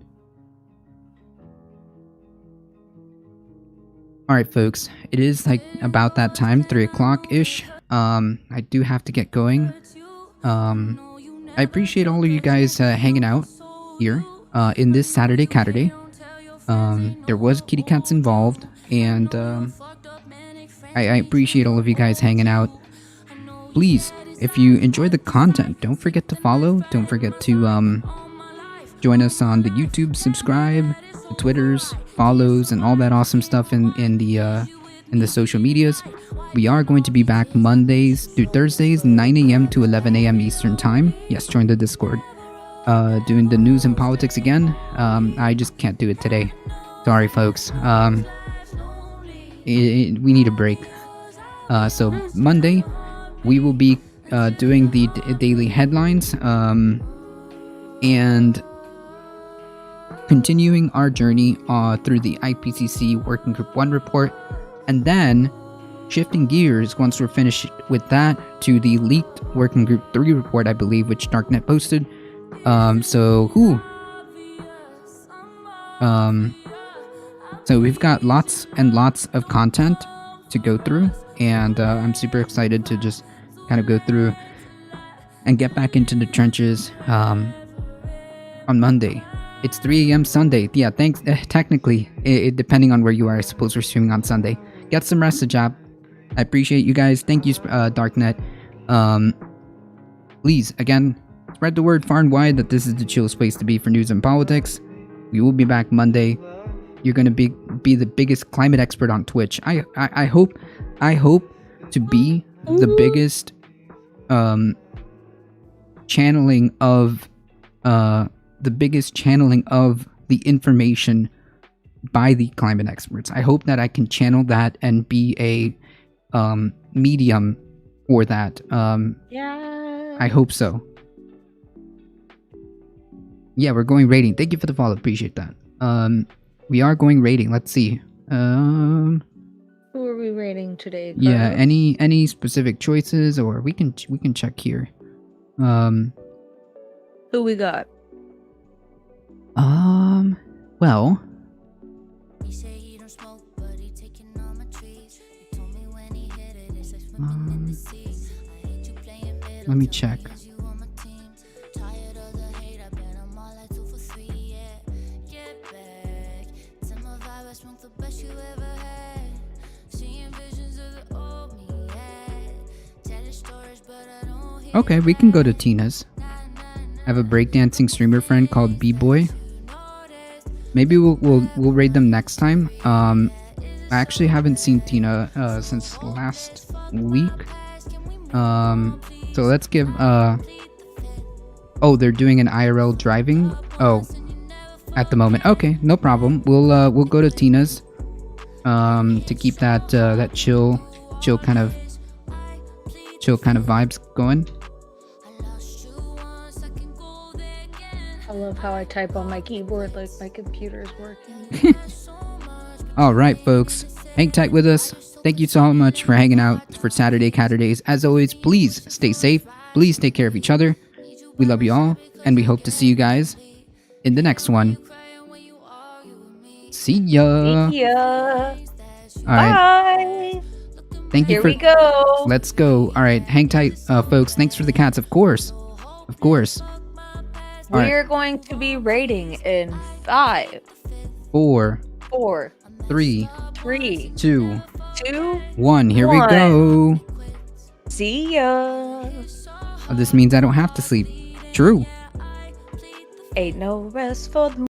Alright folks, it is like about that time, 3 o'clock ish. I do have to get going. I appreciate all of you guys hanging out here in this Caturday. There was kitty cats involved, and I appreciate all of you guys hanging out. Please, if you enjoy the content, don't forget to follow. Don't forget to join us on the YouTube, subscribe, the Twitters, follows, and all that awesome stuff in the social medias. We are going to be back Mondays through Thursdays, 9 a.m. to 11 a.m. Eastern Time. Yes, join the Discord. Doing the news and politics again. I just can't do it today. Sorry, folks. We need a break. So Monday, we will be doing the daily headlines and continuing our journey through the IPCC Working Group 1 report, and then shifting gears once we're finished with that to the leaked Working Group 3 report, I believe, which Darknet posted. So we've got lots and lots of content to go through, and I'm super excited to just kind of go through and get back into the trenches on Monday. It's 3 a.m. Sunday. Yeah, thanks. Technically, depending on where you are, I suppose we're streaming on Sunday. Get some rest, Ajab. I appreciate you guys. Thank you, Darknet. Please, again, spread the word far and wide that this is the chill space to be for news and politics. We will be back Monday. You're gonna be the biggest climate expert on Twitch. I hope to be the biggest channeling of the biggest channeling of the information by the climate experts. I hope that I can channel that and be a medium for that. Yeah. I hope so. Yeah, we're going rating. Thank you for the follow. Appreciate that. We are going rating. Let's see. Who are we rating today, Carlos? Yeah, any specific choices, or we can check here. Who we got? Well, let me check. Okay, we can go to Tina's. I have a breakdancing streamer friend called B-Boy. Maybe we'll raid them next time. I actually haven't seen Tina since last week. So let's give oh, they're doing an IRL driving? Oh, at the moment. Okay, no problem. We'll go to Tina's to keep that that chill kind of vibes going. I love how I type on my keyboard like my computer's working. All right, folks. Hang tight with us. Thank you so much for hanging out for Saturday Caturdays. As always, please stay safe. Please take care of each other. We love you all, and we hope to see you guys in the next one. See ya. See ya. All right. Bye. Thank you Here for. we go. Let's go. All right, hang tight, folks. Thanks for the cats, of course. Of course. All right. We're going to be rating in 5, 4, 4, 3, 3, 2, 2, 1. Here we 1. go. See ya. Oh, this means I don't have to sleep. True. Ain't no rest for the